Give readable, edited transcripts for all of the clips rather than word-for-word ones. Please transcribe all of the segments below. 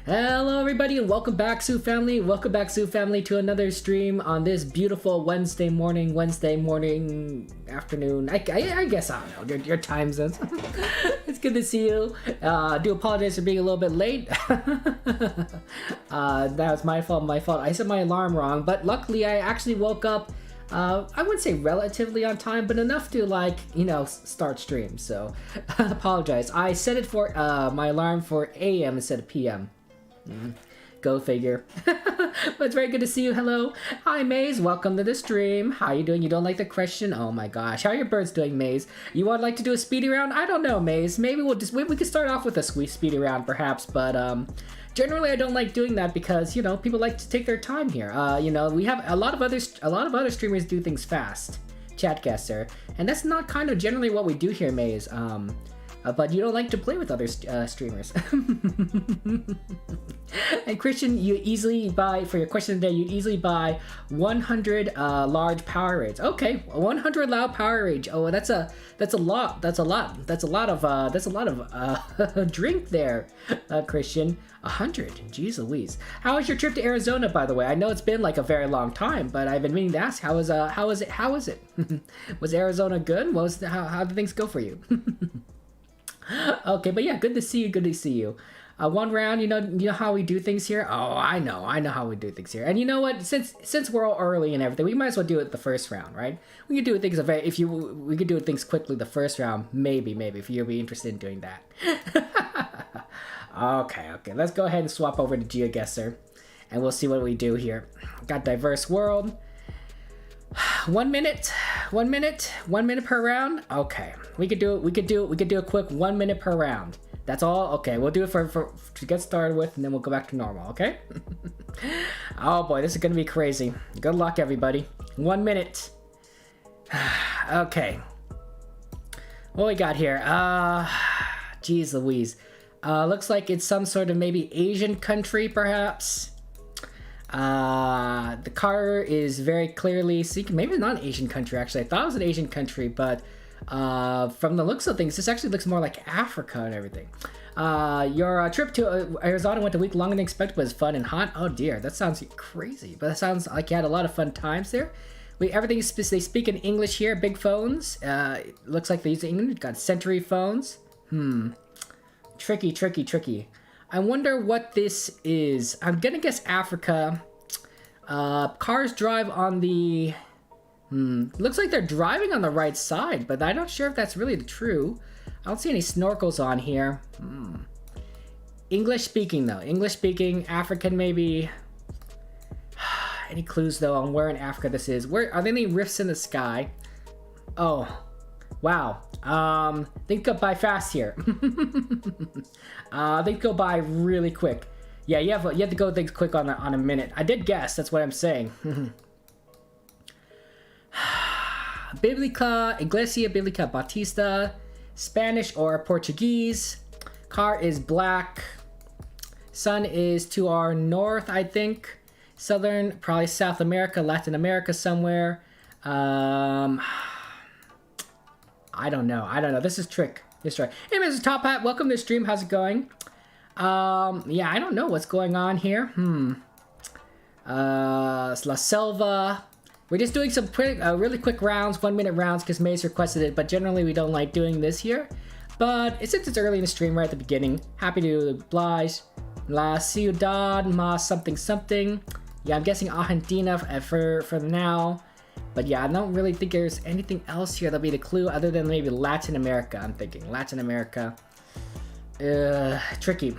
Hello everybody and welcome back, Sue family. Welcome back, Sue family, to another stream on this beautiful Wednesday morning, afternoon. I guess, I don't know, your time zones. It's good to see you. Do apologize for being a little bit late. That was my fault. I set my alarm wrong, but luckily I actually woke up, I wouldn't say relatively on time, but enough to, like, you know, start stream. So apologize. I set it for my alarm for AM instead of PM. Go figure. But it's very good to see you. Hello. Hi, Maze. Welcome to the stream. How you doing? You don't like the question? Oh my gosh. How are your birds doing, Maze? You would like to do a speedy round? I don't know, Maze. Maybe we could start off with a speedy round, perhaps. But generally, I don't like doing that because, you know, people like to take their time here. You know, we have a lot of other streamers do things fast. Chatguessr, and that's not kind of generally what we do here, Maze. But you don't like to play with other streamers. And Christian, you easily buy, for your question today, you'd easily buy 100 large Power Rage. Okay, 100 loud Power Rage. Oh, that's a lot of drink there, Christian. 100, jeez Louise. How was your trip to Arizona, by the way? I know it's been like a very long time, but I've been meaning to ask, how was it? Was Arizona good? How did things go for you? Okay, but yeah, good to see you. One round, you know how we do things here? Oh, I know how we do things here. And you know what? Since we're all early and everything, we might as well do it the first round, right? We could do things we could do things quickly the first round, maybe if you'll be interested in doing that. Okay, let's go ahead and swap over to GeoGuessr, and we'll see what we do here. Got diverse world. 1 minute per round. Okay, we could do a quick 1 minute per round. That's all. Okay, we'll do it for to get started with, and then we'll go back to normal. Okay. Oh boy, this is gonna be crazy. Good luck, everybody. 1 minute. Okay, what we got here? Geez Louise. Looks like it's some sort of maybe Asian country, perhaps. The car is very clearly seeking, maybe it's not an Asian country actually. I thought it was an Asian country, but from the looks of things, this actually looks more like Africa and everything. Your trip to Arizona went a week longer than expected, but it's fun and hot. Oh dear, that sounds crazy, but that sounds like you had a lot of fun times there. They speak in English here. Big phones. Looks like they use English. Got Century phones. Tricky. I wonder what this is. I'm gonna guess Africa. Cars drive on the... Looks like they're driving on the right side, but I'm not sure if that's really true. I don't see any snorkels on here. English speaking, though. English speaking, African maybe. Any clues, though, on where in Africa this is? Where are there any rifts in the sky? Oh, wow. Things go by fast here. They go by really quick. Yeah, you have to go things quick on a minute. I did guess. That's what I'm saying. Biblica, Iglesia Biblica Batista, Spanish or Portuguese. Car is black. Sun is to our north, I think. Southern, probably South America, Latin America somewhere. I don't know. This is trick. Hey, Mr. Top Hat, welcome to the stream. How's it going? Yeah, I don't know what's going on here. La Selva. We're just doing some really quick rounds, 1 minute rounds, because Maze requested it, but generally we don't like doing this here. But since it's early in the stream right at the beginning, happy to oblige. La Ciudad Mas something. Yeah, I'm guessing Argentina for now. But yeah, I don't really think there's anything else here that'll be the clue other than maybe Latin America, I'm thinking. Latin America. Tricky.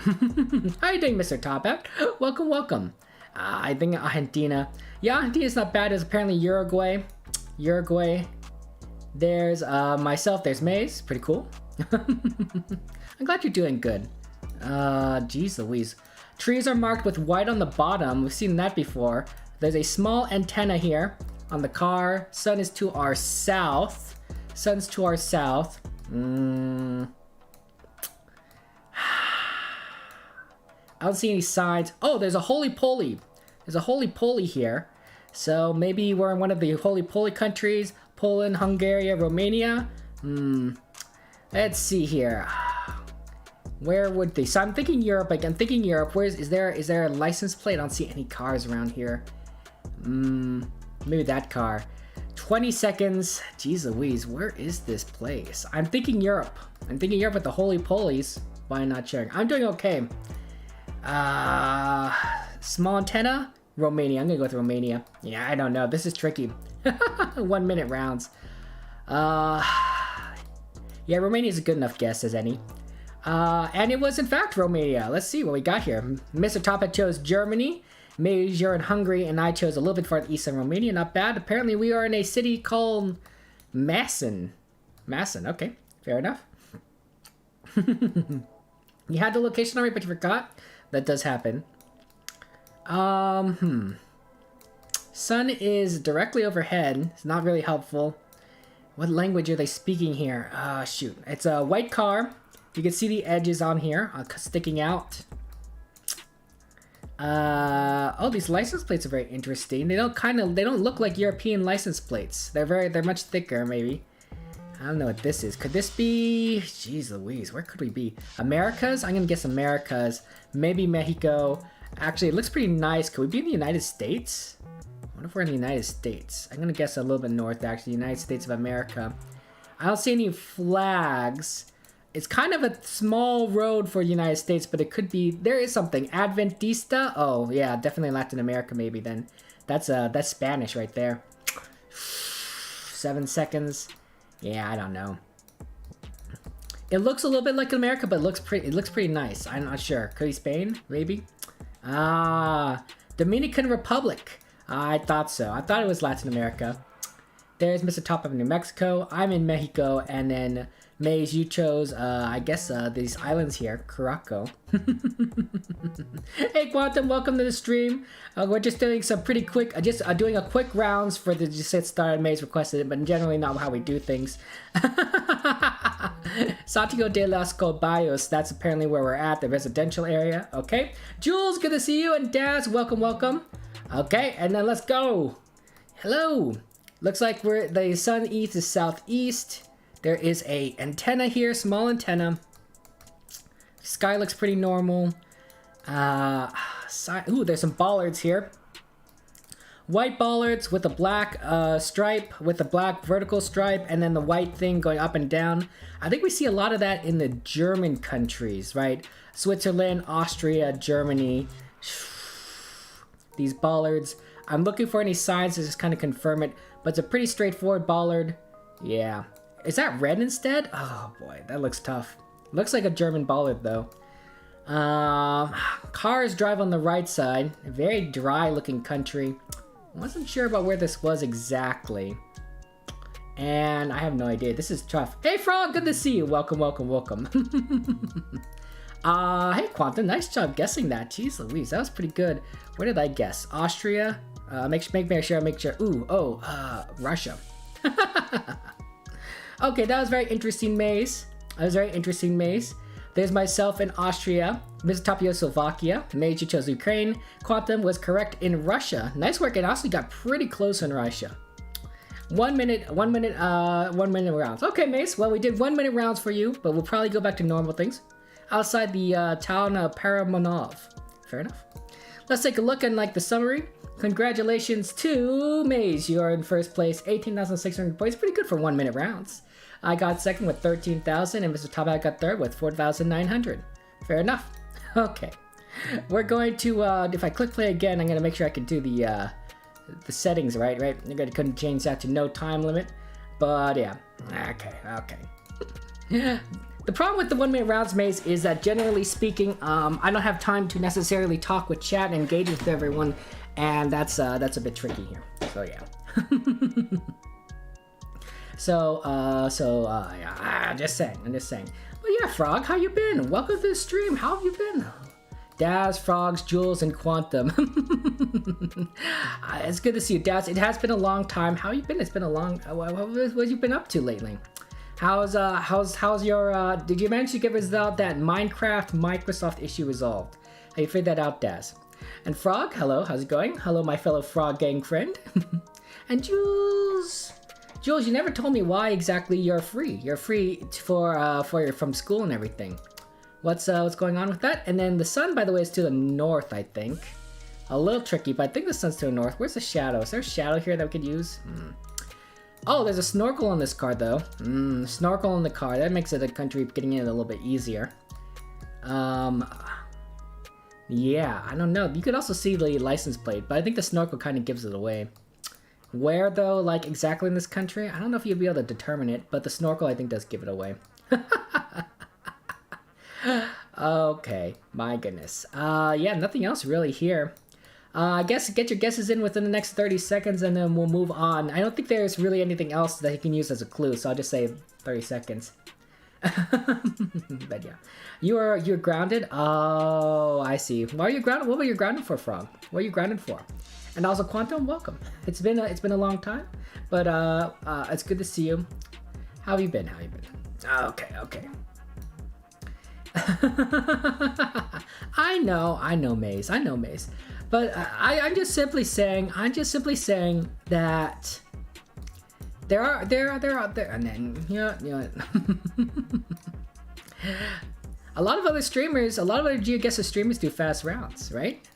How you doing, Mr. Top Hat? Welcome. I think Argentina. Yeah, Argentina's not bad. There's apparently Uruguay. There's myself. There's Maze. Pretty cool. I'm glad you're doing good. Geez Louise. Trees are marked with white on the bottom. We've seen that before. There's a small antenna here on the car. Sun is to our south. I don't see any signs. Oh, there's a holy poly. Here. So maybe we're in one of the holy poly countries. Poland, Hungary, Romania. Let's see here. Where would they? So I'm thinking Europe. Like, I'm thinking Europe. Is there a license plate? I don't see any cars around here. Maybe that car. 20 seconds. Jeez Louise, where is this place? I'm thinking Europe. I'm thinking Europe with the holy polies. Why not sharing? I'm doing okay. Small antenna? Romania. I'm gonna go with Romania. Yeah, I don't know. This is tricky. 1 minute rounds. Yeah, Romania is a good enough guess as any. And it was in fact Romania. Let's see what we got here. Mr. Topic chose Germany. Maze, you're in Hungary, and I chose a little bit farther east in Romania. Not bad. Apparently, we are in a city called Masson. Masson, okay. Fair enough. You had the location already, but you forgot? That does happen. Sun is directly overhead. It's not really helpful. What language are they speaking here? Shoot. It's a white car. You can see the edges on here sticking out. Oh, these license plates are very interesting. They don't look like European license plates. They're much thicker, maybe. I don't know what this is. Could this be? Jeez Louise, where could we be? Americas? I'm gonna guess Americas. Maybe Mexico. Actually, it looks pretty nice. Could we be in the United States? I wonder if we're in the United States. I'm gonna guess a little bit north, actually. United States of America. I don't see any flags. It's kind of a small road for the United States, but it could be. There is something. Adventista? Oh, yeah, definitely Latin America, maybe then. That's Spanish right there. 7 seconds. Yeah, I don't know. It looks a little bit like America, but it looks pretty nice. I'm not sure. Could be Spain? Maybe? Dominican Republic. I thought so. I thought it was Latin America. There's Mr. Top of New Mexico. I'm in Mexico, and then Maze, you chose, I guess, these islands here. Curaçao. Hey, Quantum, welcome to the stream. We're just doing some pretty quick, doing a quick rounds for the Just Get Started. Maze requested it, but generally not how we do things. Santiago de los Caballos, that's apparently where we're at, the residential area. Okay. Jules, good to see you, and Daz, welcome, welcome. Okay, and then let's go. Hello. Looks like the sun east is southeast. There is a antenna here, small antenna. Sky looks pretty normal. Ooh, there's some bollards here. White bollards with a black stripe, with a black vertical stripe, and then the white thing going up and down. I think we see a lot of that in the German countries, right? Switzerland, Austria, Germany. These bollards. I'm looking for any signs to just kind of confirm it, but it's a pretty straightforward bollard. Yeah. Is that red instead? Oh boy, that looks tough. Looks like a German bollard though. Cars drive on the right side. A very dry looking country. Wasn't sure about where this was exactly. And I have no idea. This is tough. Hey Frog, good to see you. Welcome, welcome, welcome. Hey Quantum, nice job guessing that. Jeez Louise, that was pretty good. Where did I guess? Austria? Make sure. Ooh, oh, Russia. Okay, that was very interesting maze. There's myself in Austria. Mr. Tapio, Slovakia. Maze, you chose Ukraine. Quantum was correct in Russia. Nice work, and also got pretty close in Russia. 1 minute rounds. Okay, Mace, well, we did 1 minute rounds for you, but we'll probably go back to normal things. Outside the town of Paramonov. Fair enough. Let's take a look at the summary. Congratulations to Maze. You are in first place, 18,600 points. Pretty good for 1 minute rounds. I got second with 13,000, and Mr. Top got third with 4,900. Fair enough. Okay. We're going to, if I click play again, I'm going to make sure I can do the settings right? I'm going to change that to no time limit. But yeah. Okay. The problem with the 1 minute rounds, Maze, is that generally speaking, I don't have time to necessarily talk with chat and engage with everyone, and that's a bit tricky here. So yeah. Yeah, I'm just saying. But yeah, Frog, how you been? Welcome to the stream. How have you been? Daz, Frogs, Jules, and Quantum. It's good to see you, Daz. It has been a long time. How you been? It's been a long. What have you been up to lately? How's your? Did you manage to get that Minecraft Microsoft issue resolved? How you figured that out, Daz? And Frog, hello. How's it going? Hello, my fellow Frog gang friend. And Jules. Jules, you never told me why exactly you're free. You're free from school and everything. what's going on with that. And then the sun, by the way, is to the north, I think. A little tricky, but I think the sun's to the north. Where's the shadow? Is there a shadow here that we could use? Oh, there's a snorkel on this card, though. Snorkel on the card. That makes it a country getting in a little bit easier. Yeah, I don't know. You could also see the license plate, but I think the snorkel kind of gives it away. Where, though, like, exactly in this country? I don't know if you'll be able to determine it, but the snorkel, I think, does give it away. Okay, my goodness. Yeah, nothing else really here. I guess get your guesses in within the next 30 seconds and then we'll move on. I don't think there's really anything else that you can use as a clue, so I'll just say 30 seconds. But yeah. You're grounded? Oh, I see. Why are you grounded? What were you grounded for, Frog? What are you grounded for? And also, Quantum, welcome. It's been a long time, but it's good to see you. How have you been? Okay. I know, Maze. But I'm just simply saying that there are, and then, a lot of other GeoGuessr streamers do fast rounds, right?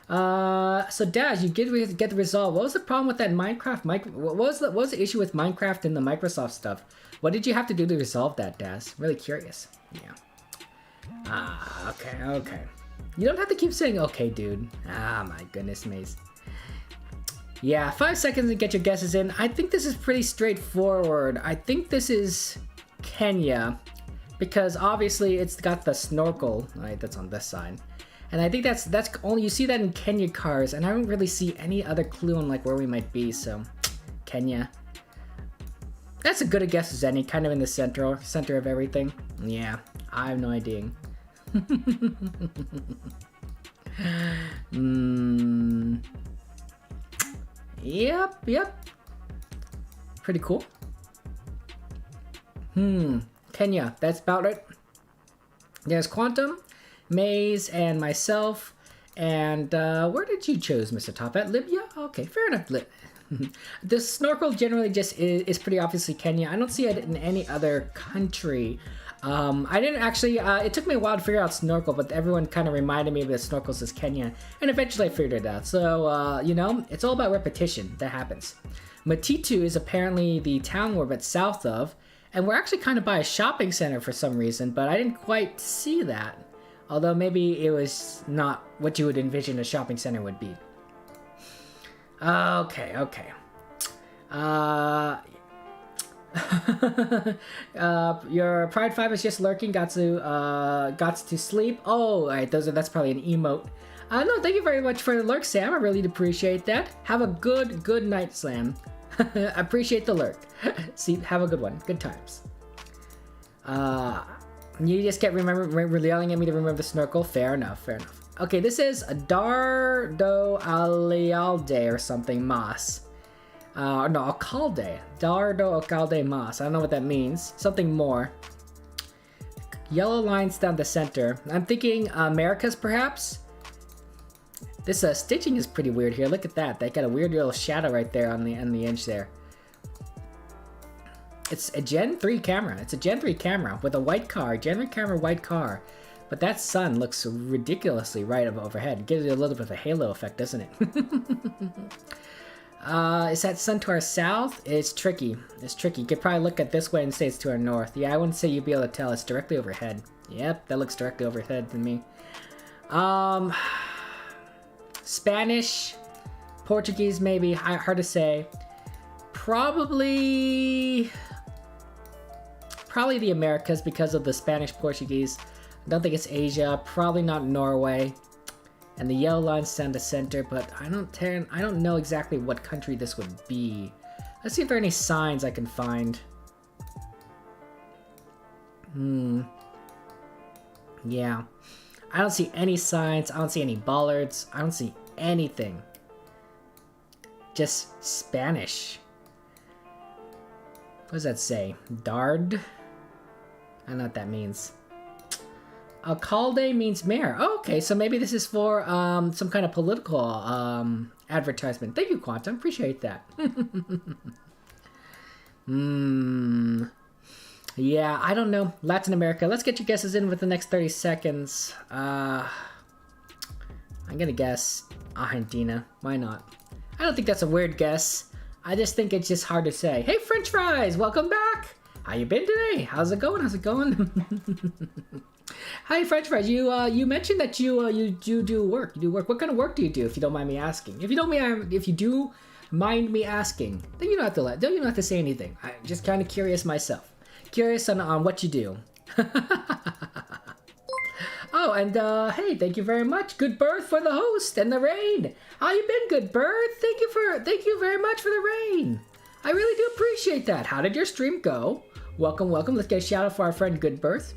So Daz, you did get the resolve. What was the problem with that Minecraft? What was the issue with Minecraft and the Microsoft stuff? What did you have to do to resolve that, Daz? Really curious. Yeah. Okay. You don't have to keep saying okay, dude. My goodness, Maze. Yeah, 5 seconds to get your guesses in. I think this is pretty straightforward. I think this is Kenya, because obviously it's got the snorkel, right? That's on this side. And I think that's only, you see that in Kenya cars, and I don't really see any other clue on like where we might be, so Kenya. That's as good a guess as any, kind of in the center of everything. Yeah, I have no idea. Yep. Pretty cool. Kenya, that's about it. There's Quantum, Maze, and myself. And where did you choose, Mr. Top Hat? Libya? Okay, fair enough. The snorkel generally just is pretty obviously Kenya. I don't see it in any other country. I didn't actually, it took me a while to figure out snorkel, but everyone kind of reminded me of the snorkels as Kenya, and eventually I figured it out. So, it's all about repetition that happens. Matitu is apparently the town we're a bit south of, and we're actually kind of by a shopping center for some reason, but I didn't quite see that. Although maybe it was not what you would envision a shopping center would be. Okay. Your Pride 5 is just lurking, got to sleep. Oh, alright, that's probably an emote. No, thank you very much for the lurk, Sam. I really appreciate that. Have a good night, Slam. Appreciate the lurk. See, have a good one. Good times. You just kept yelling at me to remember the snorkel. Fair enough. Okay, this is Dardo Alialde or something, Mas. No, Alcalde. Dardo Alcalde Mas. I don't know what that means. Something more. Yellow lines down the center. I'm thinking Americas, perhaps? This stitching is pretty weird here. Look at that. They got a weird little shadow right there on the edge there. It's a Gen 3 camera. It's a Gen 3 camera with a white car. Gen 3 camera, white car. But that sun looks ridiculously right overhead. It gives it a little bit of a halo effect, doesn't it? Is that sun to our south? It's tricky. You could probably look at this way and say it's to our north. Yeah, I wouldn't say you'd be able to tell. It's directly overhead. Yep, that looks directly overhead to me. Spanish, Portuguese maybe, hard to say. Probably the Americas because of the Spanish, Portuguese. I don't think it's Asia, probably not Norway. And the yellow lines down the center, but I don't know exactly what country this would be. Let's see if there are any signs I can find. Yeah. I don't see any signs, I don't see any bollards, I don't see anything. Just Spanish. What does that say? Dard? I don't know what that means. Alcalde means mayor. Oh, okay, so maybe this is for some kind of political advertisement. Thank you, Quantum. Appreciate that. Yeah, I don't know. Latin America. Let's get your guesses in with the next 30 seconds. I'm gonna guess Argentina. Why not? I don't think that's a weird guess. I just think it's just hard to say. Hey, French fries, welcome back. How you been today? How's it going? How's it going? Hi, French fries. You mentioned that you do work. You do work. What kind of work do you do? If you don't mind me asking. If you do mind me asking, then you don't have to say anything. I'm just kind of curious myself. Curious on what you do. Oh, and hey, thank you very much. Good Birth for the host and the rain. How you been, Good Birth? Thank you very much for the rain. I really do appreciate that. How did your stream go? Welcome, welcome. Let's get a shout out for our friend Good Birth.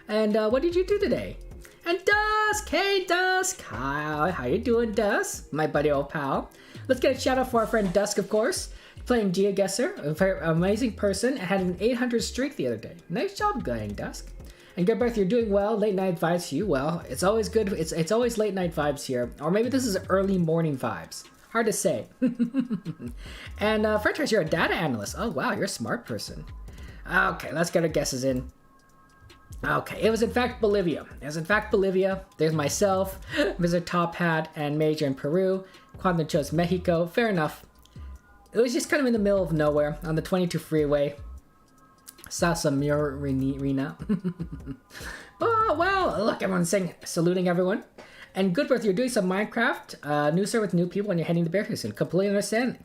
And what did you do today? And Dusk, hey Dusk. How you doing, Dusk? My buddy old pal. Let's get a shout out for our friend Dusk, of course. Playing GeoGuessr, an amazing person, and had an 800 streak the other day. Nice job, going Dusk. And Good Birth, you're doing well. Late night vibes to you. Well, it's always good. It's always late night vibes here, or maybe this is early morning vibes. Hard to say. And French fries, you're a data analyst. Oh wow, you're a smart person. Okay, let's get our guesses in. Okay, it was in fact Bolivia. There's myself, Mr. Top Hat, and Major in Peru. Quantum chose Mexico. Fair enough. It was just kind of in the middle of nowhere on the 22 freeway. Saw some Murina. Oh, wow. Look, everyone's saluting everyone. And Good Birth, you're doing some Minecraft. New server with new people and you're heading to Bear soon. Completely understand.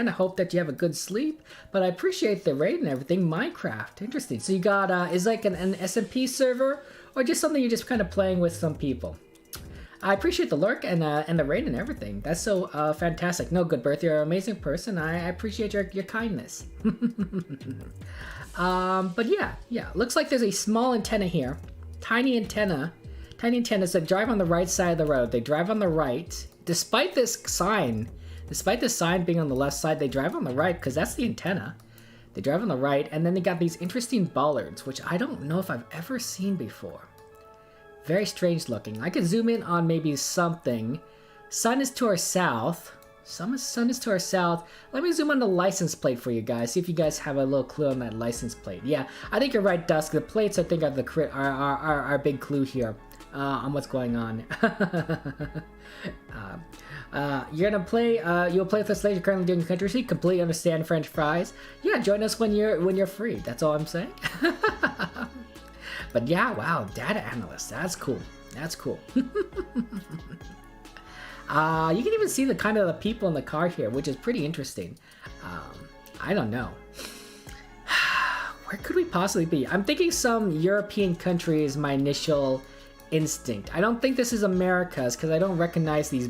I hope that you have a good sleep. But I appreciate the raid and everything. Minecraft. Interesting. So you got, is like an SMP server or just something you're just kind of playing with some people? I appreciate the lurk and the raid and everything. That's so fantastic. No, Good Birth, you're an amazing person. I appreciate your kindness. But yeah. Looks like there's a small antenna here. Tiny antenna. So drive on the right side of the road. They drive on the right. Despite this sign being on the left side, they drive on the right because that's the antenna. They drive on the right, and then they got these interesting bollards, which I don't know if I've ever seen before. Very strange looking. I could zoom in on maybe something. Sun is to our south. Sun is to our south. Let me zoom on the license plate for you guys. See if you guys have a little clue on that license plate. Yeah, I think you're right, Dusk. The plates, I think, are our big clue here on what's going on. You're gonna play. You'll play with us later. Currently doing country seat. Completely understand French fries. Yeah, join us when you're free. That's all I'm saying. But yeah, wow, data analyst. That's cool. You can even see the kind of the people in the car here, which is pretty interesting. I don't know. Where could we possibly be? I'm thinking some European country is my initial instinct. I don't think this is America's because I don't recognize these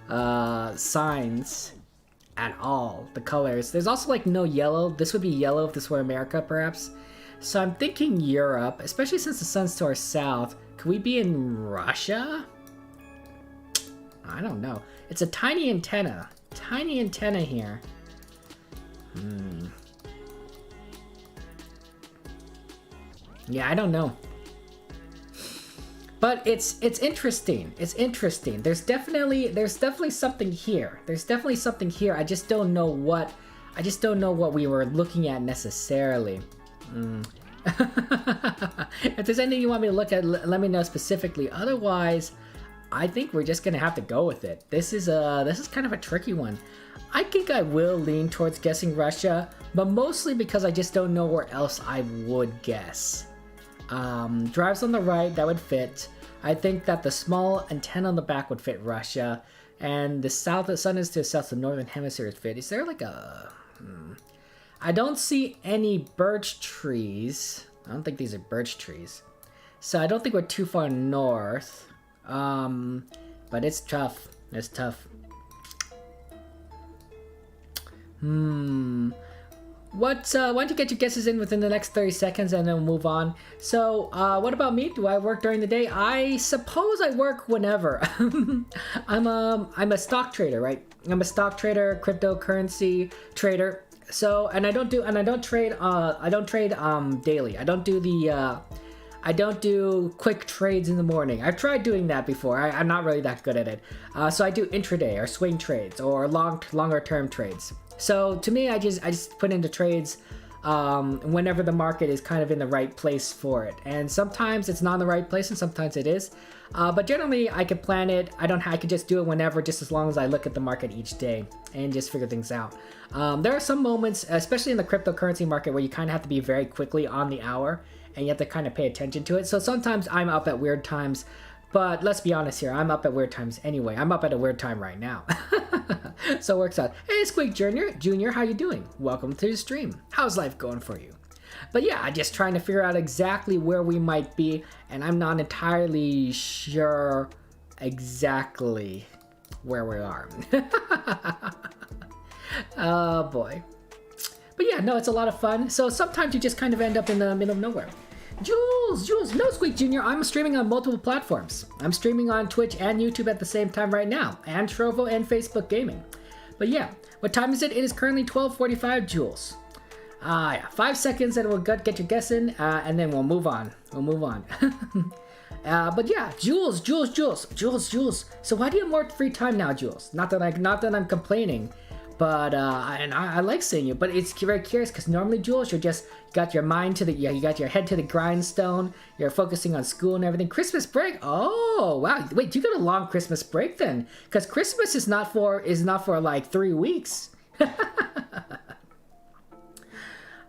signs at all. The colors. There's also like no yellow. This would be yellow if this were America, perhaps. So I'm thinking Europe, especially since the sun's to our south. Could we be in Russia? I don't know. It's a tiny antenna. Here. Yeah, I don't know. But it's interesting. There's definitely something here. I just don't know what we were looking at necessarily. If there's anything you want me to look at, let me know specifically. Otherwise, I think we're just gonna have to go with it. This is kind of a tricky one. I think I will lean towards guessing Russia, but mostly because I just don't know where else I would guess. Drives on the right, that would fit. I think that the small antenna on the back would fit Russia, and the sun is to the south, the northern hemisphere would fit. Is there like a... I don't see any birch trees. I don't think these are birch trees. So I don't think we're too far north. But it's tough. Why don't you get your guesses in within the next 30 seconds and then we'll move on. So, what about me? Do I work during the day? I suppose I work whenever. I'm a stock trader, right? I'm a stock trader, cryptocurrency trader. So, and I don't trade daily. I don't do quick trades in the morning. I've tried doing that before. I'm not really that good at it. So I do intraday or swing trades or longer term trades. So to me, I just put into trades whenever the market is kind of in the right place for it. And sometimes it's not in the right place and sometimes it is. But generally I can plan it. I could just do it whenever, just as long as I look at the market each day and just figure things out. There are some moments, especially in the cryptocurrency market, where you kind of have to be very quickly on the hour and you have to kind of pay attention to it. So sometimes I'm up at weird times, but let's be honest here, I'm up at weird times anyway. I'm up at a weird time right now. So it works out. Hey, Squeak Junior, how you doing? Welcome to the stream. How's life going for you? But yeah, I'm just trying to figure out exactly where we might be, and I'm not entirely sure exactly where we are. Oh boy. But yeah, no, it's a lot of fun. So sometimes you just kind of end up in the middle of nowhere. Jules, no, Squeak Jr., I'm streaming on multiple platforms. I'm streaming on Twitch and YouTube at the same time right now, and Trovo and Facebook Gaming. But yeah, what time is it? It is currently 12:45, Jules. Yeah, 5 seconds and we'll get your guess in, and then we'll move on. But yeah, Jules. So why do you have more free time now, Jules? Not that I'm complaining, but and I like seeing you. But it's very curious because normally, Jules, you got your mind to you got your head to the grindstone. You're focusing on school and everything. Christmas break. Oh wow, wait, you got a long Christmas break then? Because Christmas is not for like 3 weeks.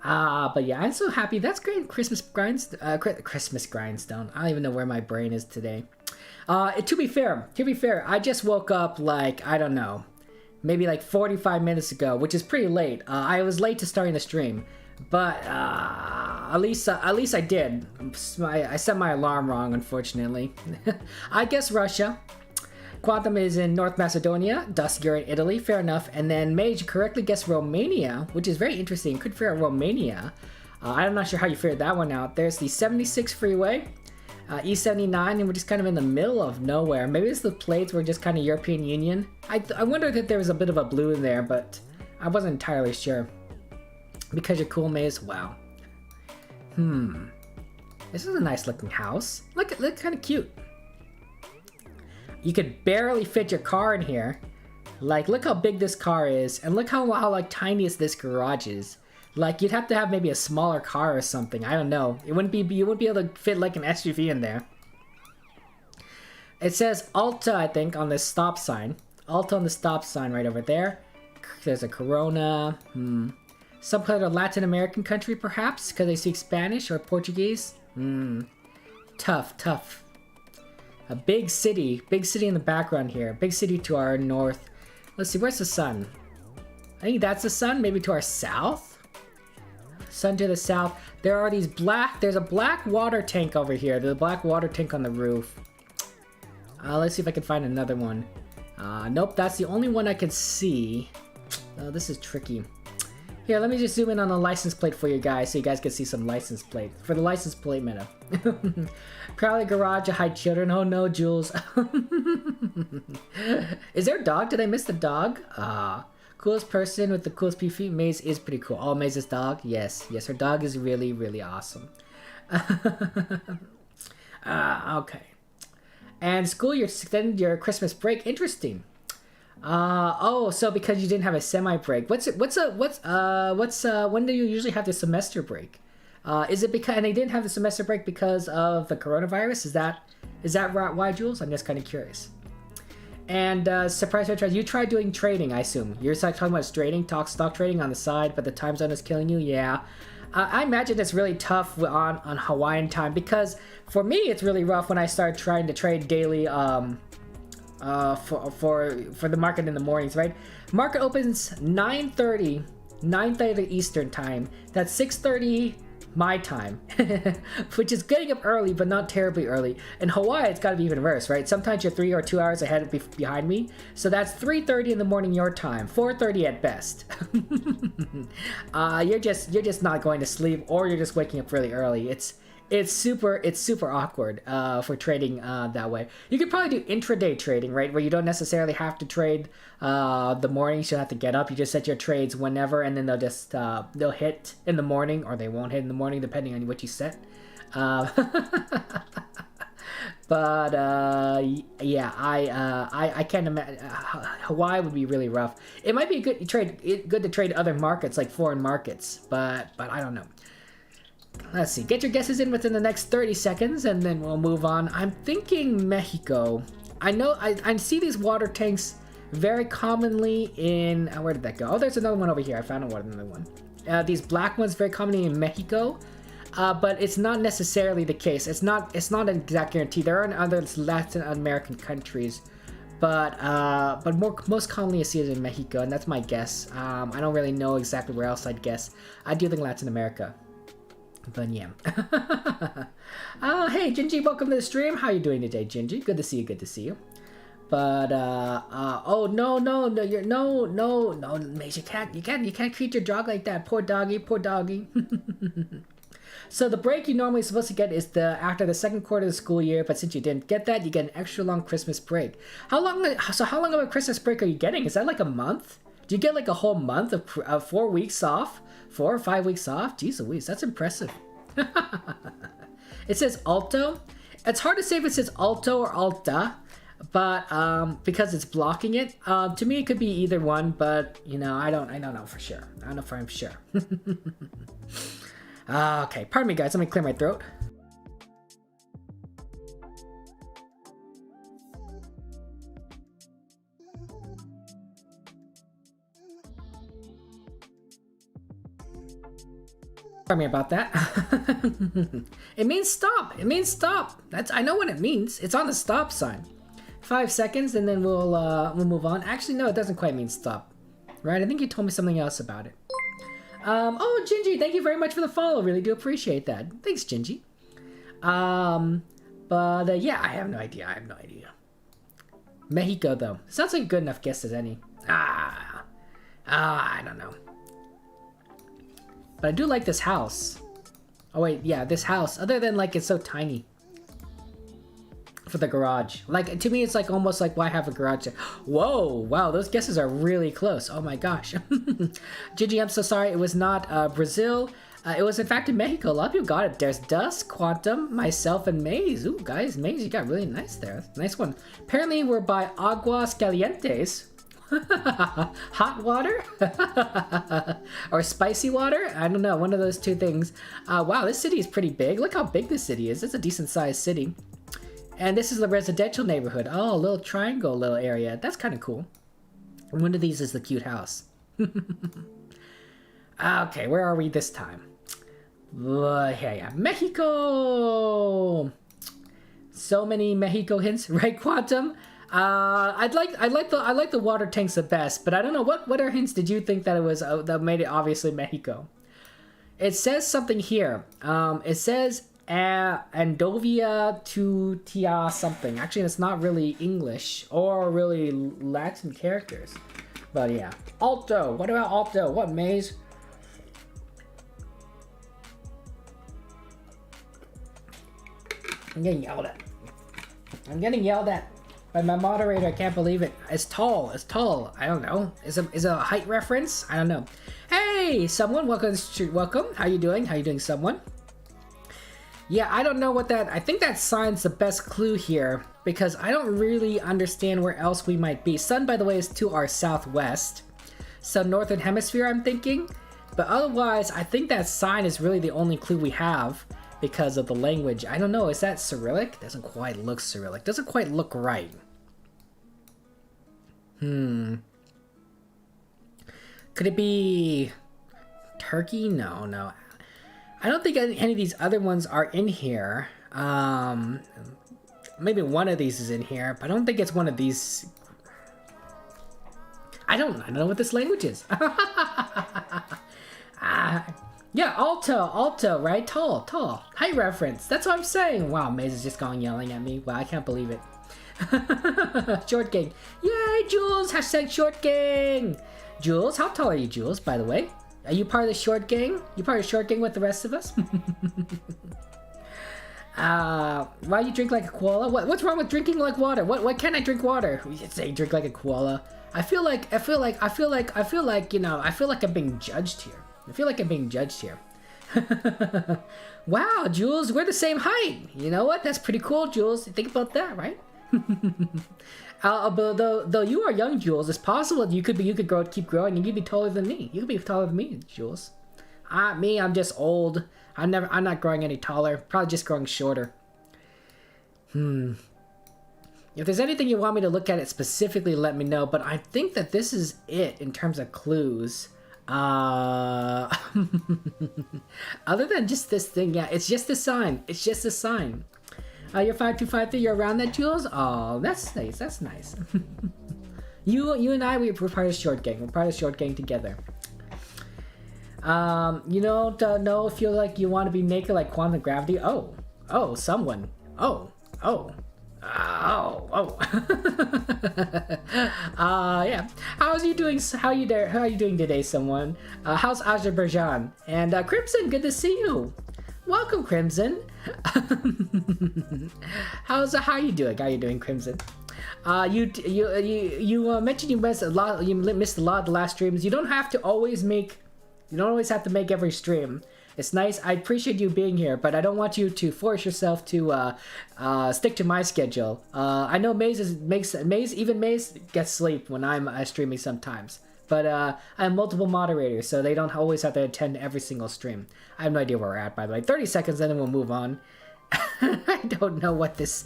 But yeah, I'm so happy. That's great. Christmas grindstone. I don't even know where my brain is today. To be fair, I just woke up like, I don't know, maybe like 45 minutes ago, which is pretty late. I was late to starting the stream, but at least I did. I set my alarm wrong, unfortunately. I guess Russia. Quantum is in North Macedonia, Dusk, you're in Italy, fair enough. And then Mage correctly guessed Romania, which is very interesting. Could figure out Romania. I'm not sure how you figured that one out. There's the 76 freeway, E79, and we're just kind of in the middle of nowhere. Maybe it's the plates, we're just kind of European Union. I wondered if there was a bit of a blue in there, but I wasn't entirely sure. Because you're cool, Maze, wow. This is a nice looking house. Look kind of cute. You could barely fit your car in here. Like, look how big this car is, and look how like tiny this garage is. Like, you'd have to have maybe a smaller car or something. I don't know. You wouldn't be able to fit like an SUV in there. It says Alta, I think, on the stop sign. Alta on the stop sign right over there. There's a Corona. Some kind of Latin American country, perhaps, because they speak Spanish or Portuguese. Tough. A big city in the background here. Big city to our north. Let's see, where's the sun? I think that's the sun, maybe to our south? Sun to the south. There's a black water tank over here. There's a black water tank on the roof. Let's see if I can find another one. Nope, that's the only one I can see. Oh, this is tricky. Here, let me just zoom in on the license plate for you guys so you guys can see some license plate. For the license plate meta. Crowley Garage to hide children. Oh no, Jules. Is there a dog? Did I miss the dog? Coolest person with the coolest PC. Maze is pretty cool. Oh, Maze's dog? Yes, her dog is really, really awesome. Okay. And school, you extended your Christmas break. Interesting. So because you didn't have a semi-break. When do you usually have the semester break? Is it because, and they didn't have the semester break because of the coronavirus? Is that why, Jules? I'm just kind of curious. And surprise, you tried doing trading, I assume. You're talking about stock trading on the side, but the time zone is killing you. Yeah, I imagine it's really tough on Hawaiian time, because for me it's really rough when I start trying to trade daily. For the market in the mornings, right? Market opens 9:30 Eastern time. That's 6:30 my time, which is getting up early, but not terribly early. In Hawaii, it's got to be even worse, right? Sometimes you're 3 or 2 hours ahead behind me, so that's 3:30 in the morning your time, 4:30 at best. You're just not going to sleep, or you're just waking up really early. It's super awkward for trading that way. You could probably do intraday trading, right? Where you don't necessarily have to trade the mornings. You don't have to get up. You just set your trades whenever, and then they'll hit in the morning, or they won't hit in the morning, depending on what you set. But yeah, I can't imagine. Hawaii would be really rough. It might be good to trade other markets like foreign markets, but I don't know. Let's see. Get your guesses in within the next 30 seconds, and then we'll move on. I'm thinking Mexico. I know I see these water tanks very commonly in where did that go? Oh, there's another one over here. I found another one. These black ones very commonly in Mexico. But it's not necessarily the case. It's not an exact guarantee. There are in other Latin American countries, but most commonly I see it in Mexico, and that's my guess. I don't really know exactly where else I'd guess. I do think Latin America, but yeah. Hey Gingy, welcome to the stream. How you doing today, Gingy? Good to see you. Good to see you. But oh no, Mace, you can't treat your dog like that. Poor doggy. So the break you normally supposed to get is after the second quarter of the school year, but since you didn't get that, you get an extra long Christmas break. How long of a Christmas break are you getting? Is that like a month? Do you get like a whole month of 4 weeks off? 4 or 5 weeks off? Jeez Louise, that's impressive. It says Alto. It's hard to say if it says Alto or Alta, but because it's blocking it. To me it could be either one, but you know, I don't know for sure. I don't know for I'm sure. Okay, pardon me guys, let me clear my throat. Pardon me about that. It means stop. It means stop. I know what it means. It's on the stop sign. 5 seconds and then we'll move on. Actually, no, it doesn't quite mean stop. Right? I think you told me something else about it. Oh, Gingy, thank you very much for the follow. Really do appreciate that. Thanks, Gingy. But yeah, I have no idea. Mexico, though. Sounds like a good enough guess as any. I don't know. But I do like this house. Oh, wait, yeah, this house. Other than, like, it's so tiny. For the garage. Like, to me, it's like almost like, why have a garage? Whoa, wow, those guesses are really close. Oh my gosh. Gigi, I'm so sorry. It was not Brazil. It was, in fact, in Mexico. A lot of people got it. There's Dusk, Quantum, myself, and Maze. Ooh, guys, Maze, you got really nice there. Nice one. Apparently, we're by Aguas Calientes. Hot water? Or spicy water? I don't know. One of those two things. Wow, this city is pretty big. Look how big this city is. It's a decent-sized city. And this is the residential neighborhood. Oh, a little triangle little area. That's kind of cool. One of these is the cute house. Okay, where are we this time? Yeah, Mexico! So many Mexico hints, right, Quantum? I like the water tanks the best, but I don't know, what other hints did you think that it was that made it obviously Mexico? It says something here. It says Andovia to Tia something. Actually, it's not really English or really Latin characters. But yeah. Alto. What about Alto? What, Maze? I'm getting yelled at. I'm getting yelled at by my moderator. I can't believe it. It's tall. It's tall. I don't know. Is it a height reference? I don't know. Hey, someone. Welcome. Welcome. How you doing? How you doing, someone? Yeah, I don't know what that... I think that sign's the best clue here, because I don't really understand where else we might be. Sun, by the way, is to our southwest. So northern hemisphere, I'm thinking. But otherwise, I think that sign is really the only clue we have because of the language. I don't know, is that Cyrillic? Doesn't quite look Cyrillic. Doesn't quite look right. Could it be Turkey? No. I don't think any of these other ones are in here. Maybe one of these is in here, but I don't think it's one of these. I don't know what this language is. Yeah, alto, right? Tall. Height reference. That's what I'm saying. Wow, Maze is just going yelling at me. Wow, I can't believe it. Short gang. Yay, Jules! Hashtag short gang. Jules, how tall are you, Jules, by the way? Are you part of the short gang? You part of the short gang with the rest of us? Why you drink like a koala? What's wrong with drinking like water? Why can't I drink water? You say drink like a koala. I feel like, you know, I feel like I'm being judged here. Wow, Jules, we're the same height. You know what? That's pretty cool, Jules. Think about that, right? But though you are young, Jules, it's possible that you could grow, keep growing, and you'd be taller than me. You could be taller than me, Jules. Me, I'm just old. I'm not growing any taller. Probably just growing shorter. If there's anything you want me to look at it specifically, let me know. But I think that this is it in terms of clues. Other than just this thing, yeah, it's just a sign. It's just a sign. You're 5253. You're around that, Jules. Oh, that's nice. That's nice. you and I, we're part of the short gang. We're part of the short gang together. You don't know if you like you want to be naked like quantum gravity. Oh, someone. Yeah. How's you doing? How are you doing today, someone? How's Azerbaijan? And Crimson, good to see you. Welcome, Crimson. How are you doing? How are you doing, Crimson? You mentioned you missed a lot. You missed a lot of the last streams. You don't have to always make. You don't always have to make every stream. It's nice. I appreciate you being here, but I don't want you to force yourself to stick to my schedule. I know Maze gets sleep when I'm streaming sometimes, but I have multiple moderators, so they don't always have to attend every single stream. I have no idea where we're at, by the way. 30 seconds, and then we'll move on. I don't know what this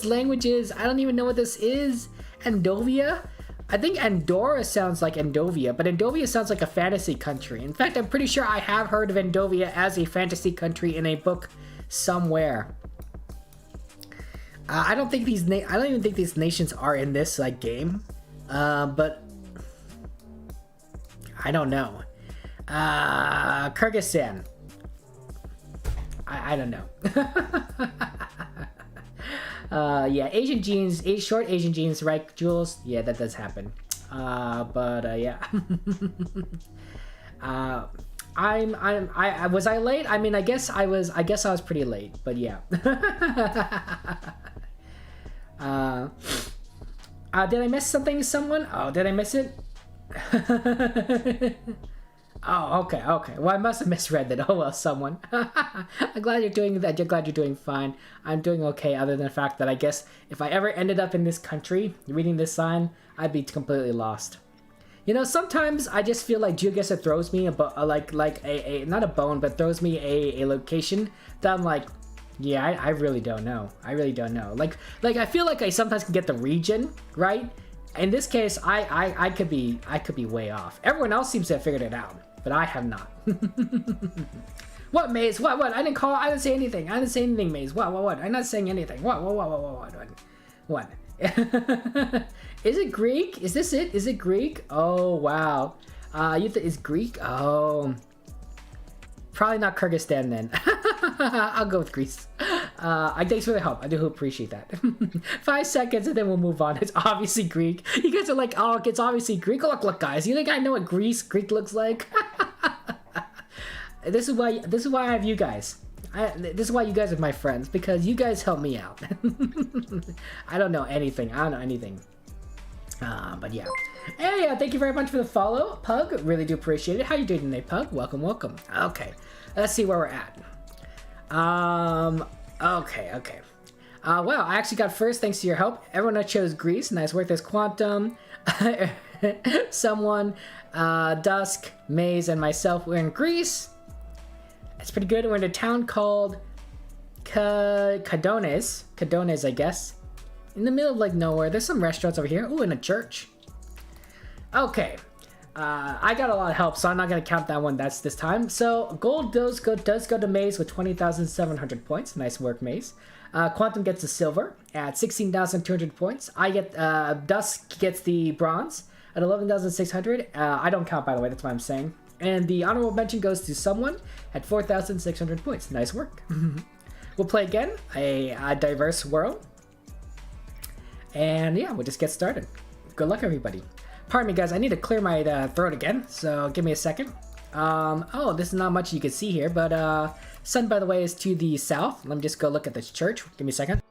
language is. I don't even know what this is. Andovia? I think Andorra sounds like Endovia, but Endovia sounds like a fantasy country. In fact, I'm pretty sure I have heard of Endovia as a fantasy country in a book somewhere. I don't even think these nations are in this like game, but I don't know. Kyrgyzstan. I don't know. Yeah, Asian genes, short Asian genes, right, Jules? Yeah, that does happen. Yeah. Was I late? I mean, I guess I was pretty late, but yeah. Did I miss something, someone? Oh, did I miss it? Oh, okay. Well, I must have misread that. Oh, well, someone. I'm glad you're doing that. You're glad you're doing fine. I'm doing okay, other than the fact that I guess if I ever ended up in this country reading this sign, I'd be completely lost. You know, sometimes I just feel like GeoGuessr throws me a not a bone, but throws me a location that I'm like, yeah, I really don't know. I really don't know. Like I feel like I sometimes can get the region right. In this case, I could be way off. Everyone else seems to have figured it out, but I have not. What, Maze? What? I didn't say anything. I didn't say anything, Maze. What? I'm not saying anything. What? Is it Greek? Is this it? Is it Greek? Oh, wow. Is Greek? Oh. Probably not Kyrgyzstan then. I'll go with Greece. Thanks for the help. I do appreciate that. 5 seconds and then we'll move on. It's obviously Greek. You guys are like, oh, it's obviously Greek. Look, guys. You think I know what Greek looks like? This is why I have you guys. This is why you guys are my friends, because you guys help me out. I don't know anything. But yeah. Hey, thank you very much for the follow, Pug. Really do appreciate it. How you doing today, Pug? Welcome. Okay, let's see where we're at. Okay. Wow, I actually got first thanks to your help. Everyone that chose Greece. Nice work. There's Quantum, someone, Dusk, Maze, and myself. We're in Greece. It's pretty good. We're in a town called Kadones, I guess. In the middle of like nowhere. There's some restaurants over here. Ooh, and a church. Okay. I got a lot of help, so I'm not going to count that one. That's this time. So gold does go to Maze with 20,700 points. Nice work, Maze. Quantum gets the silver at 16,200 points. I get Dusk gets the bronze at 11,600. I don't count, by the way. That's what I'm saying. And the honorable mention goes to someone at 4,600 points. Nice work. We'll play again. A diverse world. And yeah, we'll just get started. Good luck, everybody. Pardon me, guys. I need to clear my throat again, so give me a second. Oh, this is not much you can see here, but sun, by the way, is to the south. Let me just go look at this church. Give me a second.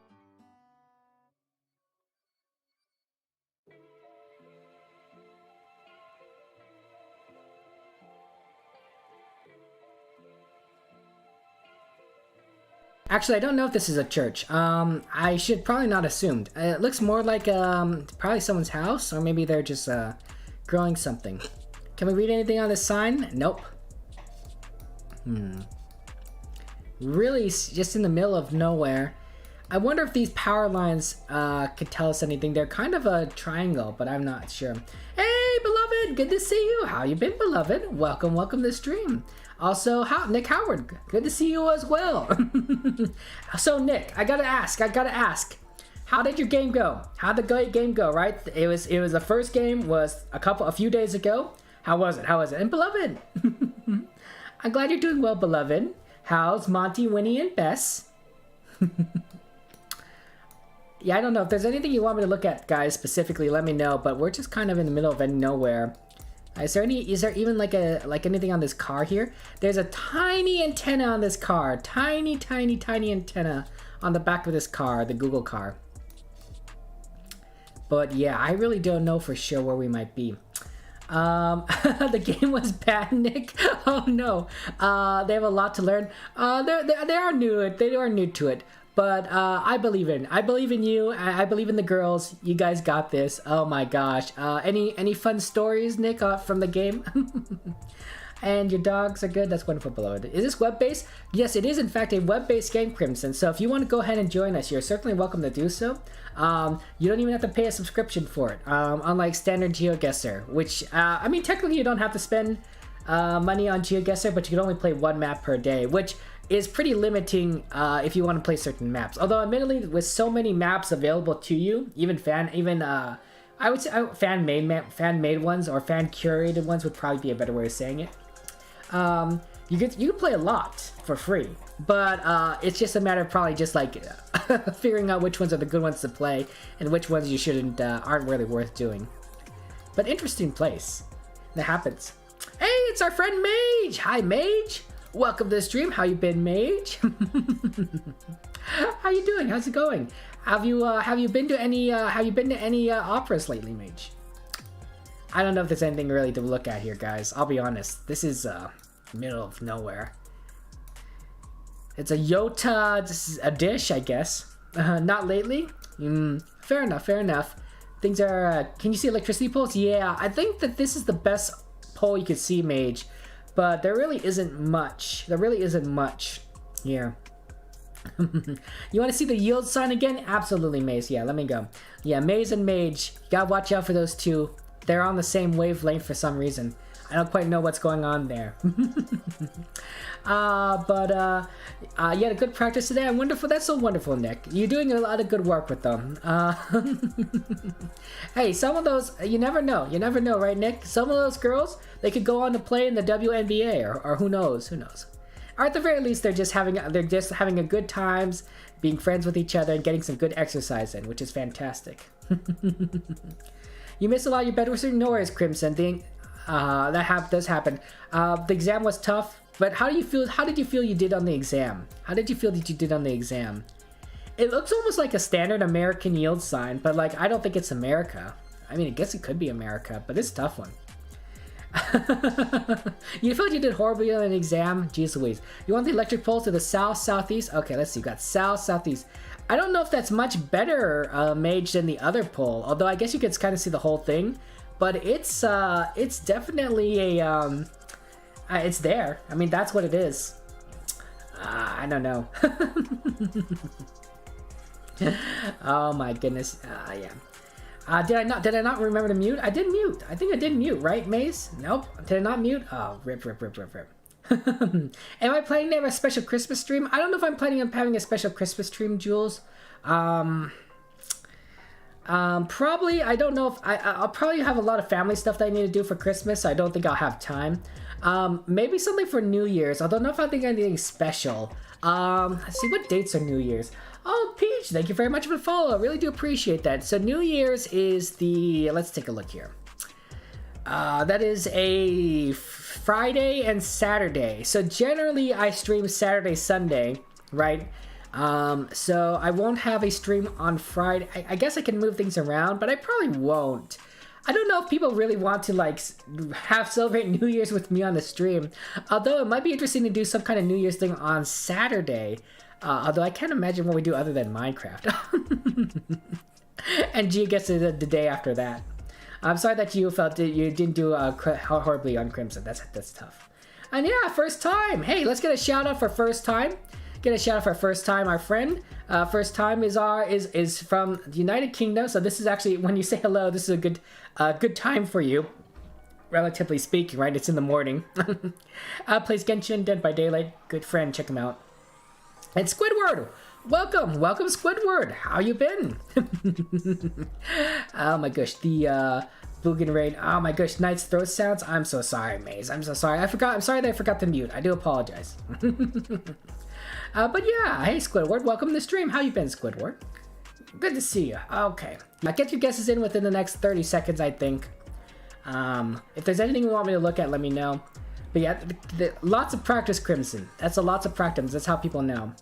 Actually, I don't know if this is a church. I should probably not assume. It looks more like probably someone's house, or maybe they're just growing something. Can we read anything on this sign? Nope. Really, just in the middle of nowhere. I wonder if these power lines could tell us anything. They're kind of a triangle, but I'm not sure. Hey, beloved, good to see you. How you been, beloved? Welcome to the stream. Also, Nick Howard, good to see you as well. So, Nick, I gotta ask. How did your game go? How'd the game go? Right? It was the first game was a few days ago. How was it? And beloved, I'm glad you're doing well, beloved. How's Monty, Winnie, and Bess? Yeah, I don't know if there's anything you want me to look at, guys. Specifically, let me know. But we're just kind of in the middle of nowhere. Is there even like anything on this car here? There's a tiny antenna on this car. Tiny antenna on the back of this car, the Google car. But yeah, I really don't know for sure where we might be. The game was bad, Nick. Oh no. They have a lot to learn. They are new to it. But I believe in you. I believe in the girls. You guys got this. Oh my gosh. Any fun stories, Nick, from the game? And your dogs are good. That's wonderful, beloved. Is this web-based? Yes, it is in fact a web-based game, Crimson. So if you want to go ahead and join us, you're certainly welcome to do so. You don't even have to pay a subscription for it. Unlike standard GeoGuessr, which I mean technically you don't have to spend money on GeoGuessr, but you can only play one map per day, which is pretty limiting if you want to play certain maps. Although admittedly, with so many maps available to you, I would say fan-made ones or fan-curated ones would probably be a better way of saying it. You can play a lot for free, but it's just a matter of probably just like figuring out which ones are the good ones to play and which ones you aren't really worth doing. But interesting place. That happens. Hey, it's our friend Mage. Hi, Mage. Welcome to the stream. How you been, Mage? How you doing? How's it going? Have you been to any operas lately, Mage? I don't know if there's anything really to look at here, guys. I'll be honest. This is middle of nowhere. It's a Yota. This is a dish, I guess. Not lately. Fair enough. Things are. Can you see electricity poles? Yeah, I think that this is the best pole you could see, Mage. But there really isn't much. here. You want to see the yield sign again? Absolutely, Maze. Yeah, let me go. Yeah, Maze and Mage. You gotta watch out for those two. They're on the same wavelength for some reason. I don't quite know what's going on there. You had a good practice today. I'm wonderful. That's so wonderful, Nick. You're doing a lot of good work with them. Hey, some of those, you never know. You never know, right, Nick? Some of those girls, they could go on to play in the WNBA, or who knows? Or at the very least, they're just having a good times, being friends with each other, and getting some good exercise in, which is fantastic. You missed a lot of your bedroom. No worries, Crimson. That does happen. The exam was tough, but how did you feel you did on the exam? How did you feel that you did on the exam? It looks almost like a standard American yield sign, but like I don't think it's America. I mean, I guess it could be America, but it's a tough one. You feel like you did horribly on an exam? Jeez Louise. You want the electric poles to the south, southeast? Okay, let's see. We got south, southeast. I don't know if that's much better Mage than the other pole, although I guess you could kind of see the whole thing. But it's definitely a it's there. I mean, that's what it is. I don't know. Oh my goodness. Yeah. Did I not remember to mute? I did mute. I think I did mute, right, Maze? Nope. Did I not mute? Oh, rip. Am I planning to have a special Christmas stream? I don't know if I'm planning on having a special Christmas stream, Jules. Probably. I don't know if I'll probably have a lot of family stuff that I need to do for Christmas. So I don't think I'll have time. Maybe something for New Year's. I don't know if I think anything special. Let's see, what dates are New Year's? Oh, Peach, thank you very much for the follow. I really do appreciate that. So New Year's is let's take a look here. That is a Friday and Saturday. So generally I stream Saturday, Sunday, right? So I won't have a stream on Friday. I guess I can move things around, but I probably won't. I don't know if people really want to like celebrate New Year's with me on the stream. Although it might be interesting to do some kind of New Year's thing on Saturday. Although I can't imagine what we do other than Minecraft. And GeoGuessr the day after that. I'm sorry that you felt that you didn't do horribly on Crimson. That's tough. And yeah, first time. Hey, let's get a shout out for first time. Get a shout out for first time. Our friend, first time is from the United Kingdom. So this is actually, when you say hello, this is a good time for you, relatively speaking, right? It's in the morning. Plays Genshin, Dead by Daylight. Good friend, check him out. And Squidward, welcome Squidward. How you been? Oh my gosh, the Boogan Raid. Oh my gosh, Knight's throat sounds. I'm so sorry, Maze. I'm so sorry. I'm sorry that I forgot to mute. I do apologize. But yeah, hey Squidward, welcome to the stream. How you been, Squidward? Good to see you. Okay, now get your guesses in within the next 30 seconds, I think. If there's anything you want me to look at, let me know. But yeah, lots of practice, Crimson. That's lots of practice. That's how people know.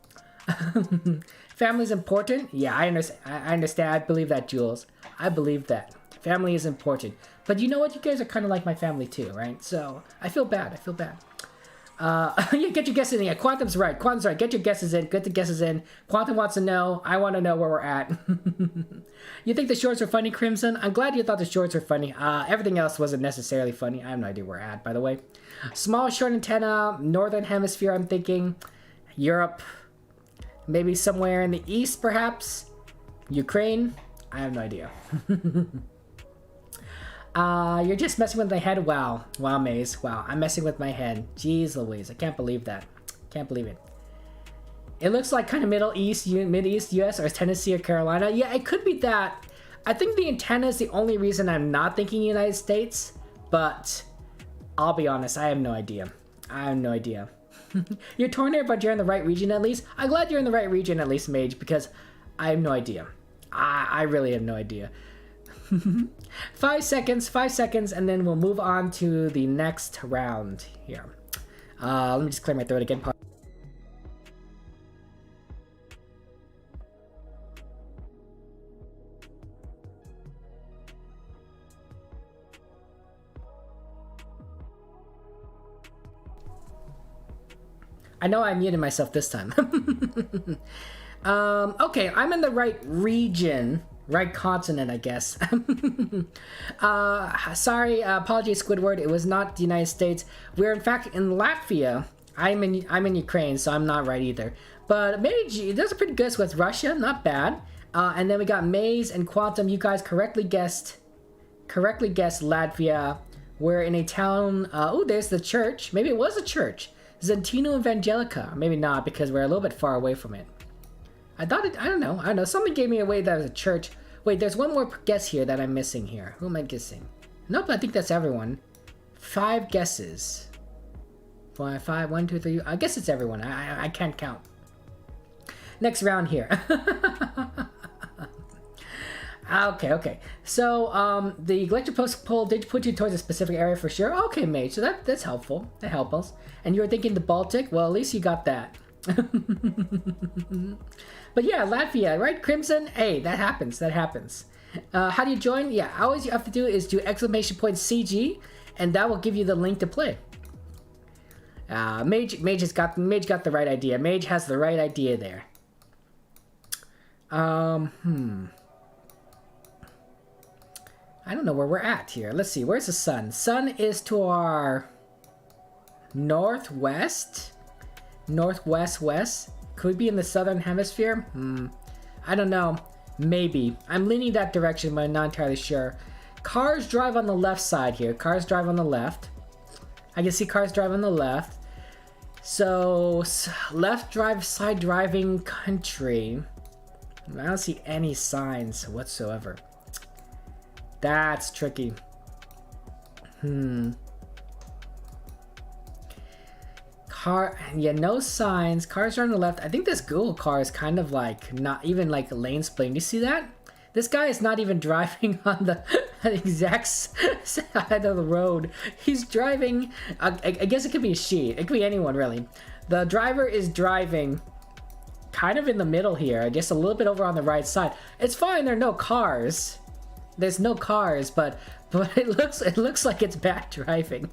Family's important. Yeah, I understand. I believe that, Jules. I believe that. Family is important. But you know what? You guys are kind of like my family too, right? So I feel bad. Yeah, get your guesses in. Yeah, Quantum's right. Get your guesses in. Get the guesses in. Quantum wants to know. I want to know where we're at. You think the shorts are funny, Crimson? I'm glad you thought the shorts are funny. Everything else wasn't necessarily funny. I have no idea where we're at, by the way. Small short antenna, northern hemisphere, I'm thinking. Europe. Maybe somewhere in the east, perhaps. Ukraine. I have no idea. You're just messing with my head? Wow. Wow, Maze. Wow, I'm messing with my head. Jeez Louise, I can't believe that. Can't believe it. It looks like kind of Middle East, US, or Tennessee or Carolina. Yeah, it could be that. I think the antenna is the only reason I'm not thinking United States, but I'll be honest, I have no idea. You're torn here, but you're in the right region at least. I'm glad you're in the right region at least, Mage, because I have no idea. I really have no idea. 5 seconds, and then we'll move on to the next round here. Let me just clear my throat again. I know I muted myself this time. Okay, I'm in the right region. Right continent, I guess. Sorry, apologies, Squidward. It was not the United States. We're in fact in Latvia. I'm in Ukraine, so I'm not right either. But Mage does a pretty good with Russia, not bad. And then we got Maze and Quantum. You guys correctly guessed Latvia. We're in a town. Oh, there's the church. Maybe it was a church. Zentino Evangelica. Maybe not, because we're a little bit far away from it. I don't know. Somebody gave me away that it was a church. Wait, there's one more guess here that I'm missing here. Who am I guessing? Nope, I think that's everyone. 5 guesses. 5, 1, 2, 3. I guess it's everyone. I can't count. Next round here. Okay. So, the electric post poll did put you towards a specific area for sure. Okay, Mage, so that's helpful. That helps us. And you were thinking the Baltic? Well, at least you got that. But yeah, Latvia, right, Crimson? Hey, that happens. How do you join? Yeah, all you have to do is do !CG, and that will give you the link to play. Mage got the right idea. Mage has the right idea there. I don't know where we're at here. Let's see. Where's the sun? Sun is to our northwest. West. Could we be in the southern hemisphere? I don't know. Maybe. I'm leaning that direction, but I'm not entirely sure. Cars drive on the left side here. Cars drive on the left. I can see cars drive on the left. So, left side driving country. I don't see any signs whatsoever. That's tricky. Yeah, no signs. Cars are on the left. I think this Google car is kind of like not even like lane splitting. Do you see that? This guy is not even driving on the exact side of the road. He's driving. I guess it could be a she. It could be anyone really. The driver is driving kind of in the middle here, just a little bit over on the right side. It's fine. There are no cars. There's no cars, but it looks like it's bad driving.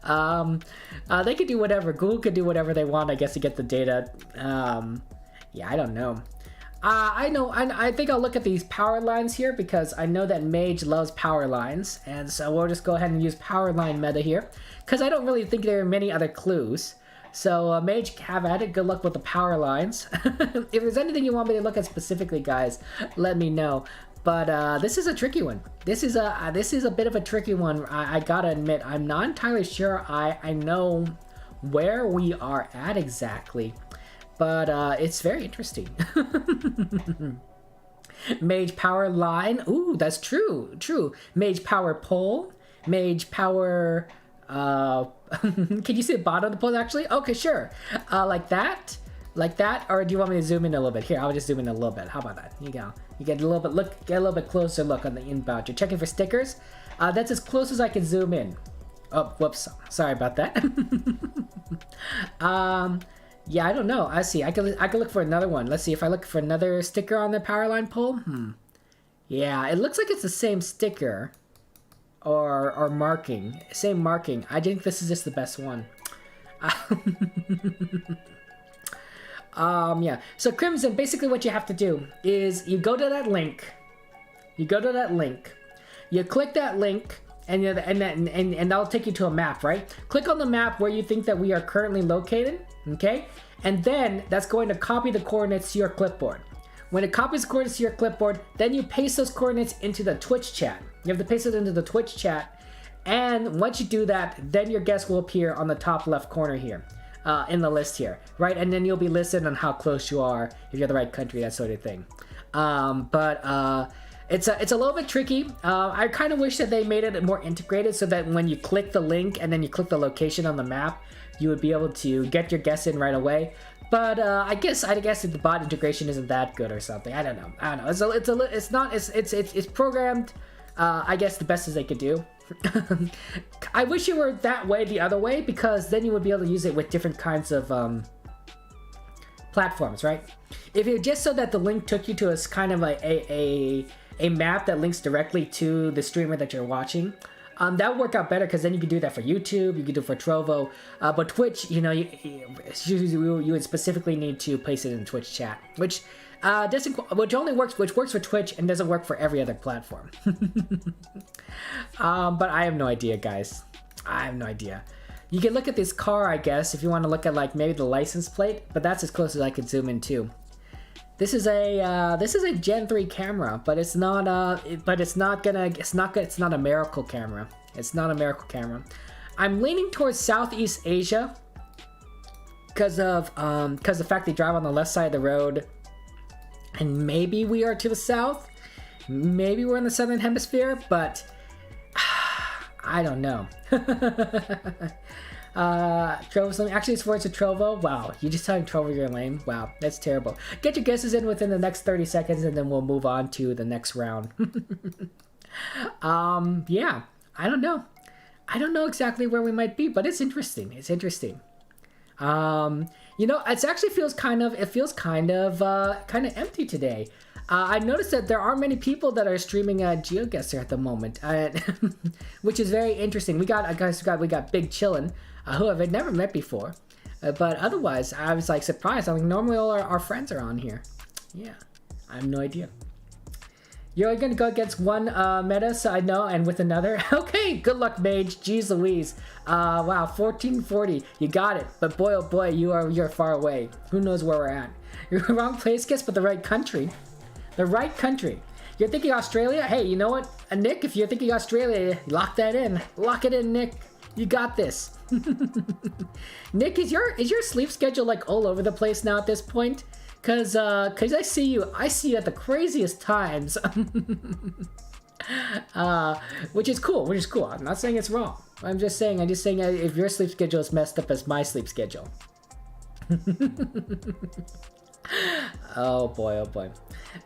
They could do whatever. Google could do whatever they want, I guess, to get the data. Yeah, I don't know. I think I'll look at these power lines here because I know that Mage loves power lines, and so we'll just go ahead and use power line meta here because I don't really think there are many other clues. So Mage, have at it. Good luck with the power lines. If there's anything you want me to look at specifically, guys, let me know. But this is a tricky one. This is a bit of a tricky one. I gotta admit, I'm not entirely sure I know where we are at exactly, but it's very interesting. Mage power line. Ooh, that's true. True. Mage power pole. Mage power. Can you see the bottom of the pole actually? Okay, sure. Like that. Like that, or do you want me to zoom in a little bit? Here, I'll just zoom in a little bit. How about that? Here you go. You get a little bit get a little bit closer look on the inbound. You're checking for stickers. That's as close as I can zoom in. Oh, whoops. Sorry about that. Yeah, I don't know. I see. I can look for another one. Let's see if I look for another sticker on the power line pole. Yeah, it looks like it's the same sticker, or marking. Same marking. I think this is just the best one. Yeah. So Crimson, basically what you have to do is you go to that link. You click that link, and that'll take you to a map, right? Click on the map where you think that we are currently located, okay? And then that's going to copy the coordinates to your clipboard. When it copies the coordinates to your clipboard, then you paste those coordinates into the Twitch chat. You have to paste it into the Twitch chat, and once you do that, then your guess will appear on the top left corner here. In the list here, right? And then you'll be listed on how close you are, if you're the right country, that sort of thing. It's a little bit tricky. I kind of wish that they made it more integrated so that when you click the link and then you click the location on the map, you would be able to get your guess in right away. But I guess the bot integration isn't that good or something. I don't know. It's programmed. I guess the best as they could do. I wish it were that way the other way, because then you would be able to use it with different kinds of platforms, right? If it just so that the link took you to a kind of a map that links directly to the streamer that you're watching, that would work out better, because then you could do that for YouTube, you could do it for Trovo, but Twitch, you know, you would specifically need to place it in Twitch chat, which works for Twitch and doesn't work for every other platform. But I have no idea, guys. I have no idea. You can look at this car, I guess, if you want to look at like maybe the license plate, but that's as close as I could zoom in too. This is a Gen 3 camera, but it's not a miracle camera. It's not a miracle camera. I'm leaning towards Southeast Asia because the fact they drive on the left side of the road. And maybe we are to the south. Maybe we're in the southern hemisphere, but I don't know. Trovo's lame. Actually, it's words of Trovo. Wow, you just telling Trovo you're lame? Wow, that's terrible. Get your guesses in within the next 30 seconds, and then we'll move on to the next round. Yeah, I don't know. I don't know exactly where we might be, but it's interesting. It's interesting. You know, it actually feels kind of empty today. I noticed that there aren't many people that are streaming GeoGuessr at the moment, which is very interesting. We got Big Chillin', who I've never met before, but otherwise I was like surprised. I'm like, normally all our friends are on here. Yeah, I have no idea. You're gonna go against one meta, so I know, and with another. Okay, good luck, Mage. Jeez Louise. Wow, 1440. You got it. But boy, oh boy, you're far away. Who knows where we're at? You're in the wrong place, guess, but the right country. The right country. You're thinking Australia? Hey, you know what, Nick? If you're thinking Australia, lock that in. Lock it in, Nick. You got this. Nick, is your sleep schedule like all over the place now at this point? Cause I see you at the craziest times, which is cool. I'm not saying it's wrong. I'm just saying if your sleep schedule is messed up as my sleep schedule. Oh boy.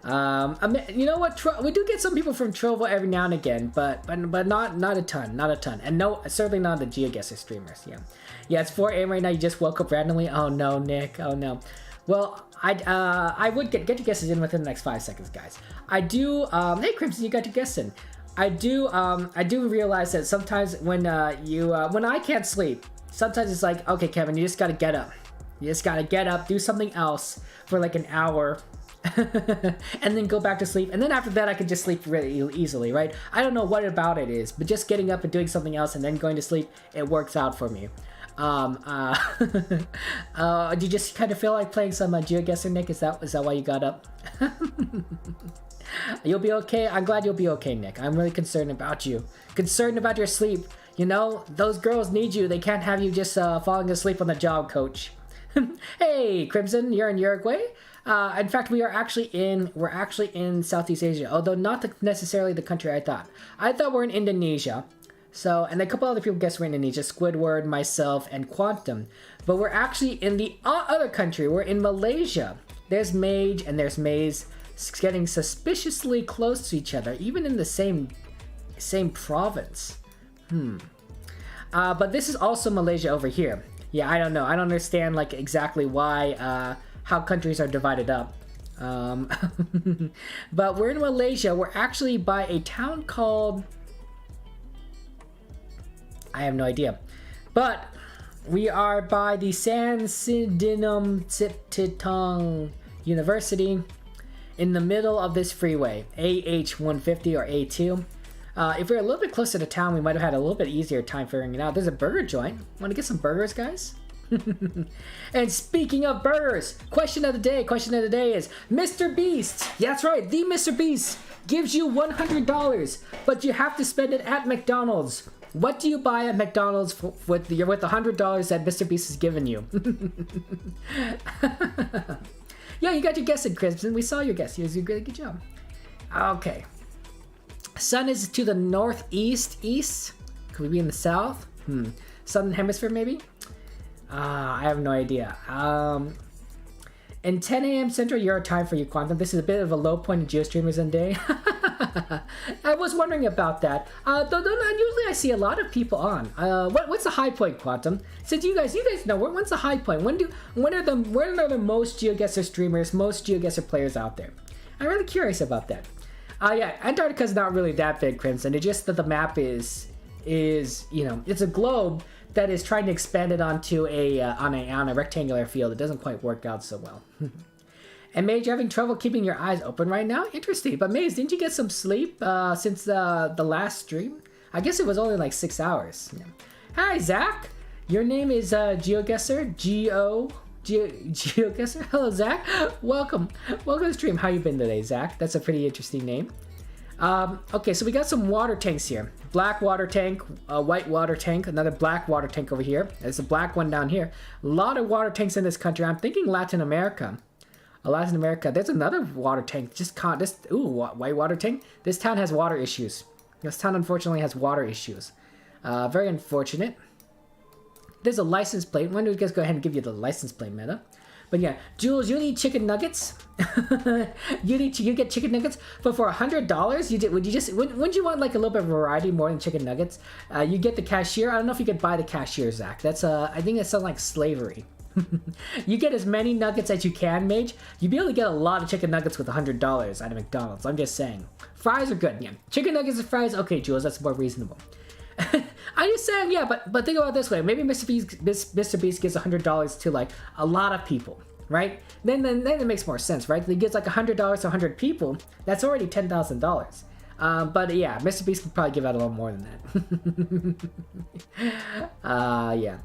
I mean, you know what? We do get some people from Trovo every now and again, but not a ton, and no, certainly not the GeoGuessr streamers. Yeah, it's 4 a.m. right now. You just woke up randomly. Oh no, Nick. Oh no. Well, I would get your guesses in within the next 5 seconds, guys. I do. Hey, Crimson, you got your guess in. I do realize that sometimes when when I can't sleep, sometimes it's like, okay, Kevin, you just gotta get up. You just gotta get up, do something else for like an hour, and then go back to sleep. And then after that, I can just sleep really easily, right? I don't know what about it is, but just getting up and doing something else and then going to sleep, it works out for me. Do you just kind of feel like playing some GeoGuessr, Nick? Is that why you got up? You'll be okay. I'm glad you'll be okay, Nick. I'm really concerned about you. Concerned about your sleep. You know, those girls need you. They can't have you just falling asleep on the job, coach. Hey, Crimson, you're in Uruguay. In fact, we're actually in Southeast Asia, although not necessarily the country I thought. I thought we're in Indonesia. So, and a couple other people guessed we're in Indonesia, Squidward, myself, and Quantum. But we're actually in the other country. We're in Malaysia. There's Mage and there's Maze, getting suspiciously close to each other, even in the same province. But this is also Malaysia over here. Yeah, I don't know. I don't understand like exactly why, how countries are divided up. But we're in Malaysia. We're actually by a town called... I have no idea. But we are by the San Sidinum Siptitong University in the middle of this freeway, AH-150 or A2. If we were a little bit closer to town, we might have had a little bit easier time figuring it out. There's a burger joint. Want to get some burgers, guys? And speaking of burgers, question of the day is Mr. Beast. Yeah, that's right, the Mr. Beast gives you $100, but you have to spend it at McDonald's. What do you buy at McDonald's with the $100 that Mr. Beast has given you? Yeah, you got your guess in, Crimson. We saw your guess. You did a really good job. Okay. Sun is to the northeast, east. Could we be in the south? Southern hemisphere, maybe? I have no idea. In 10 a.m. Central Euro time for you, Quantum. This is a bit of a low point in GeoStreamers in day. I was wondering about that. Though usually I see a lot of people on. What's the high point, Quantum? Since you guys know, when's the high point? When are the most GeoGuessr streamers, most GeoGuessr players out there? I'm really curious about that. Yeah, Antarctica's not really that big, Crimson. It's just that the map is it's a globe that is trying to expand it onto on a rectangular field. It doesn't quite work out so well. And Mage, you're having trouble keeping your eyes open right now? Interesting. But Mage, didn't you get some sleep since the last stream? I guess it was only like 6 hours. Yeah. Hi, Zach. Your name is GeoGuessr. GeoGuessr. Hello, Zach. Welcome to the stream. How you been today, Zach? That's a pretty interesting name. Okay, so we got some water tanks here. Black water tank, a white water tank, another black water tank over here. There's a black one down here. A lot of water tanks in this country. I'm thinking Latin America. Latin America. There's another water tank. White water tank. This town has water issues. This town unfortunately has water issues. Very unfortunate. There's a license plate. When do we guys go ahead and give you the license plate, Meta? But yeah, Jules, you need chicken nuggets. you get chicken nuggets, but for $100, wouldn't you want like a little bit of variety more than chicken nuggets? You get the cashier. I don't know if you could buy the cashier, Zach. That's I think that sounds like slavery. You get as many nuggets as you can, Mage. You'd be able to get a lot of chicken nuggets with $100 out of McDonald's. I'm just saying. Fries are good, yeah. Chicken nuggets and fries, okay, Jules, that's more reasonable. I'm just saying, yeah, but think about it this way. Maybe Mr. Beast gives $100 to like a lot of people, right? Then it makes more sense, right? He gives like $100 to 100 people. That's already $10,000. But yeah, Mr. Beast could probably give out a little more than that. Yeah.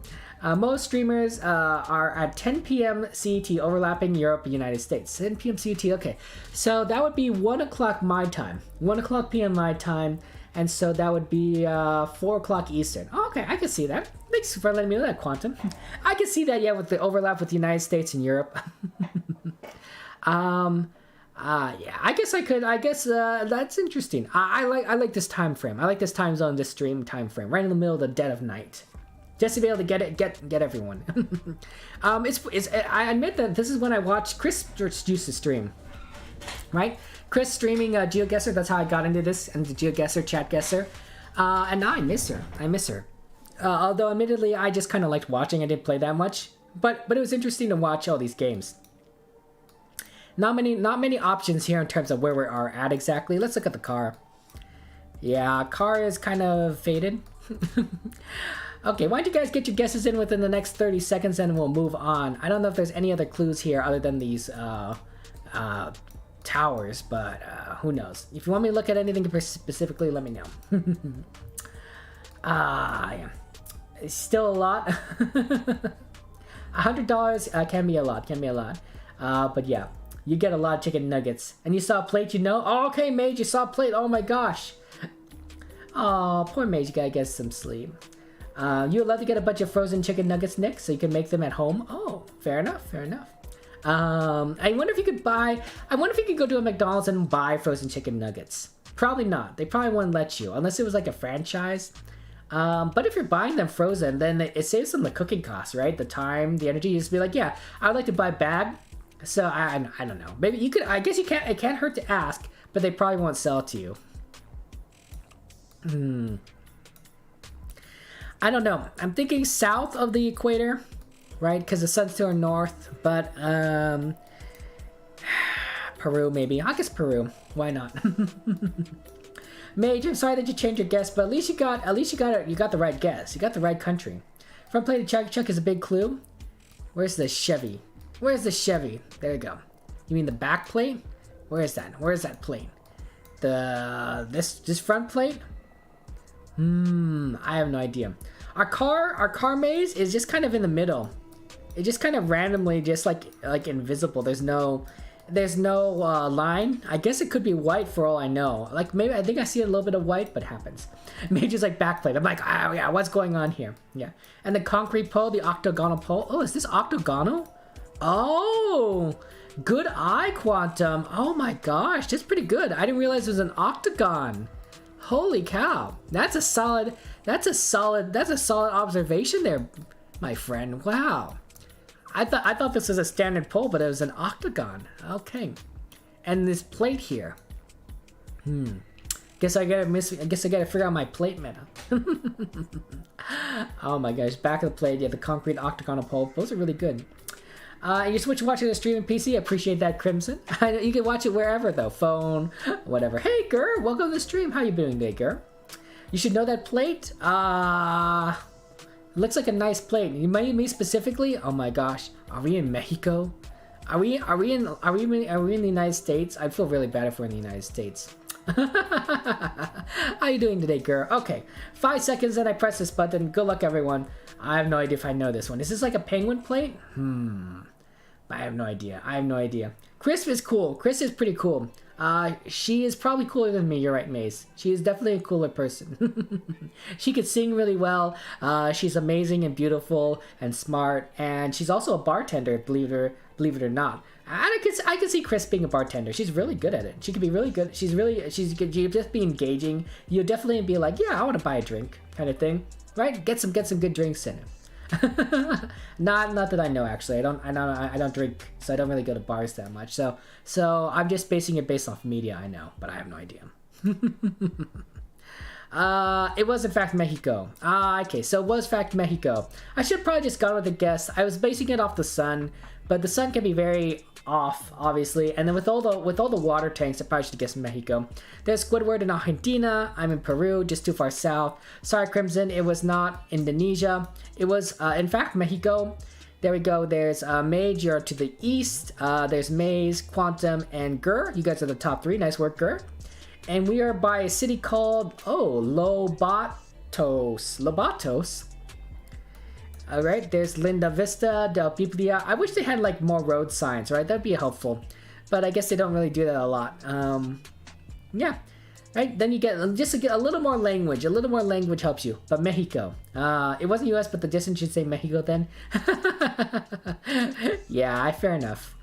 Most streamers are at 10 p.m. CET, overlapping Europe and United States. 10 p.m. CET, okay. So that would be 1 o'clock my time. 1 o'clock p.m. my time. And so that would be 4 o'clock Eastern. Oh, okay, I can see that. Thanks for letting me know that, Quantum. I can see that, yeah, with the overlap with the United States and Europe. Yeah, I guess I could. I guess that's interesting. I like this time frame. I like this time zone, this stream time frame, right in the middle of the dead of night, just to be able to get everyone. I admit that this is when I watched Chris used to stream, right? Chris streaming GeoGuessr. That's how I got into this, and the GeoGuessr, Chatguessr, and now I miss her. Although admittedly, I just kind of liked watching. I didn't play that much, but it was interesting to watch all these games. Not many options here in terms of where we are at exactly. Let's look at the car. Yeah, car is kind of faded. Okay, why don't you guys get your guesses in within the next 30 seconds and we'll move on. I don't know if there's any other clues here other than these towers, but who knows. If you want me to look at anything specifically, let me know. Yeah. It's still a lot. $100 can be a lot, but yeah, you get a lot of chicken nuggets. And you saw a plate, you know? Oh, okay, Mage, you saw a plate. Oh my gosh. Oh, poor Mage, you gotta get some sleep. You would love to get a bunch of frozen chicken nuggets, Nick, so you can make them at home. Oh, fair enough, fair enough. I wonder if you could go to a McDonald's and buy frozen chicken nuggets. Probably not. They probably wouldn't let you, unless it was like a franchise. But if you're buying them frozen, then it saves them the cooking costs, right? The time, the energy. You just be like, yeah, I would like to buy a bag. So I don't know. Maybe you could. I guess you can't. It can't hurt to ask, but they probably won't sell it to you. I don't know. I'm thinking south of the equator, right? Because the sun's to our north. But Peru maybe. I guess Peru. Why not? Mage, I'm sorry that you changed your guess, but at least you got the right guess. You got the right country. Front plate of Chuck is a big clue. Where's the Chevy? Where's the Chevy? There you go. You mean the back plate? Where is that? Where is that plate? This front plate? I have no idea. Our car maze is just kind of in the middle. It just kind of randomly, just like invisible. There's no line. I guess it could be white for all I know. Like maybe I think I see a little bit of white, but happens. Maybe just like backplate. I'm like, oh yeah, what's going on here? Yeah. And the concrete pole, the octagonal pole. Oh, is this octagonal? Oh, good eye, Quantum. Oh my gosh, that's pretty good. I didn't realize it was an octagon. Holy cow. That's a solid observation there, my friend. Wow. I thought this was a standard pole, but it was an octagon. Okay. And this plate here. Guess I gotta figure out my plate meta. Oh my gosh, back of the plate, yeah, the concrete octagonal pole. Those are really good. You switch watching the stream in PC. I appreciate that, Crimson. You can watch it wherever though, phone, whatever. Hey, Gur, welcome to the stream. How you doing today, Gur? You should know that plate. Looks like a nice plate. You might me specifically. Oh my gosh, are we in Mexico? Are we in the United States? I feel really bad if we're in the United States. How you doing today, girl? Okay, 5 seconds and I press this button. Good luck, everyone. I have no idea if I know this one. Is this like a penguin plate? I have no idea. Chris is cool. Chris is pretty cool. She is probably cooler than me. You're right, Maze. She is definitely a cooler person. She could sing really well. She's amazing and beautiful and smart. And she's also a bartender, believe it or not. I can see Chris being a bartender. She's really good at it. She could be really good. You just be engaging. You'll definitely be like, yeah, I want to buy a drink, kind of thing, right? Get some good drinks in it. not that I know, actually. I don't drink, so I don't really go to bars that much. So I'm just basing it based off media I know, but I have no idea. It was in fact Mexico. Okay, so it was in fact Mexico. I should probably just gone with a guess. I was basing it off the sun, but the sun can be very off, obviously. And then with all the water tanks, I probably should guess Mexico. There's Squidward in Argentina. I'm in Peru, just too far south. Sorry, Crimson, it was not Indonesia. It was, in fact, Mexico. There we go. There's Mage, you're to the east. There's Maze, Quantum, and Gur. You guys are the top 3. Nice work, Gur. And we are by a city called, Lobatos. Alright, there's Linda Vista, Del Piplia. I wish they had like more road signs, right? That'd be helpful. But I guess they don't really do that a lot. Yeah. Right, then you get just a little more language. A little more language helps you. But Mexico. It wasn't US, but the distance should say Mexico then. Yeah, fair enough.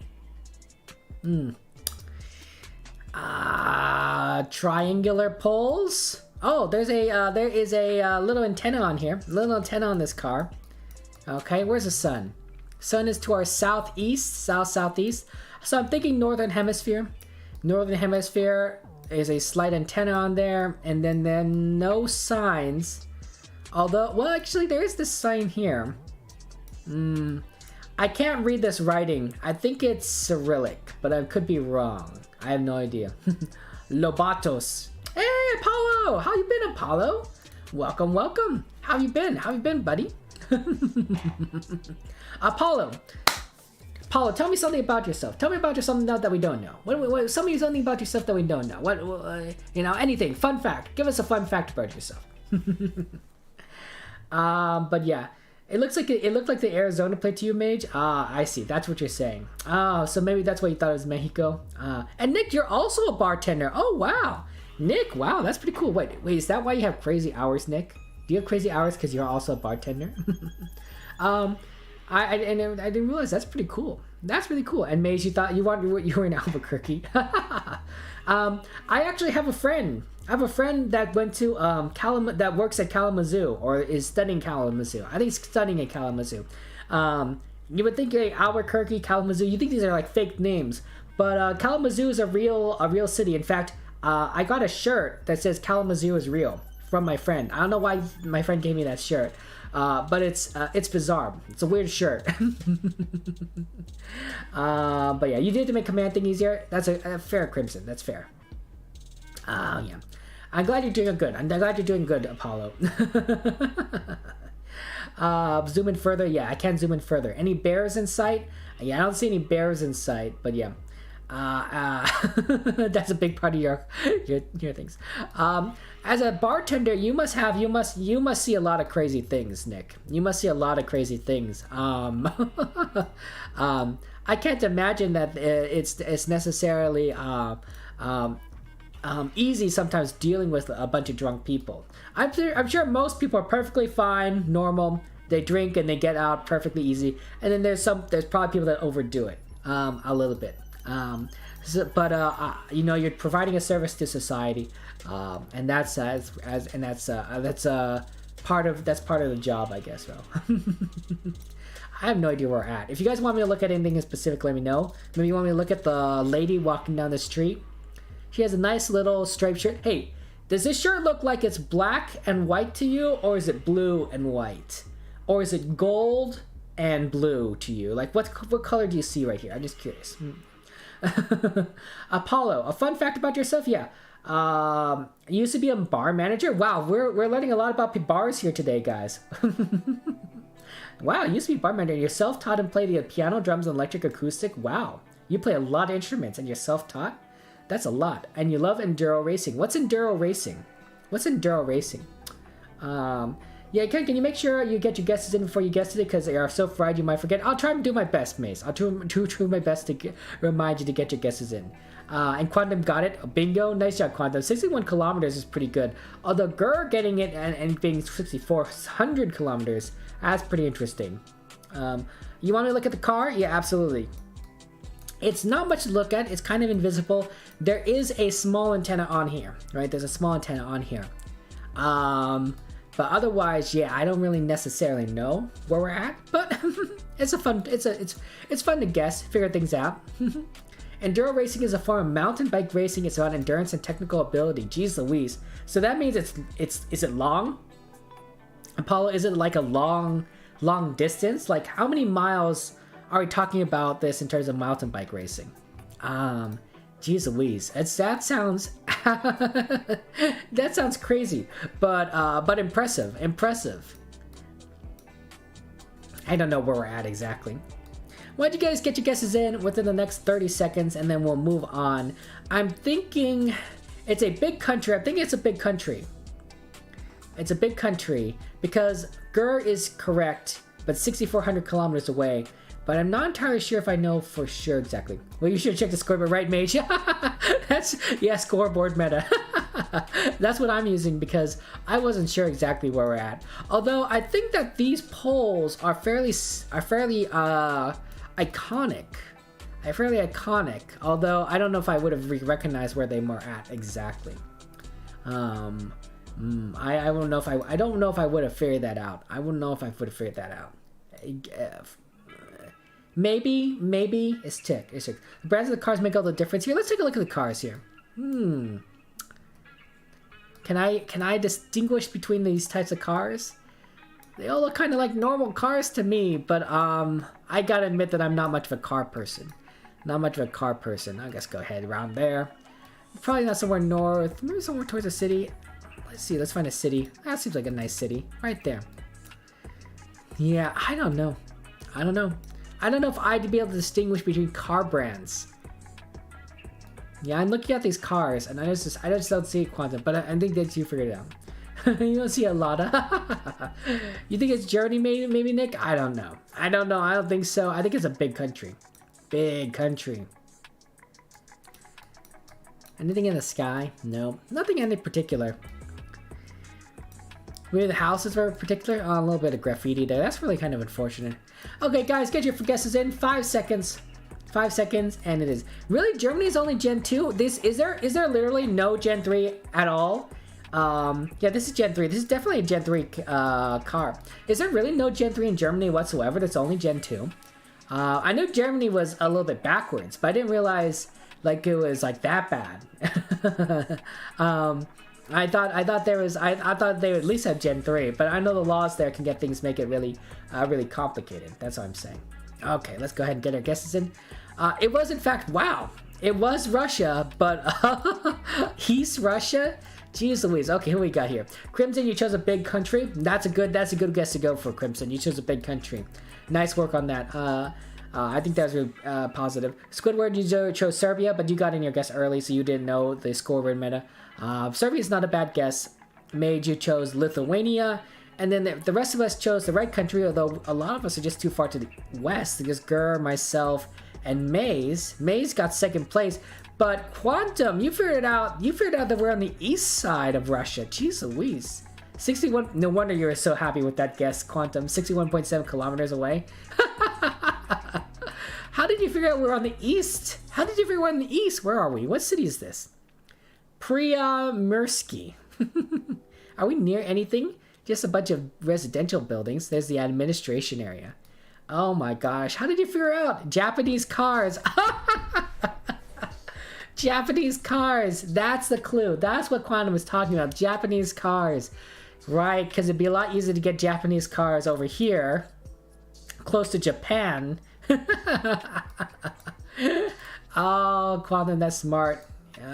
Triangular poles. Oh, there is a little antenna on here. Little antenna on this car. Okay, where's the sun? Sun is to our southeast, southeast. So I'm thinking northern hemisphere. Northern hemisphere is a slight antenna on there, and then no signs. Although, well, actually, there is this sign here. I can't read this writing. I think it's Cyrillic, but I could be wrong. I have no idea. Lobatos. Hey, Apollo! Apollo. How you been, Apollo? Welcome, welcome. How you been? How you been, buddy? Apollo, tell me something about yourself. Tell me about yourself something that we don't know. Tell me something about yourself that we don't know. You know, anything. Fun fact. Give us a fun fact about yourself. But yeah, it looked like the Arizona plate to you, Mage. I see. That's what you're saying. Oh, so maybe that's why you thought it was Mexico. And Nick, you're also a bartender. Oh wow, Nick. Wow, that's pretty cool. Wait, is that why you have crazy hours, Nick? Do you have crazy hours because you're also a bartender? I didn't realize. That's pretty cool. That's really cool. And Mage, you thought you were in Albuquerque. I actually have a friend. I have a friend that went to that works at Kalamazoo, or is studying Kalamazoo. I think he's studying at Kalamazoo. You would think Albuquerque, Kalamazoo. You think these are like fake names, but Kalamazoo is a real city. In fact, I got a shirt that says Kalamazoo is real from my friend. I don't know why my friend gave me that shirt, but it's bizarre. It's a weird shirt. But yeah, you did to make command thing easier. That's a fair, Crimson. That's fair. Yeah. I'm glad you're doing good. I'm glad you're doing good, Apollo. Zoom in further. Yeah, I can zoom in further. Any bears in sight? Yeah, I don't see any bears in sight, but yeah. That's a big part of your things. As a bartender, you must see a lot of crazy things, Nick. You must see a lot of crazy things. I can't imagine that it's necessarily easy sometimes dealing with a bunch of drunk people. I'm sure most people are perfectly fine, normal. They drink and they get out perfectly easy. And then there's probably people that overdo it a little bit. You know, you're providing a service to society, and that's part of the job, I guess. Though. I have no idea where we're at. If you guys want me to look at anything in specific, let me know. Maybe you want me to look at the lady walking down the street. She has a nice little striped shirt. Hey, does this shirt look like it's black and white to you, or is it blue and white, or is it gold and blue to you? Like, what color do you see right here? I'm just curious. Apollo, a fun fact about yourself? Yeah. You used to be a bar manager? Wow, we're learning a lot about bars here today, guys. Wow, you used to be a bar manager. You're self-taught and play the piano, drums, and electric acoustic? Wow. You play a lot of instruments and you're self-taught? That's a lot. And you love enduro racing. What's enduro racing? Yeah, can you make sure you get your guesses in before you guess today, because they are so fried you might forget. I'll try and do my best, Mace. I'll try my best to remind you to get your guesses in. And Quantum got it. Bingo. Nice job, Quantum. 61 kilometers is pretty good. Although Gur getting it and being 6,400 kilometers, that's pretty interesting. You want me to look at the car? Yeah, absolutely. It's not much to look at. It's kind of invisible. There is a small antenna on here, right? There's a small antenna on here. But otherwise, yeah, I don't really necessarily know where we're at. But it's fun to guess, figure things out. Enduro racing is a form of mountain bike racing. It's about endurance and technical ability. Jeez Louise. So that means is it long? Apollo, is it like a long distance? Like, how many miles are we talking about this in terms of mountain bike racing? Jeez Louise, that sounds that sounds crazy, but impressive. I don't know where we're at exactly. Why don't you guys get your guesses in within the next 30 seconds, and then we'll move on. I'm thinking it's a big country. I think it's a big country. It's a big country because Gur is correct, but 6,400 kilometers away. But I'm not entirely sure if I know for sure exactly. Well, you should check the scoreboard, right, Mage? Scoreboard meta. That's what I'm using because I wasn't sure exactly where we're at. Although I think that these polls are fairly iconic. Although I don't know if I would have recognized where they were at exactly. I don't know if I would have figured that out. Maybe it's tick. The brands of the cars make all the difference here. Let's take a look at the cars here. Can I distinguish between these types of cars? They all look kind of like normal cars to me, but I gotta admit that I'm not much of a car person. I guess go ahead around there. Probably not somewhere north. Maybe somewhere towards the city. let's see. Let's find a city. That seems like a nice city. Right there. Yeah, I don't know. I don't know. I don't know if I'd be able to distinguish between car brands. Yeah, I'm looking at these cars, and I just don't see Quantum, but I think that you figured it out. You don't see a lot of... You think it's Germany, maybe, Nick? I don't know. I don't know. I don't think so. I think it's a big country. Big country. Anything in the sky? No. Nothing in particular. Maybe the houses are particular? Oh, a little bit of graffiti there. That's really kind of unfortunate. Okay, guys, get your guesses in. 5 seconds. 5 seconds, and it is. Really? Germany is only Gen 2? Is there literally no Gen 3 at all? Yeah, this is Gen 3. This is definitely a Gen 3 car. Is there really no Gen 3 in Germany whatsoever? That's only Gen 2? I knew Germany was a little bit backwards, but I didn't realize like it was like that bad. I thought they would at least have Gen 3, but I know the laws there can get things, make it really really complicated. That's what I'm saying. Okay, let's go ahead and get our guesses in. It was in fact, wow, it was Russia, but East Russia. Jeez Louise. Okay, who we got here? Crimson, you chose a big country. That's a good guess to go for, Crimson. You chose a big country. Nice work on that. I think that was really positive. Squidward, you chose Serbia, but you got in your guess early, so you didn't know the scoreboard meta. Serbia's not a bad guess. Mage, you chose Lithuania. And then the rest of us chose the right country, although a lot of us are just too far to the west. Because Gur, myself, and Maze. Maze got second place. But Quantum, you figured out that we're on the east side of Russia. Jeez Louise. 61, no wonder you were so happy with that guess, Quantum. 61.7 kilometers away. How did you figure out we're on the east? How did you figure we're on the east? Where are we? What city is this? Priamursky. Are we near anything? Just a bunch of residential buildings. There's the administration area. Oh my gosh. How did you figure out? Japanese cars. Japanese cars. That's the clue. That's what Quantum was talking about. Japanese cars. Right, because it'd be a lot easier to get Japanese cars over here. Close to Japan. Oh, Quantum, that's smart.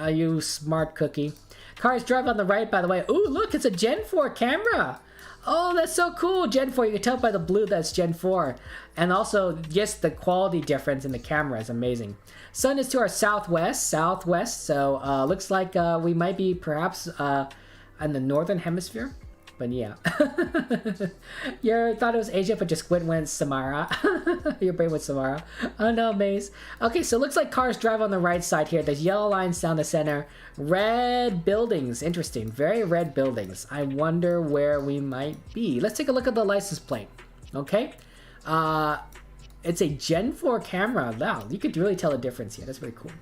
You smart cookie. Cars drive on the right, by the way. Ooh, look, it's a Gen 4 camera. Oh, that's so cool. Gen 4, you can tell by the blue that's Gen 4. And also, just the quality difference in the camera is amazing. Sun is to our southwest, so looks like we might be perhaps in the northern hemisphere. But yeah. You thought it was Asia, but just Squid went Samara. Your brain went Samara. Oh no, Maze. Okay, so it looks like cars drive on the right side here. There's yellow lines down the center. Red buildings. Interesting. Very red buildings. I wonder where we might be. Let's take a look at the license plate. Okay. It's a Gen 4 camera. Wow, you could really tell a difference here. That's very cool.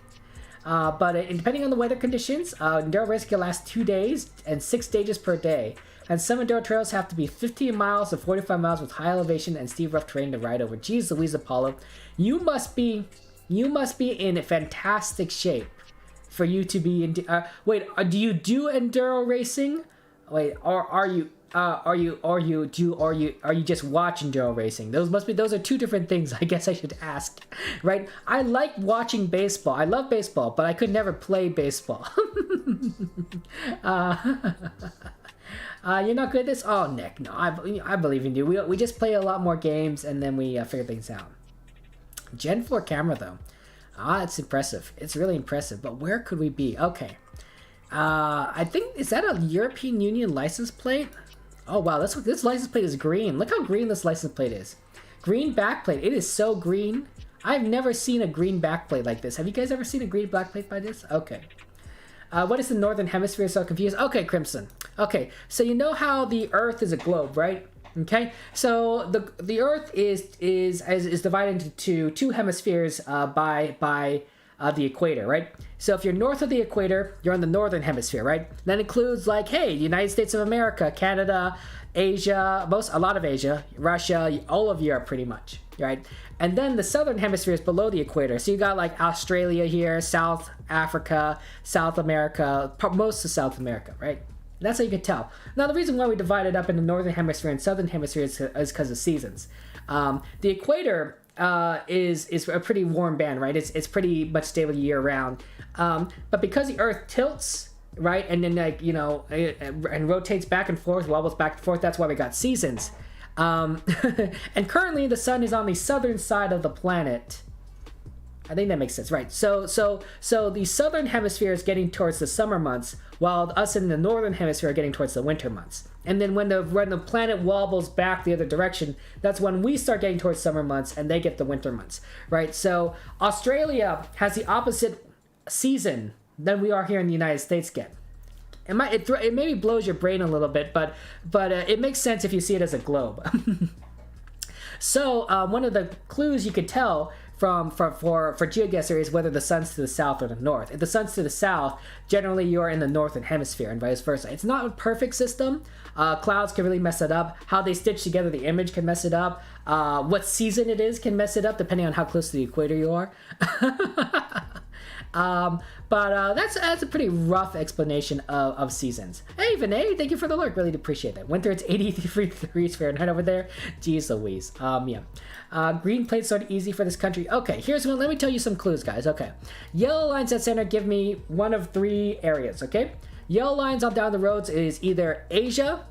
But depending on the weather conditions, enduro race can last 2 days and 6 stages per day. And some enduro trails have to be 15 miles to 45 miles with high elevation and steep rough terrain to ride over. Jeez Louise, Apollo, you must be in fantastic shape for you to be in. Wait, do you do enduro racing? Wait, or are you just watch enduro racing? Those are two different things. I guess I should ask, right? I like watching baseball. I love baseball, but I could never play baseball. You're not good at this? Oh, Nick, no, I believe in you. We just play a lot more games and then we figure things out. Gen 4 camera though. It's impressive. It's really impressive. But where could we be? Okay. I think, is that a European Union license plate? Oh wow, this license plate is green. Look how green this license plate is. Green backplate. It is so green. I've never seen a green backplate like this. Have you guys ever seen a green backplate by this? Okay. What is the northern hemisphere? So confused. Okay, Crimson. Okay, so you know how the Earth is a globe, right? Okay, so the Earth is divided into two hemispheres by the equator, right? So if you're north of the equator, you're on the northern hemisphere, right? That includes like, hey, the United States of America, Canada, Asia, a lot of Asia, Russia, all of Europe pretty much, right? And then the southern hemisphere is below the equator. So you got like Australia here, South Africa, South America, most of South America, right? That's how you can tell. Now, the reason why we divide it up into northern hemisphere and southern hemisphere is because of seasons. The equator is a pretty warm band, right? It's pretty much stable year round. But because the Earth tilts right? And then like, and rotates back and forth, wobbles back and forth. That's why we got seasons. And currently the sun is on the southern side of the planet. I think that makes sense, right? So the southern hemisphere is getting towards the summer months, while us in the northern hemisphere are getting towards the winter months. And then when the planet wobbles back the other direction, that's when we start getting towards summer months, and they get the winter months, right? So Australia has the opposite season than we are here in the United States get. It maybe blows your brain a little bit, but it makes sense if you see it as a globe. So one of the clues you could tell for GeoGuessr is whether the sun's to the south or the north. If the sun's to the south, generally you're in the northern hemisphere, and vice versa. It's not a perfect system. Clouds can really mess it up. How they stitch together the image can mess it up. What season it is can mess it up, depending on how close to the equator you are. But that's a pretty rough explanation of seasons. Hey, Vinay, thank you for the alert. Really appreciate that. Winter, it's 83 degrees Fahrenheit over there. Jeez Louise. Yeah. Green plates sort of easy for this country. Okay, here's one. Let me tell you some clues, guys. Okay. Yellow lines at center give me one of three areas, okay? Yellow lines on down the roads is either Asia,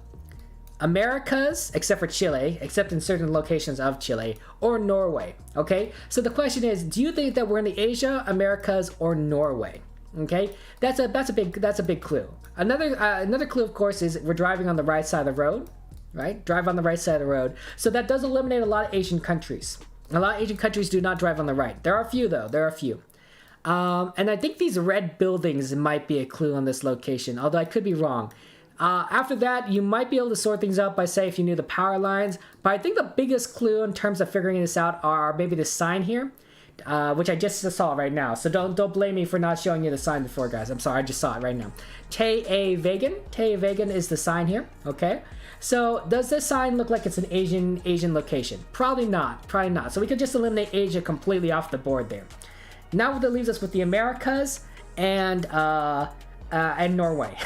Americas, except for Chile, except in certain locations of Chile, or Norway, okay? So the question is, do you think that we're in the Asia, Americas, or Norway? Okay, that's a big clue. Another clue, of course, is we're driving on the right side of the road, right? Drive on the right side of the road. So that does eliminate a lot of Asian countries. A lot of Asian countries do not drive on the right. There are a few, though. There are a few. And I think these red buildings might be a clue on this location, although I could be wrong. After that, you might be able to sort things out by, say, if you knew the power lines. But I think the biggest clue in terms of figuring this out are maybe this sign here, which I just saw right now. So don't blame me for not showing you the sign before, guys. I'm sorry, I just saw it right now. Te-a-Vegan. Te-a-Vegan is the sign here, okay? So does this sign look like it's an Asian location? Probably not. Probably not. So we could just eliminate Asia completely off the board there. Now that leaves us with the Americas and Norway.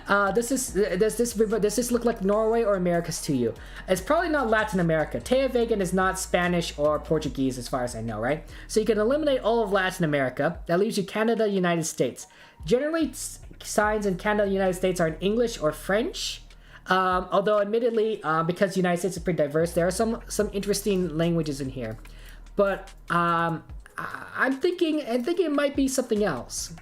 Does this look like Norway or Americas to you? It's probably not Latin America. Te-a-Vegan is not Spanish or Portuguese as far as I know, right? So you can eliminate all of Latin America. That leaves you Canada, United States. Generally, signs in Canada, United States are in English or French. Although admittedly, because the United States is pretty diverse, there are some interesting languages in here. But I'm thinking it might be something else.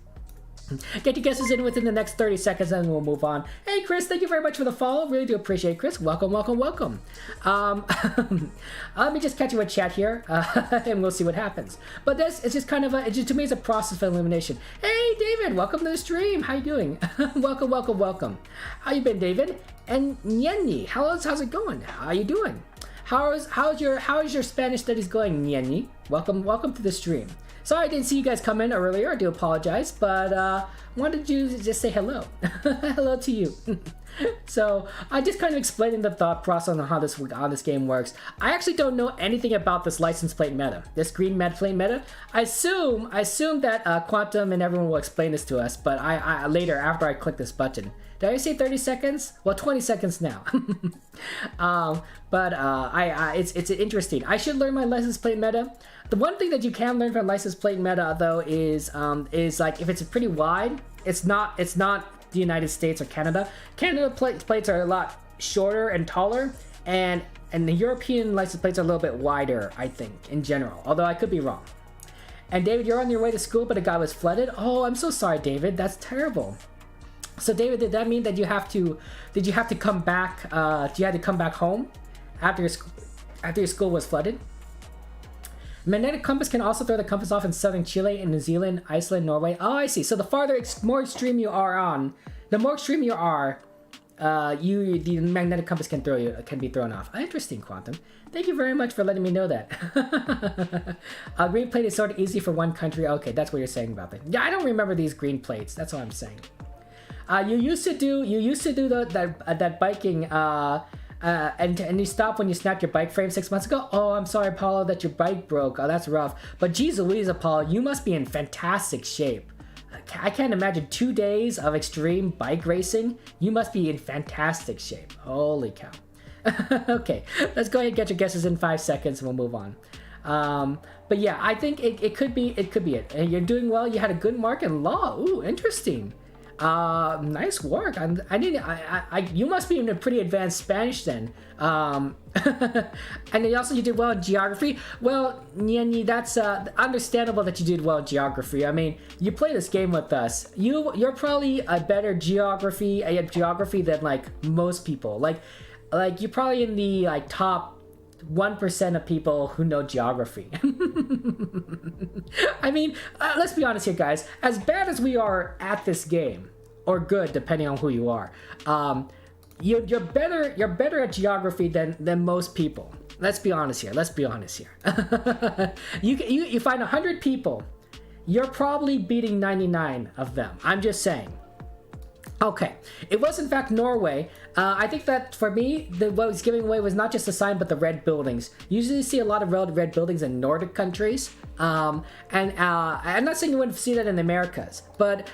Get your guesses in within the next 30 seconds and we'll move on. Hey Chris, thank you very much for the follow. Really do appreciate it, Chris. Welcome. Let me just catch you in chat here and we'll see what happens. But this is just kind of to me it's a process of elimination. Hey David, welcome to the stream. How you doing? welcome. How you been, David? And Nyenyi, how's it going? How you doing? How's your Spanish studies going, Nyenyi? Welcome to the stream. Sorry I didn't see you guys come in earlier. I do apologize, but wanted you to just say hello. Hello to you. So I just kind of explaining the thought process on how this game works. I actually don't know anything about this license plate meta, this green plate meta. I assume that Quantum and everyone will explain this to us, but I later after I click this button. Did I say 30 seconds? Well, 20 seconds now. It's interesting. I should learn my license plate meta. The one thing that you can learn from license plate meta though is like if it's pretty wide, it's not the United States or Canada. Canada plates are a lot shorter and taller, and the European license plates are a little bit wider, I think, in general. Although I could be wrong. And David, you're on your way to school, but a guy was flooded. Oh, I'm so sorry, David. That's terrible. So David, did that mean that you have to come back? You had to come back home after your school was flooded? Magnetic compass can also throw the compass off in southern Chile and New Zealand, Iceland, Norway. Oh, I see. So the more extreme you are, the magnetic compass can be thrown off. Interesting, Quantum. Thank you very much for letting me know that. Green plate is sort of easy for one country. Okay, that's what you're saying about that. Yeah, I don't remember these green plates. That's all I'm saying. You used to do that biking. And you stopped when you snapped your bike frame 6 months ago? Oh, I'm sorry, Apollo, that your bike broke. Oh, that's rough. But geez Louise, Apollo, you must be in fantastic shape. I can't imagine 2 days of extreme bike racing. You must be in fantastic shape. Holy cow. Okay, let's go ahead and get your guesses in 5 seconds and we'll move on. But yeah, I think it could be it. And you're doing well. You had a good mark in law. Ooh, interesting. Nice work. You must be in a pretty advanced Spanish then. And then also you did well in geography. Well, Nyanyi, that's understandable that you did well in geography. I mean, you play this game with us. You're probably a better geography than like most people. Like you're probably in the like top 1% of people who know geography. I mean, let's be honest here, guys. As bad as we are at this game, or good, depending on who you are, you're better at geography than most people. Let's be honest here. You find 100 people, you're probably beating 99 of them. I'm just saying. Okay, it was in fact Norway. I think that for me, what was giving away was not just the sign, but the red buildings. You usually see a lot of red buildings in Nordic countries, and I'm not saying you wouldn't see that in the Americas, but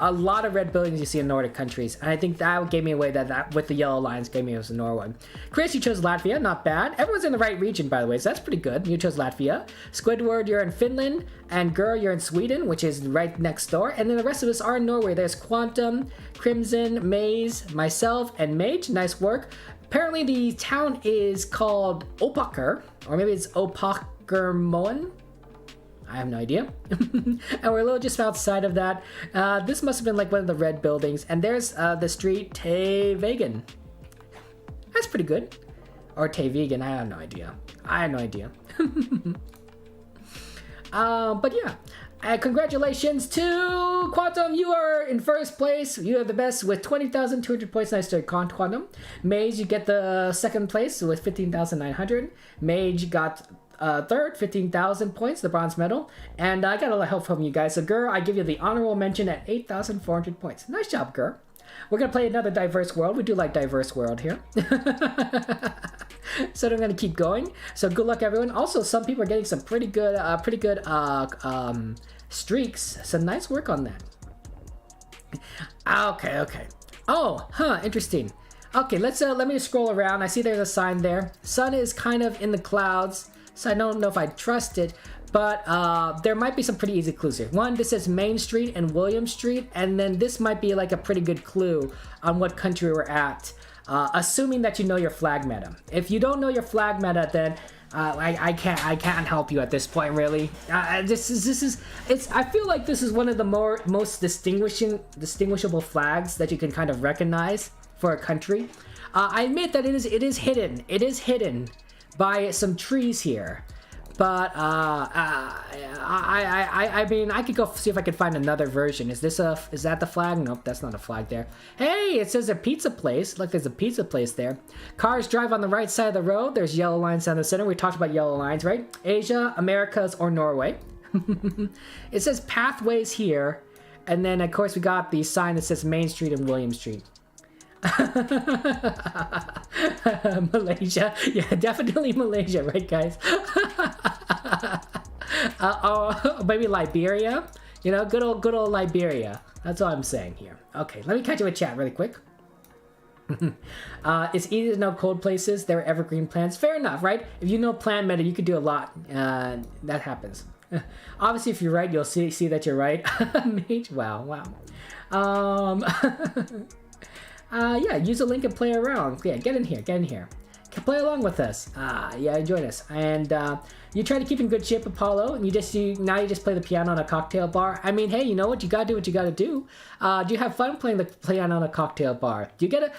a lot of red buildings you see in Nordic countries, and I think that gave me away that with the yellow lines gave me it was Norway. Chris, you chose Latvia, not bad. Everyone's in the right region, by the way, so that's pretty good. You chose Latvia. Squidward, you're in Finland, and Gur, you're in Sweden, which is right next door, and then the rest of us are in Norway. There's Quantum, Crimson, Maze, myself, and Mage. Nice work. Apparently the town is called Opaker, or maybe it's Opakermoen. I have no idea. And we're a little just outside of that. This must have been like one of the red buildings. And there's the street Tevegan. That's pretty good. Or Tevegan, I have no idea. But yeah. Congratulations to Quantum. You are in first place. You are the best with 20,200 points. Nice to Quantum. Mage, you get the second place with 15,900. Mage got third, 15,000 points, the bronze medal, and I got a lot of help from you guys. So Gur, I give you the honorable mention at 8,400 points. Nice job, Gur. We're gonna play another diverse world. We do like diverse world here. So I'm gonna keep going. So good luck, everyone. Also, some people are getting some pretty good streaks. So nice work on that. Okay. Oh, interesting. Okay, let me just scroll around. I see there's a sign there. Sun is kind of in the clouds, so I don't know if I trust it, but there might be some pretty easy clues here. One, this says Main Street and William Street, and then this might be like a pretty good clue on what country we're at, assuming that you know your flag meta. If you don't know your flag meta, then I can't help you at this point, really. I feel like this is one of the most distinguishable flags that you can kind of recognize for a country. I admit that it is hidden. It is hidden by some trees here, but I mean, I could go see if I could find another version. Is that the flag? Nope, that's not a flag there. Hey, it says a pizza place. Look, there's a pizza place there. Cars drive on the right side of the road. There's yellow lines down the center. We talked about yellow lines, right? Asia, Americas, or Norway. It says pathways here, and then of course we got the sign that says Main Street and William Street. Malaysia, yeah, definitely Malaysia, right, guys? Maybe Liberia, you know, good old Liberia. That's all I'm saying here. Okay, let me catch you with chat really quick. It's easy to know cold places. They're evergreen plants. Fair enough, right? If you know plant meta, you could do a lot. That happens. Obviously, if you're right, you'll see that you're right. Mage, wow. Yeah, use a link and play around. Yeah, get in here. Play along with us. Yeah, join us. And you try to keep in good shape, Apollo, and you just play the piano on a cocktail bar. I mean, hey, you know what? You gotta do what you gotta do. Do you have fun playing the piano on a cocktail bar? Do you get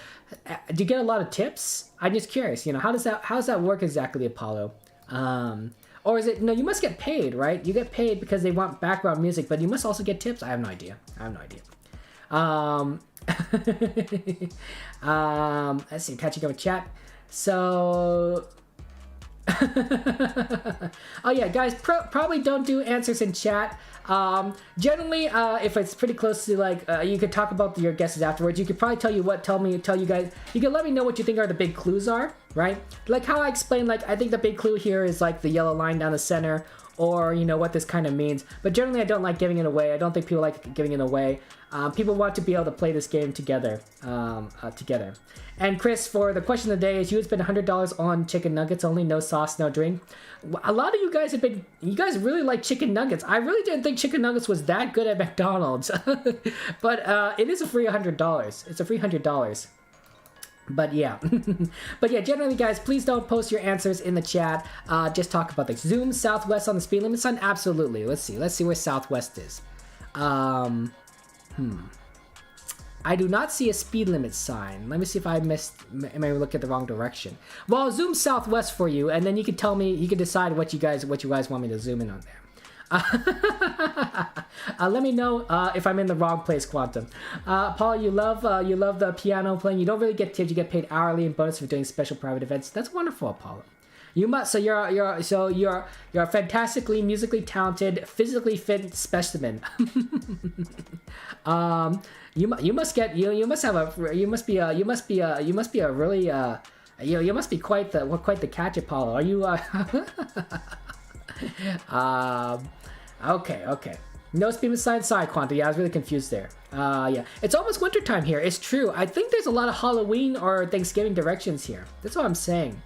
a lot of tips? I'm just curious. You know, how does that work exactly, Apollo? Or is it, no, you must get paid, right? You get paid because they want background music, but you must also get tips. I have no idea. Let's see, catching up with chat. So oh yeah, guys, probably don't do answers in chat. Generally, if it's pretty close to like, you could talk about your guesses afterwards. You could probably tell you guys. You can let me know what you think are the big clues are, right? Like how I explained, like I think the big clue here is like the yellow line down the center, or you know what this kind of means. But generally, I don't like giving it away. I don't think people like giving it away. People want to be able to play this game together. And Chris, for the question of the day, is you would spend $100 on chicken nuggets only, no sauce, no drink. A lot of you guys you guys really like chicken nuggets. I really didn't think chicken nuggets was that good at McDonald's, but it is a free $100. It's a free $100. But yeah, generally guys, please don't post your answers in the chat. Just talk about things. Zoom southwest on the speed limit sign. Absolutely. Let's see where southwest is. I do not see a speed limit sign. Let me see if I am I looking at the wrong direction? Well, I'll zoom southwest for you, and then you can tell me, you can decide what you guys want me to zoom in on there. Let me know if I'm in the wrong place, Quantum. Paul, you love the piano playing. You don't really get tips. You get paid hourly and bonus for doing special private events. That's wonderful, Apollo. You must. So you're a fantastically musically talented, physically fit specimen. You must be quite the catch, Apollo. Are you? Okay. No speed sign, side Quanta. Yeah, I was really confused there. Yeah, it's almost wintertime here. It's true. I think there's a lot of Halloween or Thanksgiving directions here. That's what I'm saying.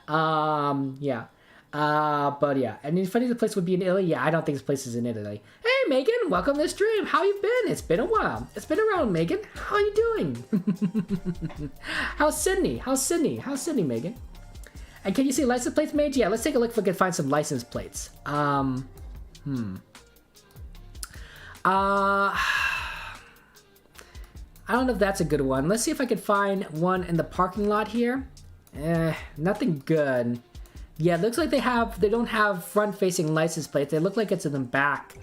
Yeah. But yeah, and it's funny the place would be in Italy. Yeah, I don't think this place is in Italy. Hey, Megan, welcome to the stream. How you been? It's been a while. It's been around, Megan. How you doing? How's Sydney, Megan? And can you see license plates, Mage? Yeah, let's take a look if we can find some license plates. I don't know if that's a good one. Let's see if I can find one in the parking lot here. Nothing good. Yeah, it looks like they don't have front-facing license plates. They look like it's in the back.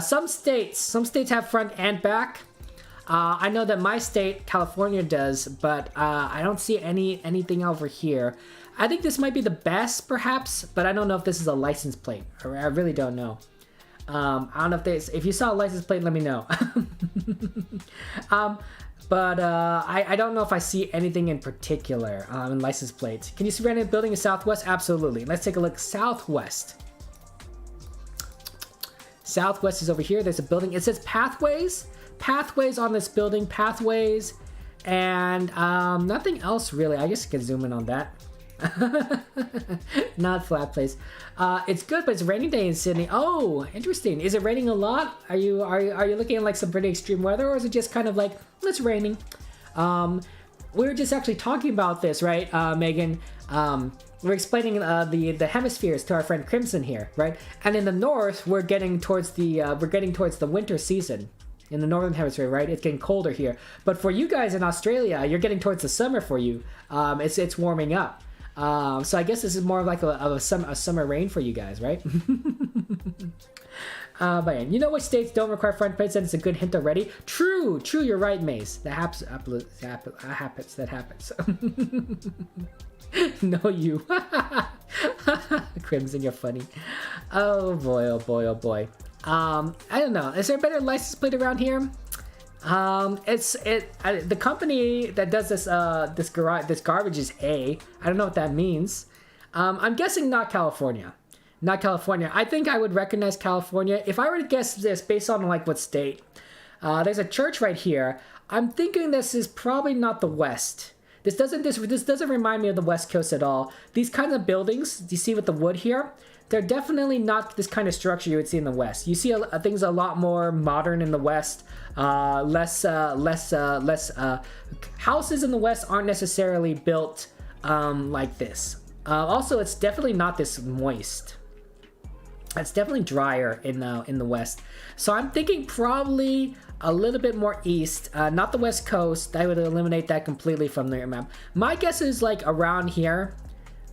Some states have front and back. I know that my state, California, does, but I don't see anything over here. I think this might be the best, perhaps, but I don't know if this is a license plate. I really don't know. I don't know if you saw a license plate, let me know. But I don't know if I see anything in particular in license plates. Can you see random building in southwest? Absolutely. Let's take a look. Southwest. Southwest is over here. There's a building. It says pathways. Pathways on this building. Pathways. And nothing else really. I guess you can zoom in on that. Not flat place. It's good, but it's a raining day in Sydney. Oh, interesting. Is it raining a lot? Are you looking at like some pretty extreme weather, or is it just kind of like it's raining? We were just actually talking about this, right, Megan? We're explaining the hemispheres to our friend Crimson here, right? And in the north, we're getting towards the winter season. In the northern hemisphere, right? It's getting colder here. But for you guys in Australia, you're getting towards the summer for you. It's warming up. So I guess this is more like a summer rain for you guys, right? But yeah, you know which states don't require front plates, and it's a good hint already. True, you're right, Mace. That happens. No, you. Crimson, you're funny. Oh boy. I don't know. Is there a better license plate around here? The company that does this garbage is A. I don't know what that means. I'm guessing not California. Not California. I think I would recognize California. If I were to guess this based on like what state, there's a church right here. I'm thinking this is probably not the West. This doesn't remind me of the West Coast at all. These kinds of buildings, do you see with the wood here? They're definitely not this kind of structure you would see in the West. You see things a lot more modern in the West. Less houses in the West aren't necessarily built like this. Also, it's definitely not this moist. It's definitely drier in the West. So I'm thinking probably a little bit more east, not the West Coast. I would eliminate that completely from the map. My guess is like around here,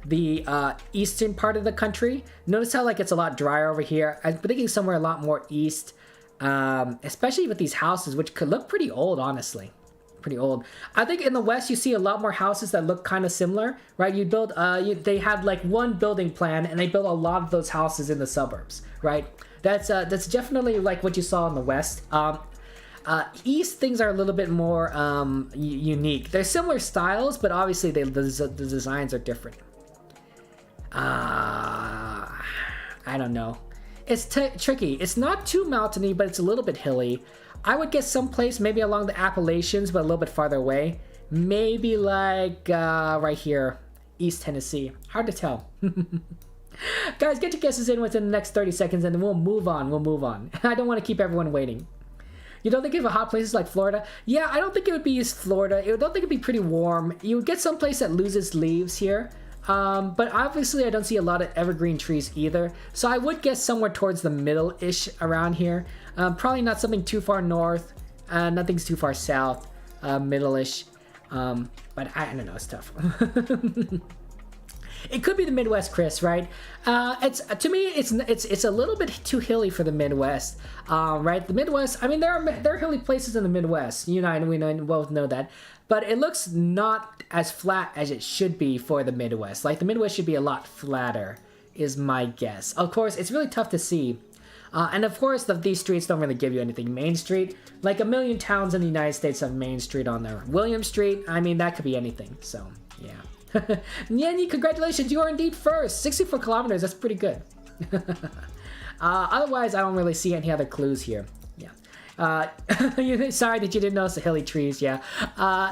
the eastern part of the country. Notice how like it's a lot drier over here. I'm thinking somewhere a lot more east, especially with these houses, which could look pretty old, honestly. Pretty old. I think in the West you see a lot more houses that look kind of similar, right? You build, they had like one building plan, and they built a lot of those houses in the suburbs, right? That's definitely like what you saw in the West. East, things are a little bit more unique. They're similar styles, but obviously the designs are different. I don't know. It's tricky. It's not too mountainy, but it's a little bit hilly. I would guess someplace maybe along the Appalachians, but a little bit farther away. Maybe like right here, East Tennessee. Hard to tell. Guys, get your guesses in within the next 30 seconds and then we'll move on. We'll move on. I don't want to keep everyone waiting. You don't think of hot places like Florida? Yeah, I don't think it would be Florida. I don't think it'd be pretty warm. You would get some place that loses leaves here. But obviously I don't see a lot of evergreen trees either. So I would guess somewhere towards the middle-ish around here. Probably not something too far north. Nothing's too far south. Middle-ish. But I don't know, it's tough. It could be the Midwest, Chris, right? It's to me, it's a little bit too hilly for the Midwest, right? The Midwest, I mean, there are hilly places in the Midwest. You and we both know that, but it looks not as flat as it should be for the Midwest. Like the Midwest should be a lot flatter, is my guess. Of course, it's really tough to see, and of course, these streets don't really give you anything. Main Street, like a million towns in the United States have Main Street on there. William Street, I mean, that could be anything. So yeah. Nyanyi, congratulations, you are indeed first. 64 kilometers, that's pretty good. Otherwise, I don't really see any other clues here. Yeah. Sorry that you didn't notice the hilly trees, yeah.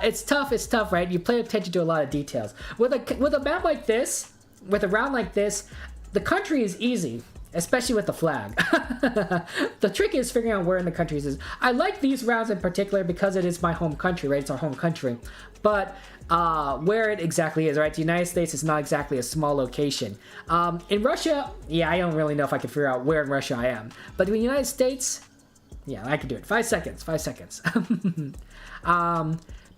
It's tough, right? You pay attention to a lot of details. With a map like this, with a round like this, the country is easy. Especially with the flag. The trick is figuring out where in the country it is. I like these rounds in particular because it is my home country, right? It's our home country. But where it exactly is, right? The United States is not exactly a small location. In Russia, yeah, I don't really know if I can figure out where in Russia I am. But in the United States, yeah, I can do it. 5 seconds, 5 seconds.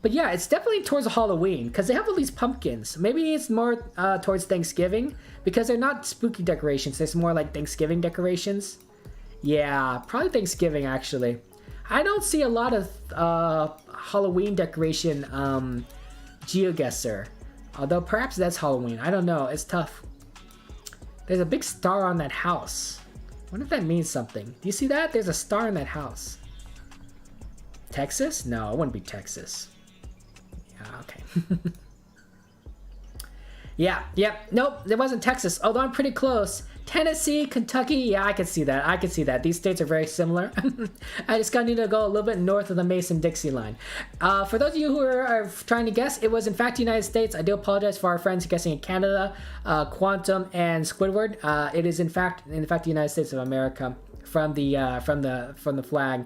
But yeah, it's definitely towards Halloween because they have all these pumpkins. Maybe it's more towards Thanksgiving because they're not spooky decorations. It's more like Thanksgiving decorations. Yeah, probably Thanksgiving actually. I don't see a lot of Halloween decoration GeoGuessr. Although perhaps that's Halloween. I don't know. It's tough. There's a big star on that house. I wonder if that means something. Do you see that? There's a star in that house. Texas? No, it wouldn't be Texas. Okay. Yeah, nope, it wasn't Texas, although I'm pretty close. Tennessee, Kentucky, yeah, I can see that. I can see that. These states are very similar. I just gotta need to go a little bit north of the Mason-Dixie line. For those of you who are trying to guess, it was in fact the United States. I do apologize for our friends guessing in Canada, Quantum, and Squidward. It is in fact the United States of America from the flag.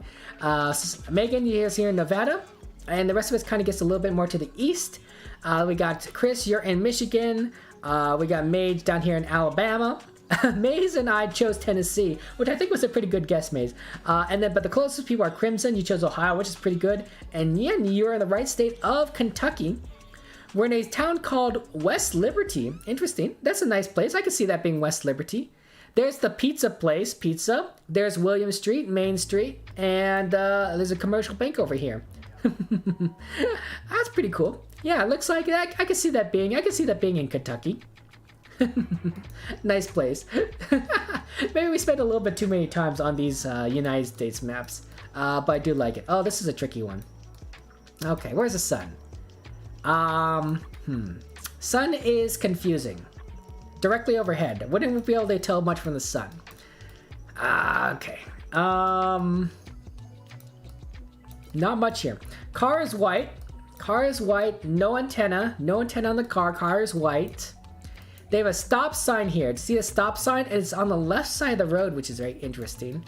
Megan is here in Nevada. And the rest of us kind of gets a little bit more to the east. We got Chris, you're in Michigan. We got Mage down here in Alabama. Maze and I chose Tennessee, which I think was a pretty good guess, Maze. But the closest people are Crimson. You chose Ohio, which is pretty good. And yeah, you're in the right state of Kentucky. We're in a town called West Liberty. Interesting. That's a nice place. I can see that being West Liberty. There's the pizza place, pizza. There's William Street, Main Street. And there's a commercial bank over here. That's pretty cool. Yeah, it looks like I can see that being in Kentucky. Nice place. Maybe we spent a little bit too many times on these United States maps, but I do like it. Oh, this is a tricky one. Okay, where's the sun? Sun is confusing. Directly overhead. Wouldn't be able to tell much from the sun. Okay. Not much here. Car is white. Car is white. No antenna. No antenna on the car. Car is white. They have a stop sign here. See the stop sign? It's on the left side of the road, which is very interesting.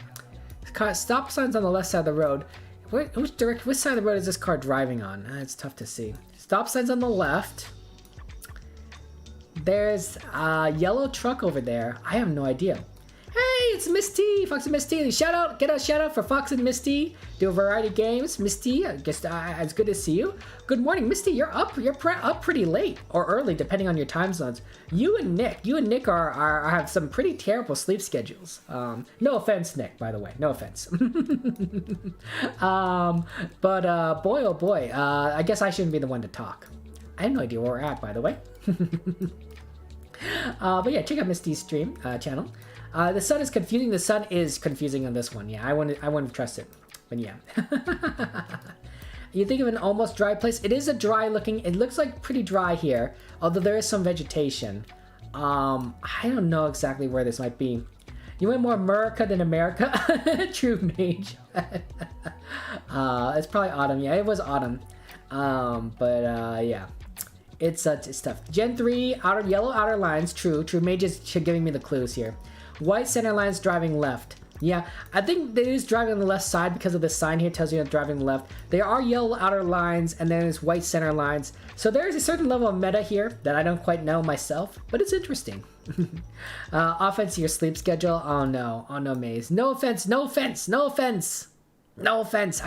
Stop sign's on the left side of the road. Which side of the road is this car driving on? It's tough to see. Stop sign's on the left. There's a yellow truck over there. I have no idea. Hey, it's Misty, Fox and Misty. Get a shout out for Fox and Misty. Do a variety of games. Misty, I guess it's good to see you. Good morning, Misty. You're up pretty late or early, depending on your time zones. You and Nick are have some pretty terrible sleep schedules. No offense, Nick, by the way. No offense. But boy, oh boy, I guess I shouldn't be the one to talk. I have no idea where we're at, by the way. But yeah, check out Misty's stream channel. The sun is confusing. The sun is confusing on this one. Yeah, I wouldn't trust it. But yeah. You think of an almost dry place. It is a dry looking. It looks like pretty dry here, although there is some vegetation. I don't know exactly where this might be. You went more America than America. True, Mage. It's probably autumn. Yeah, it was autumn. Yeah. It's tough. Gen 3, yellow outer lines. True. Mage is giving me the clues here. White center lines driving left. Yeah, I think they is driving on the left side because of the sign here tells you they're driving left. There are yellow outer lines and then there's white center lines. So there is a certain level of meta here that I don't quite know myself, but it's interesting. Offense to your sleep schedule. Oh no, Maze. No offense. I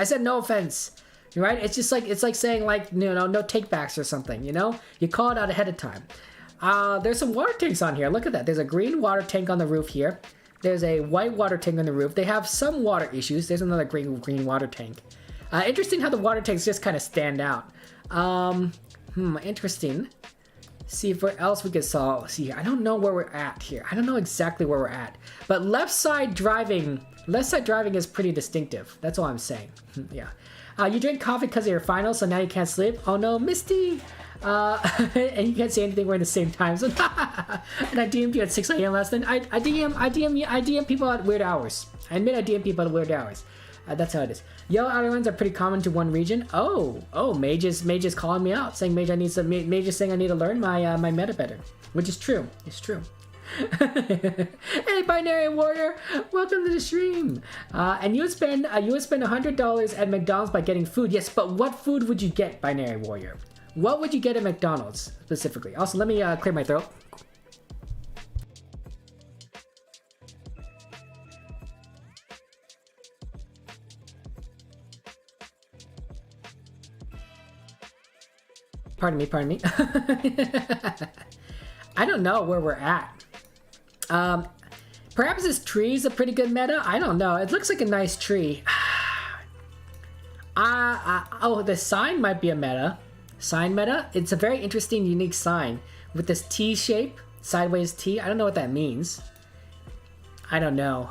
said no offense. Right? It's just like saying like no takebacks or something. You know, you call it out ahead of time. There's some water tanks on here. Look at that. There's a green water tank on the roof here. There's a white water tank on the roof. They have some water issues. There's another green water tank. Interesting how the water tanks just kind of stand out. Interesting. See if where else we could solve. See here. I don't know where we're at here. I don't know exactly where we're at. But left side driving is pretty distinctive. That's all I'm saying. Yeah. You drink coffee because of your finals, so now you can't sleep. Oh no, Misty. And you can't say anything. We're in the same time zone. And I DM'd you at 6 a.m. last night. I DM people at weird hours. I admit I DM people at weird hours. That's how it is. Yellow outer lines are pretty common to one region. Oh, Mage is calling me out, saying Mage is saying I need to learn my my meta better, which is true. It's true. Hey, Binary Warrior, welcome to the stream. And you would spend $100 at McDonald's by getting food. Yes, but what food would you get, Binary Warrior? What would you get at McDonald's specifically? Also, let me clear my throat. Pardon me. I don't know where we're at. Perhaps this tree is a pretty good meta. I don't know. It looks like a nice tree. Oh, the sign might be a meta. Sign meta. It's a very interesting, unique sign with this T shape, sideways T. I don't know what that means. I don't know,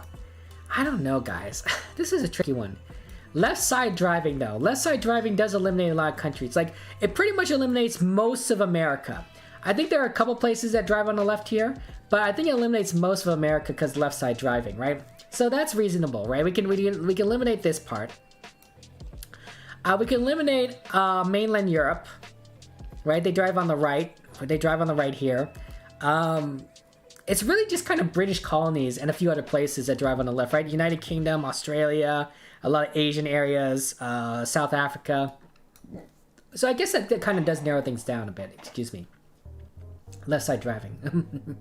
guys. This is a tricky one. Left side driving, though. Left side driving does eliminate a lot of countries. Like, it pretty much eliminates most of America. I think there are a couple places that drive on the left here, but I think it eliminates most of America because left side driving, right? So that's reasonable, right? We can eliminate this part. We can eliminate mainland Europe, right? They drive on the right. They drive on the right here. It's really just kind of British colonies and a few other places that drive on the left, right? United Kingdom, Australia, a lot of Asian areas, South Africa. So I guess that kind of does narrow things down a bit. Excuse me. Left side driving.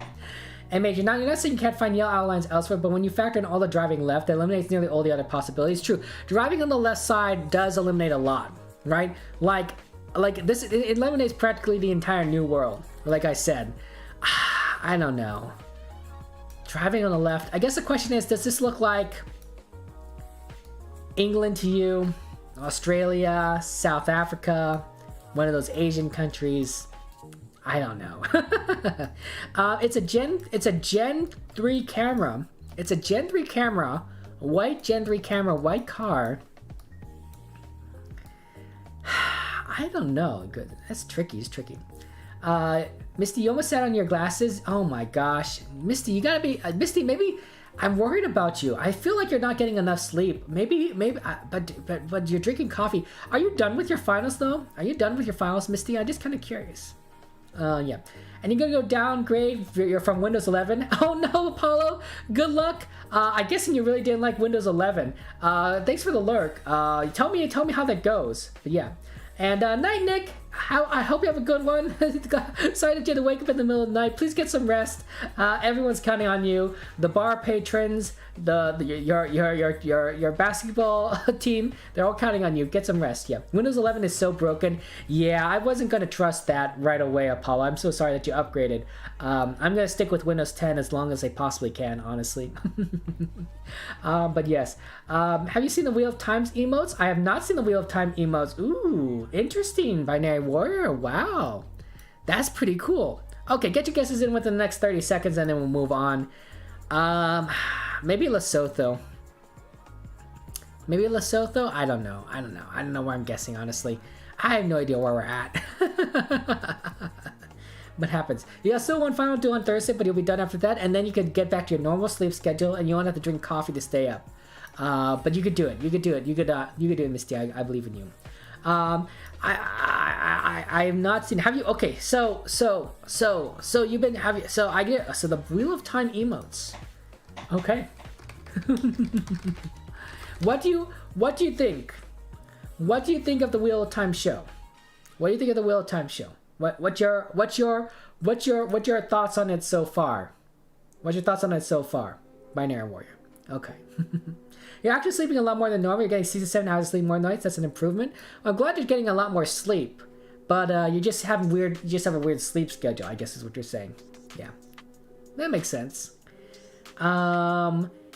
And Major, you're not saying you can't find yellow outlines elsewhere, but when you factor in all the driving left, that eliminates nearly all the other possibilities. True, driving on the left side does eliminate a lot, right? Like this, it eliminates practically the entire New World. Like I said, I don't know. Driving on the left. I guess the question is, does this look like England to you? Australia, South Africa, one of those Asian countries? I don't know. It's a Gen 3 camera. It's a Gen 3 camera, white Gen 3 camera, white car. I don't know. Good. That's tricky. It's tricky. Misty, you almost sat on your glasses. Oh my gosh, Misty, you gotta be Misty. Maybe I'm worried about you. I feel like you're not getting enough sleep. Maybe, but you're drinking coffee. Are you done with your finals though? Are you done with your finals, Misty? I'm just kind of curious. Yeah. And you're gonna go downgrade. You're from Windows 11. Oh no, Apollo. Good luck. I guess you really didn't like Windows 11. Thanks for the lurk. Tell me how that goes. But yeah. And night, Nick. I hope you have a good one. Sorry that you had to wake up in the middle of the night. Please get some rest. Everyone's counting on you. The bar patrons, your basketball team, they're all counting on you. Get some rest. Yeah. Windows 11 is so broken. Yeah, I wasn't gonna trust that right away, Apollo. I'm so sorry that you upgraded. I'm gonna stick with Windows 10 as long as I possibly can, honestly. But yes. Have you seen the Wheel of Time's emotes? I have not seen the Wheel of Time emotes. Ooh, interesting. Binary Warrior. Wow. That's pretty cool. Okay, get your guesses in within the next 30 seconds and then we'll move on. Maybe Lesotho. Maybe Lesotho? I don't know. I don't know where I'm guessing, honestly. I have no idea where we're at. what happens. You got still one final do on Thursday, but you'll be done after that, and then you could get back to your normal sleep schedule, and you won't have to drink coffee to stay up. But you could do it. You could do it. You could do it, Misty. I believe in you. I have not seen. Have you? Okay. So you've been having. So the Wheel of Time emotes. Okay. What do you think? What do you think of the Wheel of Time show? What do you think of the Wheel of Time show? What's your thoughts on it so far? What's your thoughts on it so far? Binary Warrior. Okay. You're actually sleeping a lot more than normal. You're getting 6 to 7 hours of sleep more nights. That's an improvement. I'm glad you're getting a lot more sleep, but you just have a weird sleep schedule, I guess is what you're saying. Yeah, that makes sense.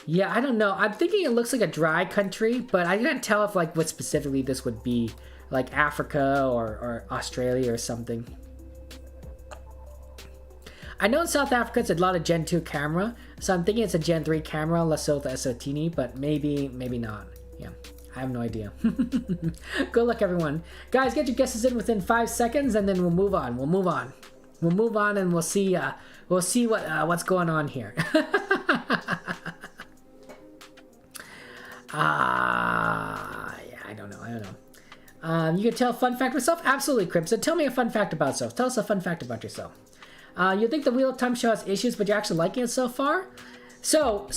Yeah, I don't know. I'm thinking it looks like a dry country, but I can't tell if like what specifically this would be, like Africa or Australia or something. I know in South Africa it's a lot of Gen 2 camera, so I'm thinking it's a Gen 3 camera, Lesotho Eswatini, but maybe not. Yeah, I have no idea. Good luck, everyone. Guys, get your guesses in within 5 seconds, and then we'll move on. We'll move on, and we'll see what's going on here. Yeah, I don't know. You can tell a fun fact about yourself? Absolutely, Crimson. Tell me a fun fact about yourself. Tell us a fun fact about yourself. You think the Wheel of Time show has issues, but you're actually liking it so far? So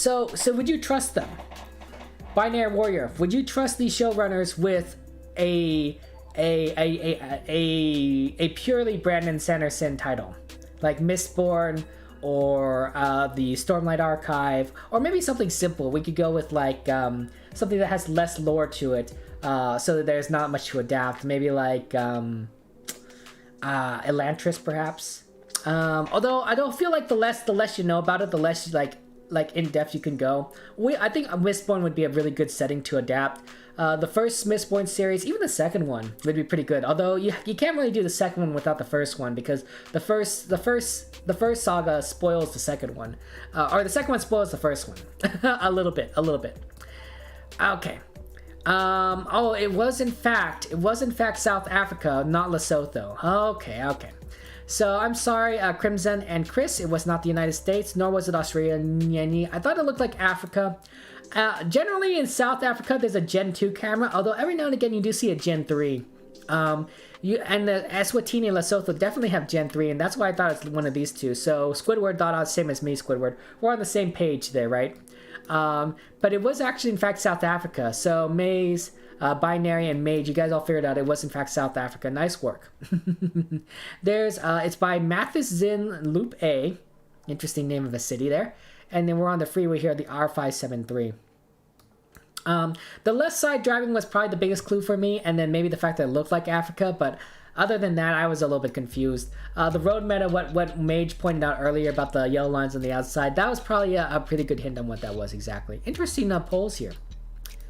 would you trust them? Binary Warrior, would you trust these showrunners with a purely Brandon Sanderson title? Like Mistborn, or the Stormlight Archive, or maybe something simple. We could go with like something that has less lore to it, so that there's not much to adapt. Maybe like Elantris, perhaps. Although I don't feel like the less you know about it, the less like in depth you can go. I think Mistborn would be a really good setting to adapt. The first Mistborn series, even the second one, would be pretty good. Although you can't really do the second one without the first one, because the first saga spoils the second one, or the second one spoils the first one a little bit. Okay. Oh, it was in fact South Africa, not Lesotho. Okay. So I'm sorry, Crimson and Chris, it was not the United States, nor was it Australia. I thought it looked like Africa. Generally in South Africa, there's a Gen 2 camera, although every now and again you do see a Gen 3. And the Eswatini and Lesotho definitely have Gen 3, and that's why I thought it's one of these two. So Squidward thought same as me, Squidward. We're on the same page there, right? But it was actually in fact South Africa. So Maze, Binary, and Mage, you guys all figured out it was in fact South Africa. Nice work. It's by Mathis Zin Loop A. Interesting name of a city there. And then we're on the freeway here, the R573. The left side driving was probably the biggest clue for me, and then maybe the fact that it looked like Africa, but other than that, I was a little bit confused. The road meta, what Mage pointed out earlier about the yellow lines on the outside, that was probably a pretty good hint on what that was exactly. Interesting polls here.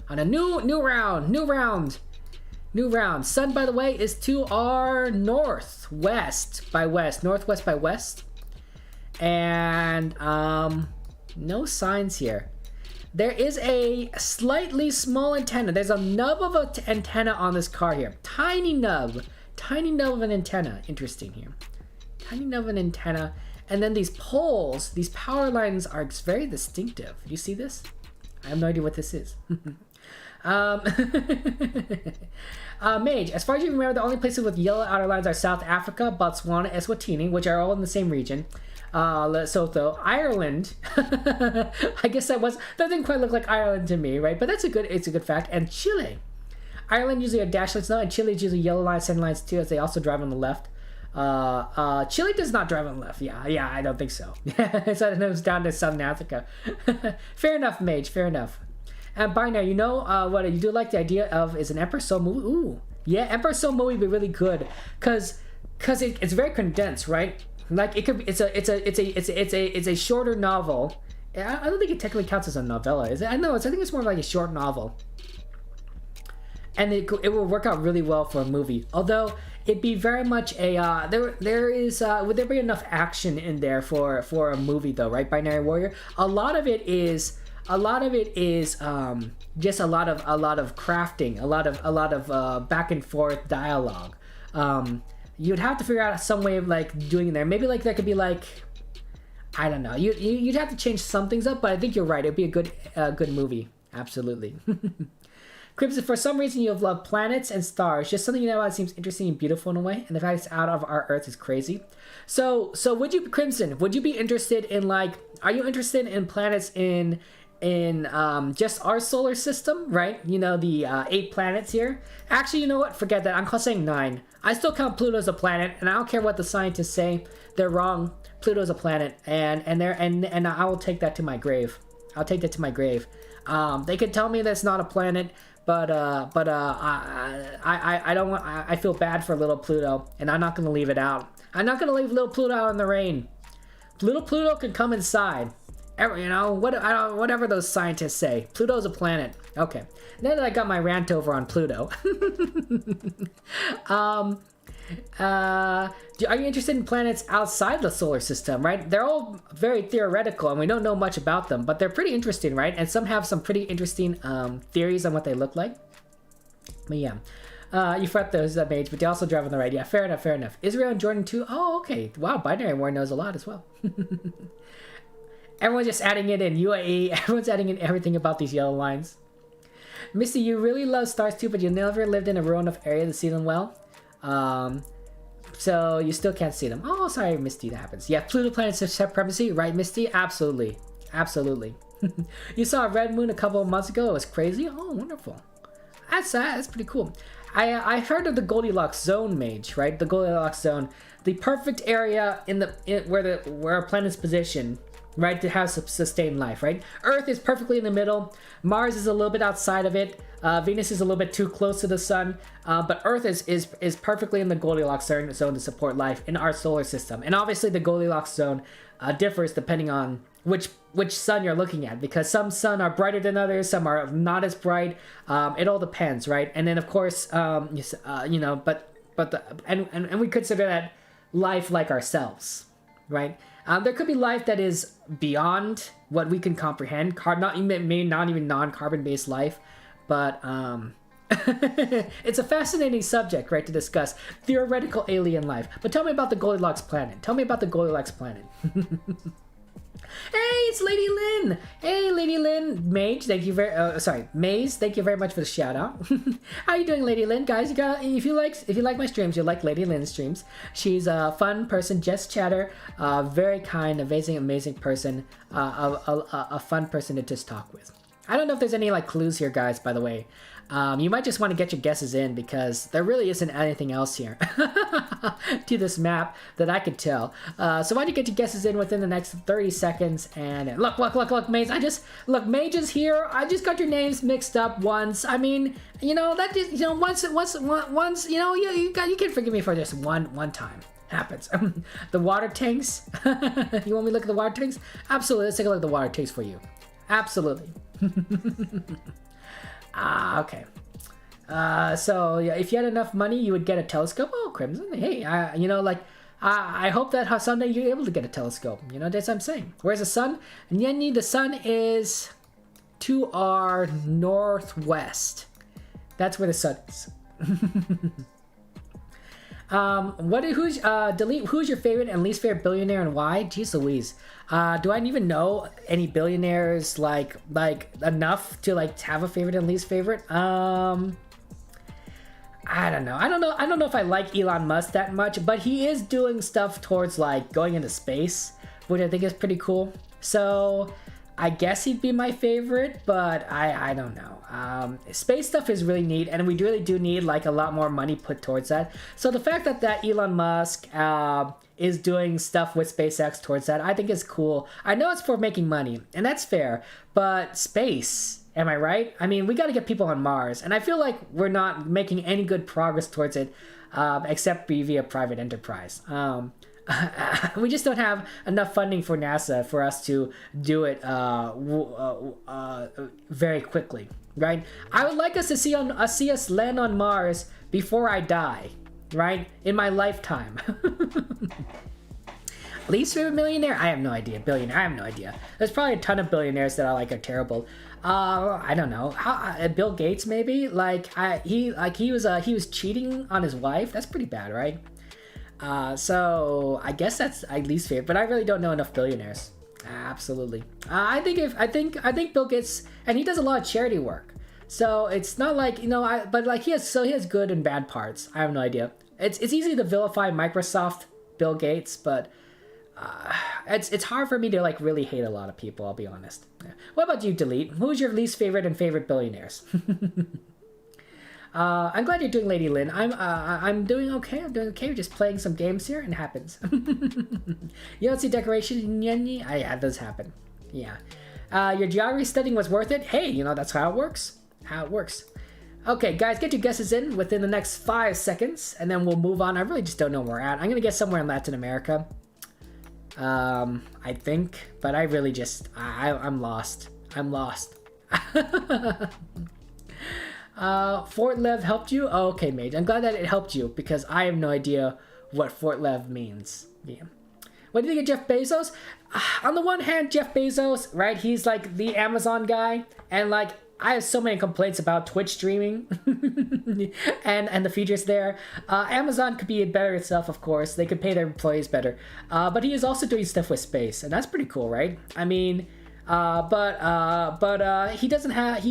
On a new round. Sun, by the way, is to our northwest by west. And no signs here. There is a slightly small antenna. There's a nub of an antenna on this car here. Tiny nub of an antenna. Interesting here. Tiny nub of an antenna. And then these poles, these power lines are very distinctive. Do you see this? I have no idea what this is. Mage, as far as you remember, the only places with yellow outer lines are South Africa, Botswana, Eswatini, which are all in the same region. Lesotho, Ireland. I guess that didn't quite look like Ireland to me, right? But it's a good fact. And Chile. Ireland usually are dash lines now, and Chile is usually yellow lines, center lines too, as they also drive on the left. Chile does not drive on the left. Yeah, I don't think so. So it was down to Southern Africa. Fair enough, Mage. Fair enough. And Binary, what you do like the idea of is an Emperor Soul movie. Ooh, yeah, Emperor Soul movie would be really good, cause it's very condensed, right? Like it's a shorter novel. I don't think it technically counts as a novella, is it? I think it's more like a short novel, and it will work out really well for a movie. Although it'd be very much a would there be enough action in there for a movie though, right? Binary Warrior. A lot of it is just a lot of crafting, a lot of back and forth dialogue. You'd have to figure out some way of like doing it there. Maybe like there could be like, I don't know. You'd have to change some things up, but I think you're right. It'd be a good movie. Absolutely. Crimson, for some reason you have loved planets and stars. Just something you know about seems interesting and beautiful in a way, and the fact it's out of our Earth is crazy. So would you, Crimson? Would you be interested in like? Are you interested in planets in just our solar system, right? You know, the 8 planets here. Actually, you know what? Forget that. I'm saying 9. I still count Pluto as a planet, and I don't care what the scientists say. They're wrong. Pluto's a planet, and I will take that to my grave. I'll take that to my grave. They could tell me that's not a planet, but I don't want. I feel bad for little Pluto, and I'm not gonna leave it out. I'm not gonna leave little Pluto out in the rain. Little Pluto can come inside. You know, whatever those scientists say. Pluto's a planet. Okay. Now that I got my rant over on Pluto. Are you interested in planets outside the solar system, right? They're all very theoretical and we don't know much about them, but they're pretty interesting, right? And some have some pretty interesting theories on what they look like. But yeah. You fret those that mage, but they also drive on the right. Yeah, fair enough, fair enough. Israel and Jordan too. Oh, okay. Wow, Binary War knows a lot as well. Everyone's just adding it in. UAE, everyone's adding in everything about these yellow lines. Misty, you really love stars too, but you never lived in a rural enough area to see them well. So you still can't see them. Oh, sorry, Misty, that happens. Yeah, Pluto planets have supremacy, right, Misty? Absolutely. Absolutely. You saw a red moon a couple of months ago. It was crazy. Oh, wonderful. That's pretty cool. I heard of the Goldilocks zone, mage, right? The Goldilocks zone, the perfect area where a planet's positioned, right, to have sustained life, right? Earth is perfectly in the middle. Mars is a little bit outside of it. Venus is a little bit too close to the sun. But Earth is perfectly in the Goldilocks zone to support life in our solar system. And obviously the Goldilocks zone differs depending on which sun you're looking at, because some sun are brighter than others, some are not as bright. It all depends, right? And then of course, you know, and we consider that life like ourselves, right? There could be life that is beyond what we can comprehend. Not even non-carbon based life, but it's a fascinating subject, right, to discuss theoretical alien life. But tell me about the Goldilocks planet. Tell me about the Goldilocks planet. Hey, it's Lady Lynn. Hey, Lady Lynn. Mage, thank you Maze, thank you very much for the shout out. How you doing, Lady Lynn? Guys, if you like my streams, you'll like Lady Lynn's streams. She's a fun person, just chatter, very kind, amazing person, a fun person to just talk with. I don't know if there's any like clues here, guys, by the way. You might just want to get your guesses in because there really isn't anything else here to this map that I could tell. So why don't you get your guesses in within the next 30 seconds? And look, Maze. Mage is here. I just got your names mixed up once. I mean, you know, that just, you know, once, you know, you can forgive me for this one time. Happens. The water tanks. You want me to look at the water tanks? Absolutely. Let's take a look at the water tanks for you. Absolutely. Okay. So yeah, if you had enough money, you would get a telescope. Oh, Crimson. Hey, you know, like, I hope that someday you're able to get a telescope. You know, that's what I'm saying. Where's the sun? Nyenyi, the sun is to our northwest. That's where the sun is. Who's your favorite and least favorite billionaire and why? Jeez Louise. Do I even know any billionaires like enough to like have a favorite and least favorite? I don't know. I don't know if I like Elon Musk that much, but he is doing stuff towards like going into space, which I think is pretty cool. So I guess he'd be my favorite, but I don't know. Space stuff is really neat, and we really do need like a lot more money put towards that. So the fact that Elon Musk is doing stuff with SpaceX towards that, I think is cool. I know it's for making money, and that's fair, but space, am I right? I mean, we got to get people on Mars, and I feel like we're not making any good progress towards it, except via private enterprise. We just don't have enough funding for NASA for us to do it very quickly, right? I would like us to see us land on Mars before I die, right? In my lifetime. Least favorite millionaire? I have no idea. Billionaire? I have no idea. There's probably a ton of billionaires that I like are terrible. I don't know. Bill Gates maybe? He was cheating on his wife. That's pretty bad, right? So I guess that's my least favorite, but I really don't know enough billionaires. Absolutely. I think Bill Gates, and he does a lot of charity work. So it's not like, but like he has good and bad parts. I have no idea. It's easy to vilify Microsoft, Bill Gates, but it's hard for me to like really hate a lot of people, I'll be honest. Yeah. What about you, Delete? Who's your least favorite and favorite billionaires? I'm glad you're doing, Lady Lynn. I'm doing okay. I'm doing okay. We're just playing some games here, and it happens. You don't see decoration, yeah, it does happen. Yeah. Your geography studying was worth it. Hey, that's how it works. Okay, guys, get your guesses in within the next 5 seconds, and then we'll move on. I really just don't know where we're at. I'm gonna guess somewhere in Latin America. I think, but I really just I'm lost. Fort Lev helped you? Oh, okay, mate. I'm glad that it helped you because I have no idea what Fort Lev means. Yeah. What do you think of Jeff Bezos? On the one hand, Jeff Bezos, right? He's like the Amazon guy, and like I have so many complaints about Twitch streaming and the features there. Amazon could be better itself, of course. They could pay their employees better. But he is also doing stuff with space, and that's pretty cool, right? I mean, but he doesn't have.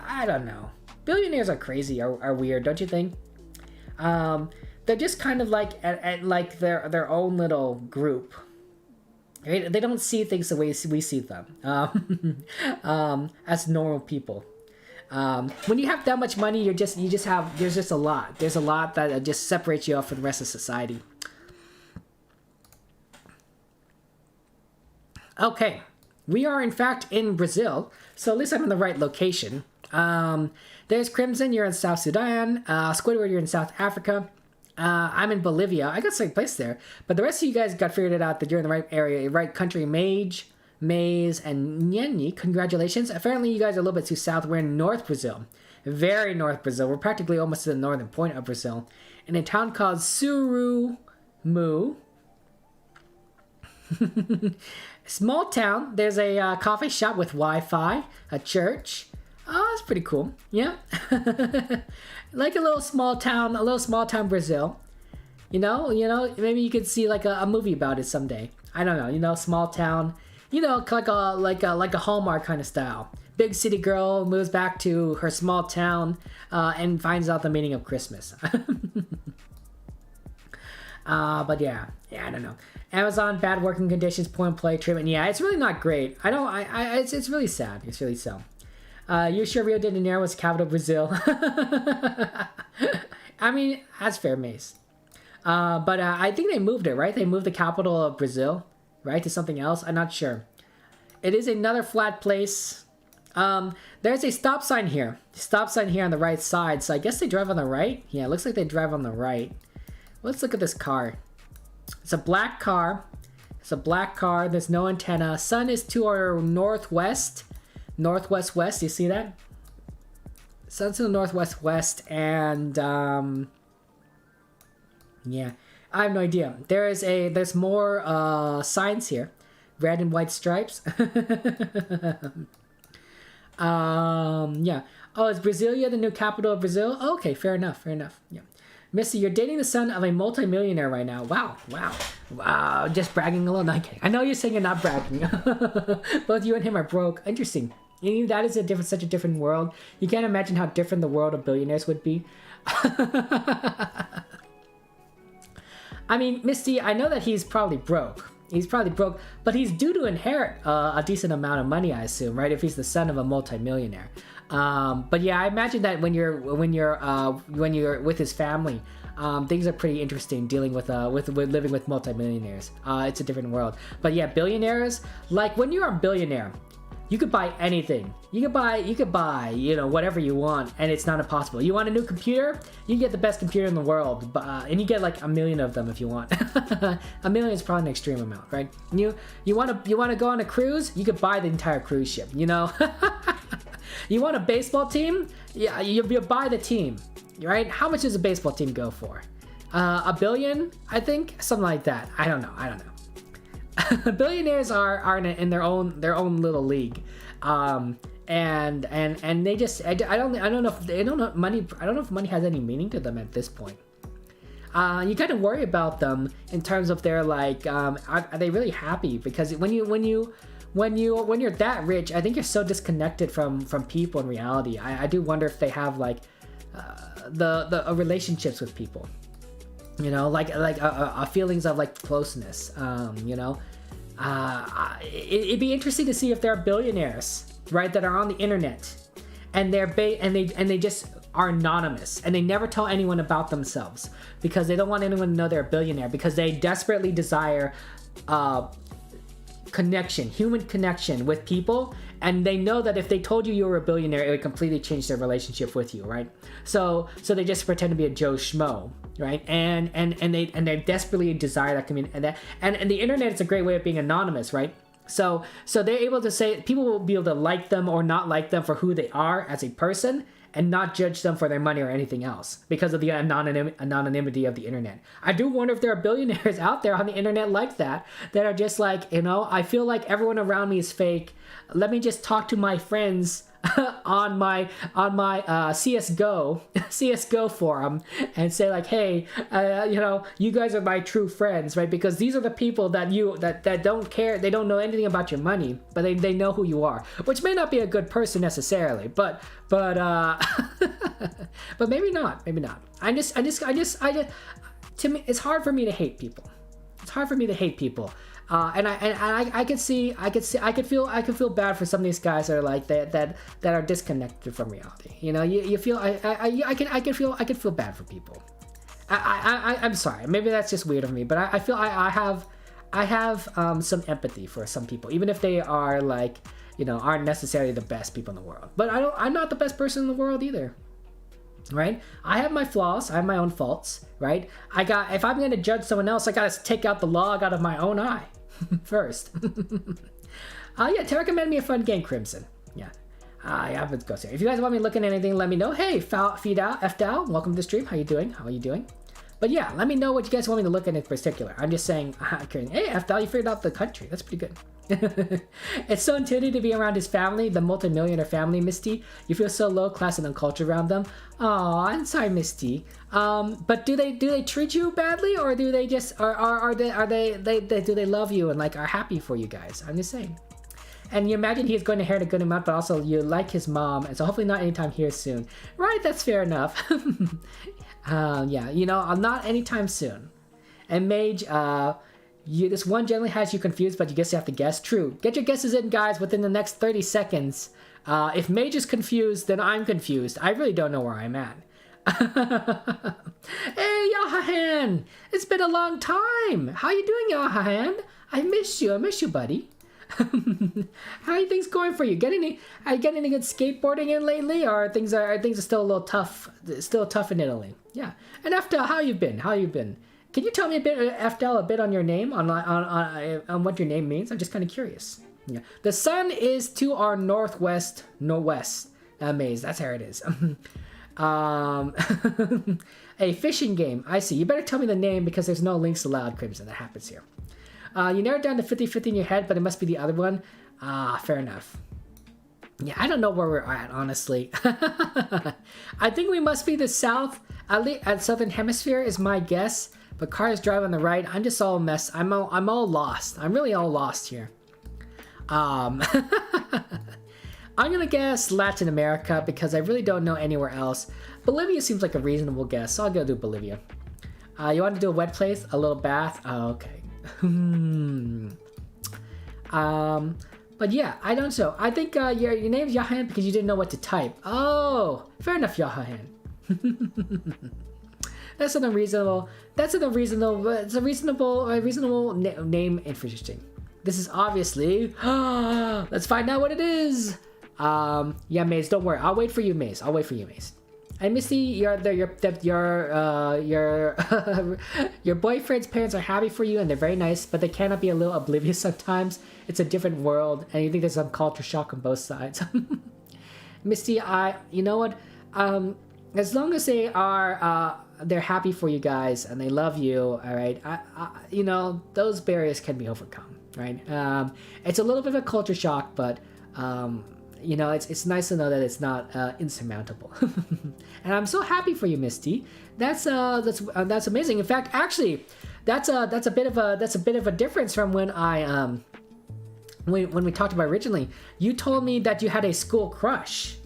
I don't know. Billionaires are crazy, are weird, don't you think? They're just kind of like at like their own little group. Right? They don't see things the way we see them as normal people. When you have that much money, there's just a lot. There's a lot that just separates you off from the rest of society. Okay, we are in fact in Brazil, so at least I'm in the right location. There's Crimson, you're in South Sudan. Squidward, you're in South Africa. I'm in Bolivia. I got the same place there. But the rest of you guys got figured it out that you're in the right area, right country. Mage, Maze, and Nyenyi. Congratulations. Apparently you guys are a little bit too south. We're in North Brazil. Very North Brazil. We're practically almost to the northern point of Brazil. In a town called Surumu. Small town. There's a coffee shop with Wi-Fi. A church. Oh, that's pretty cool. Yeah. Like a little small town Brazil. Maybe you could see like a movie about it someday. I don't know, small town, like a Hallmark kind of style. Big city girl moves back to her small town and finds out the meaning of Christmas. But yeah, I don't know. Amazon, bad working conditions, point and play treatment. Yeah, it's really not great. It's really sad. It's really sad. You sure Rio de Janeiro was the capital of Brazil? I mean, that's fair, Mace. But I think they moved it, right? They moved the capital of Brazil, right, to something else. I'm not sure. It is another flat place. There's a stop sign here. Stop sign here on the right side. So I guess they drive on the right. Yeah, it looks like they drive on the right. Let's look at this car. It's a black car. There's no antenna. Sun is to our northwest. Northwest, you see that? Sun's in the northwest, and yeah, I have no idea. There's more signs here, red and white stripes. Yeah. Oh, is Brasilia the new capital of Brazil? Oh, okay, fair enough. Yeah. Missy, you're dating the son of a multimillionaire right now. Wow. Just bragging a little. No, I'm kidding. I know you're saying you're not bragging. Both you and him are broke. Interesting. That is such a different world. You can't imagine how different the world of billionaires would be. I mean, Misty, I know that he's probably broke. But he's due to inherit a decent amount of money, I assume, right? If he's the son of a multimillionaire. But yeah, I imagine that when you're with his family, things are pretty interesting dealing with living with multimillionaires. It's a different world. But yeah, billionaires, like when you're a billionaire, you could buy anything. You could buy, whatever you want, and it's not impossible. You want a new computer? You can get the best computer in the world, and you get like 1 million of them if you want. 1 million is probably an extreme amount, right? You want to go on a cruise? You could buy the entire cruise ship. You want a baseball team? Yeah, you buy the team, right? How much does a baseball team go for? $1 billion, I think, something like that. I don't know. Billionaires are in their own little league, and they just I don't know if money has any meaning to them at this point. you kind of worry about them in terms of their like, are they really happy? Because when you're that rich, I think you're so disconnected from people in reality. I do wonder if they have like the relationships with people, you know, like feelings of like closeness. You know, it'd be interesting to see if there are billionaires, right, that are on the internet, and they just are anonymous and they never tell anyone about themselves because they don't want anyone to know they're a billionaire, because they desperately desire connection, human connection with people, and they know that if they told you were a billionaire, it would completely change their relationship with you, right? So they just pretend to be a Joe Schmo, right? And they desperately desire that community, and the internet is a great way of being anonymous, right? So they're able to say, people will be able to like them or not like them for who they are as a person, and not judge them for their money or anything else because of the anonymity of the internet. I do wonder if there are billionaires out there on the internet like that are just like, you know, I feel like everyone around me is fake. Let me just talk to my friends on my CSGO forum and say like, hey, you know, you guys are my true friends, right? Because these are the people that don't care, they don't know anything about your money, but they know who you are, which may not be a good person necessarily, but but maybe not. I just to me, it's hard for me to hate people. It's hard for me to hate people. And I could feel bad for some of these guys that are like that are disconnected from reality. You know, you feel I can feel bad for people. I'm sorry, maybe that's just weird of me, but I feel I have some empathy for some people, even if they are like, you know, aren't necessarily the best people in the world. But I'm not the best person in the world either. Right? I have my flaws, I have my own faults, right? If I'm gonna judge someone else, I gotta take out the log out of my own eye first. Yeah, to recommend me a fun game, Crimson. Yeah. Yeah, let's go. If you guys want me looking at anything, let me know. Hey, FDAL, welcome to the stream. How you doing? But yeah, let me know what you guys want me to look at in particular. I'm just saying, hey, FDAL, you figured out the country. That's pretty good. It's so intimidating to be around his family, the multimillionaire family, Misty. You feel so low class and uncultured around them. Aw, I'm sorry, Misty. But do they treat you badly, or do they just do they love you and like are happy for you guys? I'm just saying. And you imagine he's going to inherit a good amount, but also you like his mom, and so hopefully not anytime here soon. Right, that's fair enough. Yeah, you know, not anytime soon. And Mage, this one generally has you confused, but you guess you have to guess. True. Get your guesses in, guys, within the next 30 seconds. If Mage is confused, then I'm confused. I really don't know where I'm at. Hey, Yahahan! It's been a long time! How you doing, Yahahan? I miss you, buddy. How are things going for you? Are you getting any good skateboarding in lately, or things are still a little tough? Still tough in Italy. Yeah. And FDL, how you been? Can you tell me a bit, FDL, a bit on your name, on what your name means? I'm just kind of curious. Yeah. The sun is to our northwest. Maze. That's how it is. A fishing game. I see. You better tell me the name because there's no links allowed, Crimson. That happens here. You narrowed down to 50-50 in your head, but it must be the other one. Fair enough. Yeah, I don't know where we're at, honestly. I think we must be the south, at southern hemisphere is my guess. But cars drive on the right. I'm just all messed. I'm all lost. I'm really all lost here. I'm gonna guess Latin America because I really don't know anywhere else. Bolivia seems like a reasonable guess, so I'll go do Bolivia. You want to do a wet place? A little bath? Oh, okay. But yeah, I don't know. I think your name's Yahan because you didn't know what to type. Oh, fair enough, Yahan. That's an unreasonable. It's a reasonable name. Interesting. This is obviously. Let's find out what it is. Yeah, Maze. Don't worry. I'll wait for you, Maze. And Misty, your boyfriend's parents are happy for you and they're very nice, but they cannot be a little oblivious sometimes. It's a different world, and you think there's some culture shock on both sides. Misty, you know what? As long as they are, they're happy for you guys and they love you. All right, you know, those barriers can be overcome, right? It's a little bit of a culture shock, but you know, it's nice to know that it's not insurmountable. And I'm so happy for you, Misty. That's amazing. In fact, actually, that's a bit of a difference from when I when we talked about originally. You told me that you had a school crush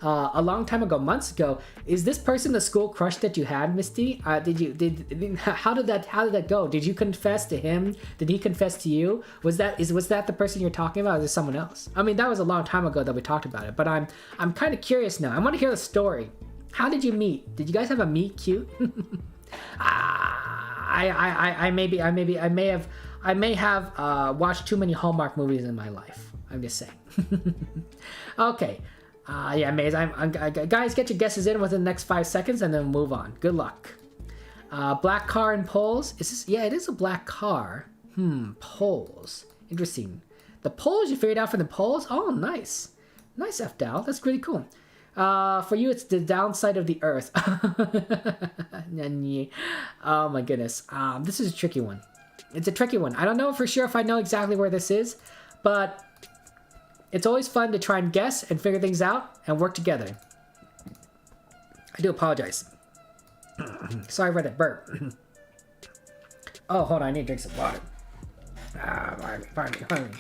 a long time ago, months ago. Is this person the school crush that you had, Misty? How did that go? Did you confess to him? Did he confess to you? Was that the person you're talking about, or is it someone else? I mean, that was a long time ago that we talked about it, but I'm kind of curious now. I want to hear the story. How did you meet? Did you guys have a meet cute? I may have watched too many Hallmark movies in my life. I'm just saying. Okay. Yeah, Maze. Guys, get your guesses in within the next 5 seconds, and then move on. Good luck. Black car and poles. Is this? Yeah, it is a black car. Poles. Interesting. The poles you figured out from the poles. Oh, nice. Nice, F-Dow. That's pretty cool. For you, it's the downside of the Earth. Oh my goodness. This is a tricky one. It's a tricky one. I don't know for sure if I know exactly where this is, but it's always fun to try and guess and figure things out and work together. I do apologize. Sorry for that burp. Oh, hold on. I need to drink some water. Pardon me.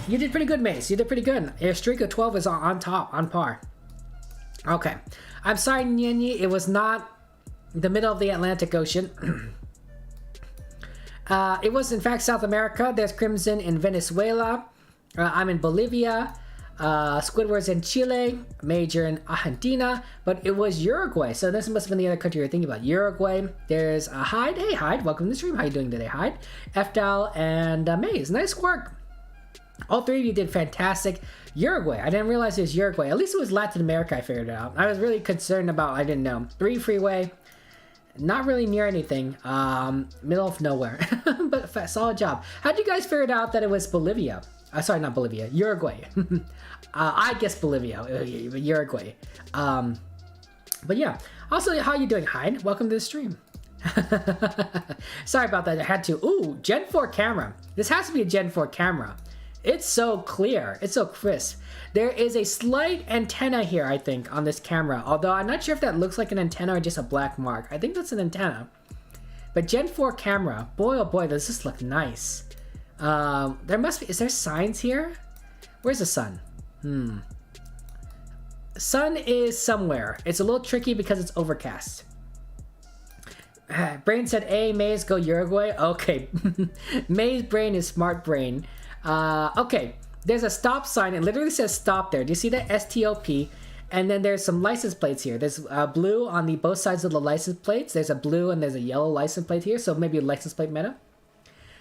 You did pretty good, Mace. You did pretty good. Your streak of 12 is on top, on par. Okay. I'm sorry, Nyenyi. It was not the middle of the Atlantic Ocean. It was, in fact, South America. There's Crimson in Venezuela. I'm in Bolivia. Squidward's in Chile. Major in Argentina. But it was Uruguay. So this must have been the other country you're thinking about. Uruguay. There's Hyde. Hey, Hyde. Welcome to the stream. How you doing today, Hyde? F-Dal and Maze. Nice work. All three of you did fantastic. Uruguay. I didn't realize it was Uruguay. At least it was Latin America. I figured it out. I was really concerned about, I didn't know. 3 freeway. Not really near anything. Middle of nowhere. But solid job. How'd you guys figure it out that it was Bolivia? Sorry, not Bolivia. Uruguay. I guess Bolivia. Uruguay. But yeah. Also, how you doing, Hyde? Welcome to the stream. Sorry about that. I had to. Ooh, Gen 4 camera. This has to be a Gen 4 camera. It's so clear. It's so crisp. There is a slight antenna here, I think, on this camera. Although I'm not sure if that looks like an antenna or just a black mark. I think that's an antenna. But Gen 4 camera. Boy, oh boy, does this look nice. There must be... Is there signs here? Where's the sun? Sun is somewhere. It's a little tricky because it's overcast. Brain said A, Maze, go Uruguay. Okay. Maze brain is smart brain. Okay, there's a stop sign. It literally says stop there. Do you see that? S-T-O-P. And then there's some license plates here. There's blue on the both sides of the license plates. There's a blue and there's a yellow license plate here. So maybe a license plate meta.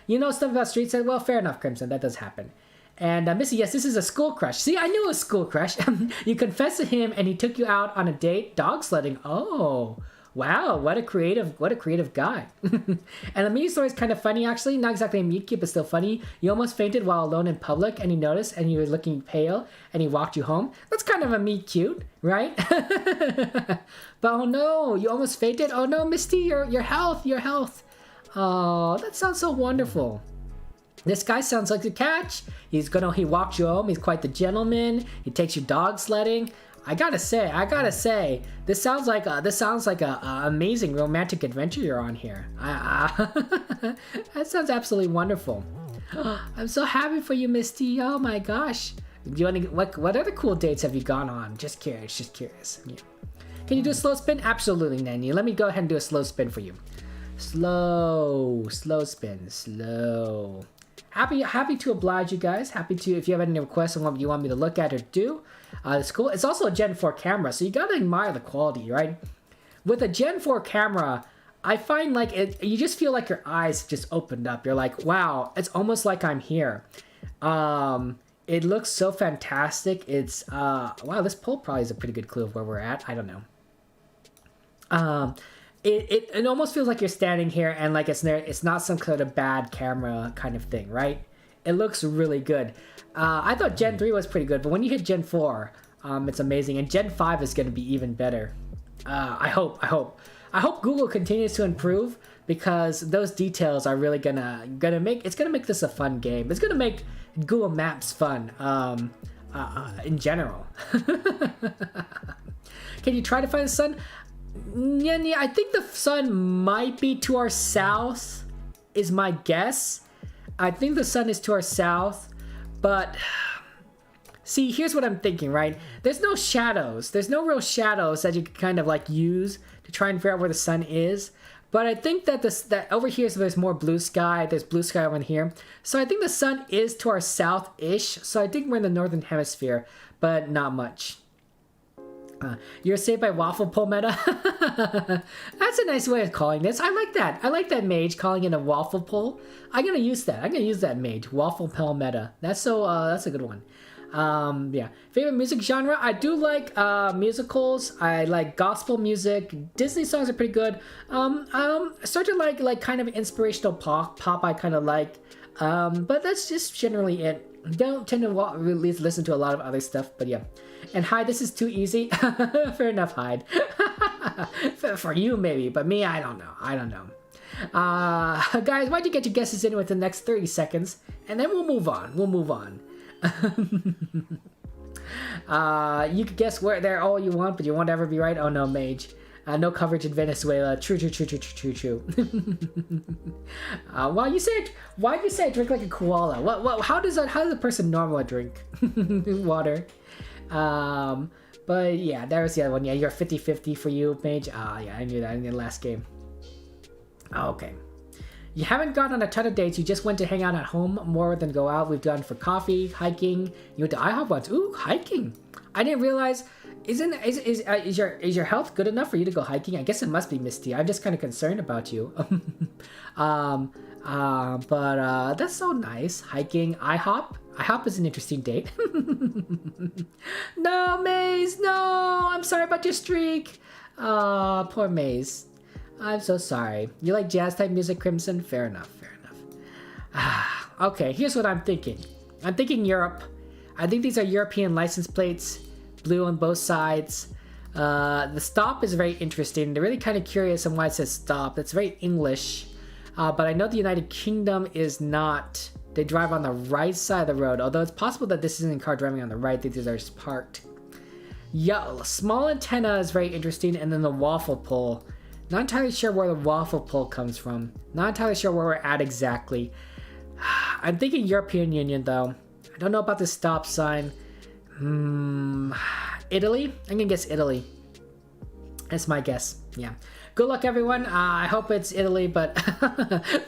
You know stuff about street said, well, fair enough, Crimson. That does happen. And Missy, yes, this is a school crush. See, I knew it was school crush. You confessed to him and he took you out on a date dog sledding. Oh, wow, what a creative guy. And the meet story is kind of funny, actually. Not exactly a meet cute, but still funny. You almost fainted while alone in public, and he noticed, and you were looking pale, and he walked you home. That's kind of a meet cute, right? But oh no, you almost fainted. Oh no, Misty, your health. Oh, that sounds so wonderful. This guy sounds like a catch. He walked you home. He's quite the gentleman. He takes you dog sledding. I gotta say, this sounds like a amazing romantic adventure you're on here. That sounds absolutely wonderful. I'm so happy for you, Misty. Oh my gosh. Do you want to, what other cool dates have you gone on? Just curious. Yeah. Can you do a slow spin? Absolutely, Nanny. Let me go ahead and do a slow spin for you. Slow spin, slow. Happy to oblige you guys. Happy to, if you have any requests on what you want me to look at or do. It's cool. It's also a Gen 4 camera, so you gotta admire the quality, right? With a Gen 4 camera, I find like you just feel like your eyes just opened up. You're like, wow, it's almost like I'm here. It looks so fantastic. It's wow, this poll probably is a pretty good clue of where we're at. I don't know. It almost feels like you're standing here and like it's not some kind of bad camera kind of thing, right? It looks really good. I thought Gen 3 was pretty good, but when you hit Gen 4, it's amazing. And Gen 5 is going to be even better. I hope Google continues to improve, because those details are really gonna make this a fun game. It's gonna make Google Maps fun in general. Can you try to find the sun? Yeah, I think the sun might be to our south, is my guess. I think the sun is to our south, but see, here's what I'm thinking, right? There's no shadows. There's no real shadows that you can kind of like use to try and figure out where the sun is. But I think that that over here, so there's more blue sky. There's blue sky over here. So I think the sun is to our south-ish. So I think we're in the northern hemisphere, but not much. You're saved by waffle pole meta. That's a nice way of calling this. I like that. I like that, Mage, calling it a waffle pole. I'm gonna use that. I'm gonna use that, Mage. Waffle pole meta. That's so. That's a good one. Yeah. Favorite music genre? I do like musicals. I like gospel music. Disney songs are pretty good. I start to like kind of inspirational pop. I kind of like. But that's just generally it. Don't tend to really listen to a lot of other stuff, but yeah. And Hyde, this is too easy. Fair enough, Hyde. For you, maybe, but me, I don't know. Guys, why'd you get your guesses in with the next 30 seconds? And then we'll move on. You can guess where they're all you want, but you won't ever be right. Oh no, Mage. No coverage in Venezuela. True. Why'd you say I drink like a koala? What? How does a person normally drink water? But yeah, that was the other one. Yeah, you're 50-50 for you, Mage. Yeah, I knew that in the last game. Okay. You haven't gone on a ton of dates. You just went to hang out at home more than go out. We've done for coffee, hiking. You went to IHOP once. Ooh, hiking. I didn't realize. Is your health good enough for you to go hiking? I guess it must be, Misty. I'm just kind of concerned about you. But that's so nice. Hiking, IHOP. IHOP is an interesting date. No, Maze. No, I'm sorry about your streak. Poor Maze. I'm so sorry. You like jazz type music, Crimson? Fair enough. Okay, here's what I'm thinking. I'm thinking Europe. I think these are European license plates. Blue on both sides. The stop is very interesting. They're really kind of curious on why it says stop. It's very English. But I know the United Kingdom is not. They drive on the right side of the road. Although it's possible that this isn't a car driving on the right. These are just parked. Yeah, small antenna is very interesting. And then the waffle pole. Not entirely sure where the waffle pole comes from. Not entirely sure where we're at exactly. I'm thinking European Union though. I don't know about the stop sign. Italy? I'm gonna guess Italy. That's my guess. Yeah. Good luck, everyone. I hope it's Italy, but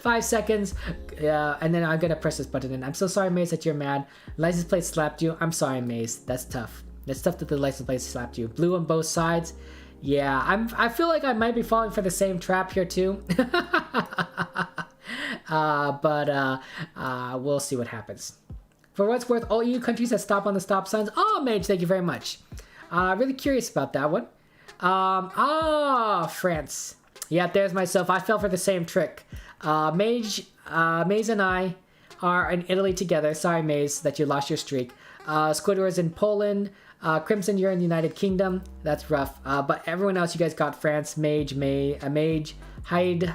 5 seconds. And then I'm gonna press this button in. I'm so sorry, Maze, that you're mad. License plate slapped you. I'm sorry, Maze. That's tough. That's tough that the license plate slapped you. Blue on both sides. Yeah, I feel like I might be falling for the same trap here too. But we'll see what happens. For what it's worth, all EU countries that stop on the stop signs. Oh, Mage, thank you very much. Really curious about that one. France. Yeah, there's myself. I fell for the same trick. Maze and I are in Italy together. Sorry, Maze, that you lost your streak. Squidward's in Poland. Crimson, you're in the United Kingdom. That's rough. But everyone else, you guys got France, Mage, Hyde,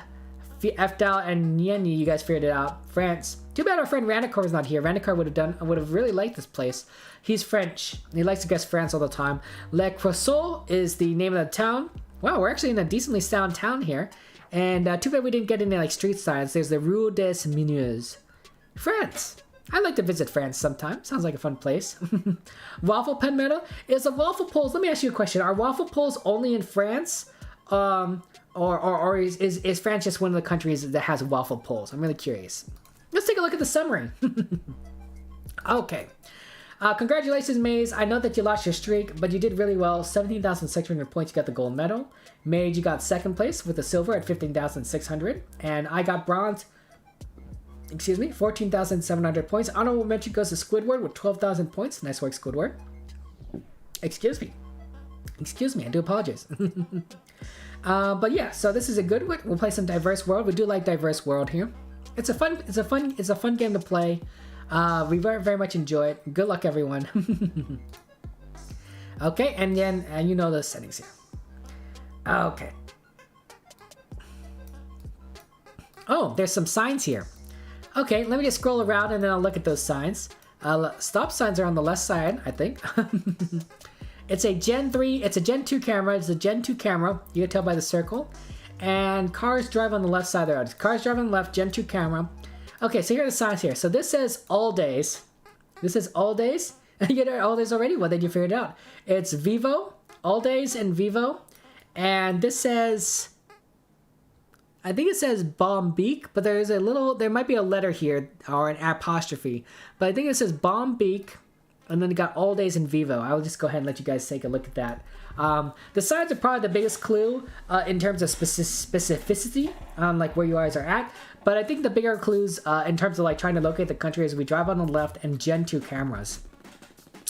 Fdal, and Yenny. You guys figured it out. France. Too bad our friend Randikar is not here. Randikar would have really liked this place. He's French. He likes to guess France all the time. Le Creusot is the name of the town. Wow, we're actually in a decently sound town here. And too bad we didn't get any like street signs. There's the Rue des Mineurs. France. I'd like to visit France sometime. Sounds like a fun place. Waffle pen meta? Is the waffle poles, let me ask you a question. Are waffle poles only in France? Or is France just one of the countries that has waffle poles? I'm really curious. Let's take a look at the summary. Okay. Congratulations, Maze. I know that you lost your streak, but you did really well. 17,600 points, you got the gold medal. Mage, you got second place with the silver at 15,600. And I got bronze, 14,700 points. Honorable mention goes to Squidward with 12,000 points. Nice work, Squidward. Excuse me, I do apologize. But yeah, so this is a good one. We'll play some Diverse World. We do like Diverse World here. It's a fun game to play. We very much enjoy it. Good luck, everyone. Okay, and then you know the settings here. Okay. Oh, there's some signs here. Okay, let me just scroll around and then I'll look at those signs. Stop signs are on the left side, I think. It's a Gen 3, it's a Gen 2 camera, it's a Gen 2 camera, you can tell by the circle. And cars drive on the left side of the road. Cars drive on the left, Gen 2 camera. Okay, so here are the signs here. So this says all days. This is all days. You know all days already? Well, then you figured it out. It's Vivo, all days and Vivo. And this says, I think it says Bombeek, but there might be a letter here or an apostrophe. But I think it says Bombeek. And then it got all days in Vivo. I will just go ahead and let you guys take a look at that. The signs are probably the biggest clue in terms of specificity, like where you guys are at. But I think the bigger clues in terms of like trying to locate the country is we drive on the left and Gen 2 cameras.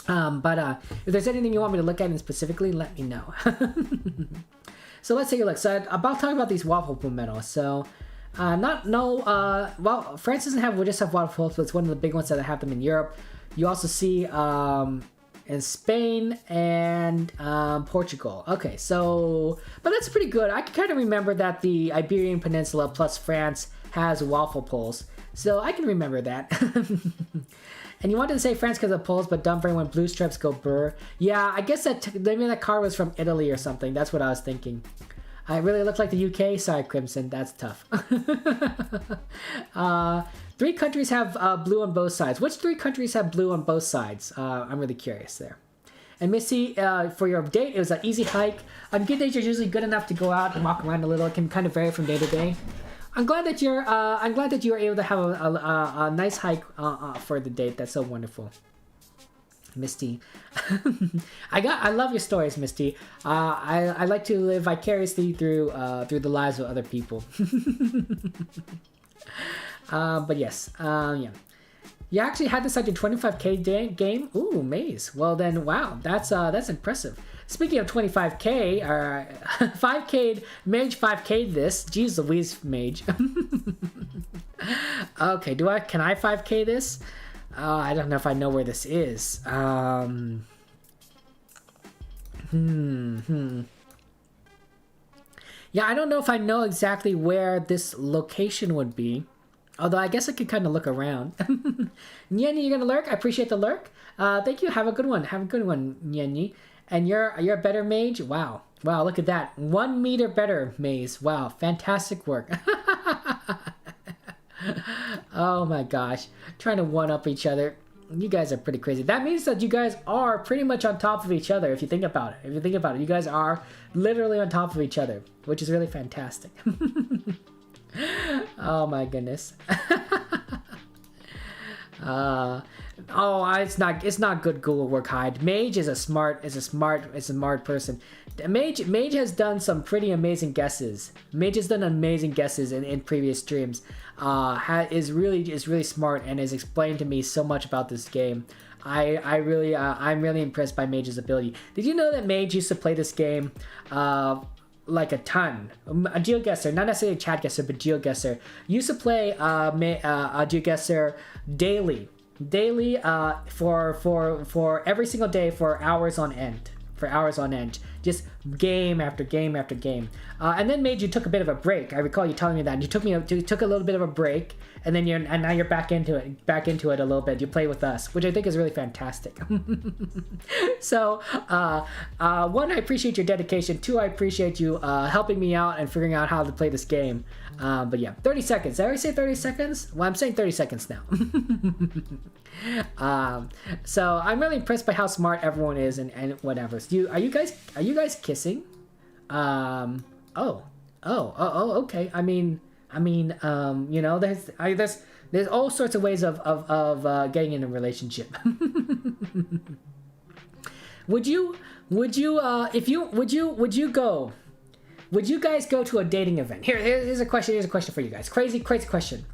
But if there's anything you want me to look at in specifically, let me know. So let's take a look. So about talking about these waffle pool medals. So well, France doesn't have, we just have waffle pools, but it's one of the big ones that have them in Europe. You also see in Spain and Portugal. Okay, so, but that's pretty good. I can kind of remember that the Iberian Peninsula plus France has waffle poles. So I can remember that. And you wanted to say France because of poles, but dumb brain when blue stripes go burr. Yeah, I guess maybe that car was from Italy or something. That's what I was thinking. I really look like the UK. Sorry, Crimson. That's tough. 3 countries have blue on both sides. Which 3 countries have blue on both sides? I'm really curious there. And Missy, for your date, it was an easy hike. On good days, you're usually good enough to go out and walk around a little. It can kind of vary from day to day. I'm glad that you were able to have a nice hike for the date. That's so wonderful. Misty. I love your stories, Misty. I like to live vicariously through the lives of other people. But yes, yeah. You actually had this at your 25k game? Ooh, maze. Well then, wow, that's impressive. Speaking of 25k, 5k mage 5k this. Jeez Louise, mage. Okay, can I 5k this? I don't know if I know where this is. Yeah, I don't know if I know exactly where this location would be. Although I guess I could kind of look around. Nyenyi, you gonna lurk? I appreciate the lurk. Thank you. Have a good one. Have a good one, Nyenyi. And you're a better mage? Wow. Wow, look at that. 1 meter better maze. Wow, fantastic work. Oh my gosh. Trying to one-up each other. You guys are pretty crazy. That means that you guys are pretty much on top of each other if you think about it. You guys are literally on top of each other, which is really fantastic. Oh my goodness. It's not good Google work, Hyde. Mage is a smart person. Mage has done some pretty amazing guesses. Mage has done amazing guesses in previous streams. Is really smart and has explained to me so much about this game. I'm really impressed by Mage's ability. Did you know that Mage used to play this game like a ton? A GeoGuessr, not necessarily Chatguessr, but GeoGuessr used to play GeoGuessr daily for every single day for hours on end. Just game after game after game. And then Mage, you took a bit of a break. I recall you telling me that. You took a little bit of a break, and then now you're back into it a little bit. You play with us, which I think is really fantastic. So, 1, I appreciate your dedication. 2, I appreciate you helping me out and figuring out how to play this game. But yeah, 30 seconds. Did I already say 30 seconds? Well, I'm saying 30 seconds now. So I'm really impressed by how smart everyone is and whatever. So are you guys kissing? Okay. I mean, you know, there's all sorts of ways of getting in a relationship. Would you guys go to a dating event? Here's a question for you guys. Crazy question.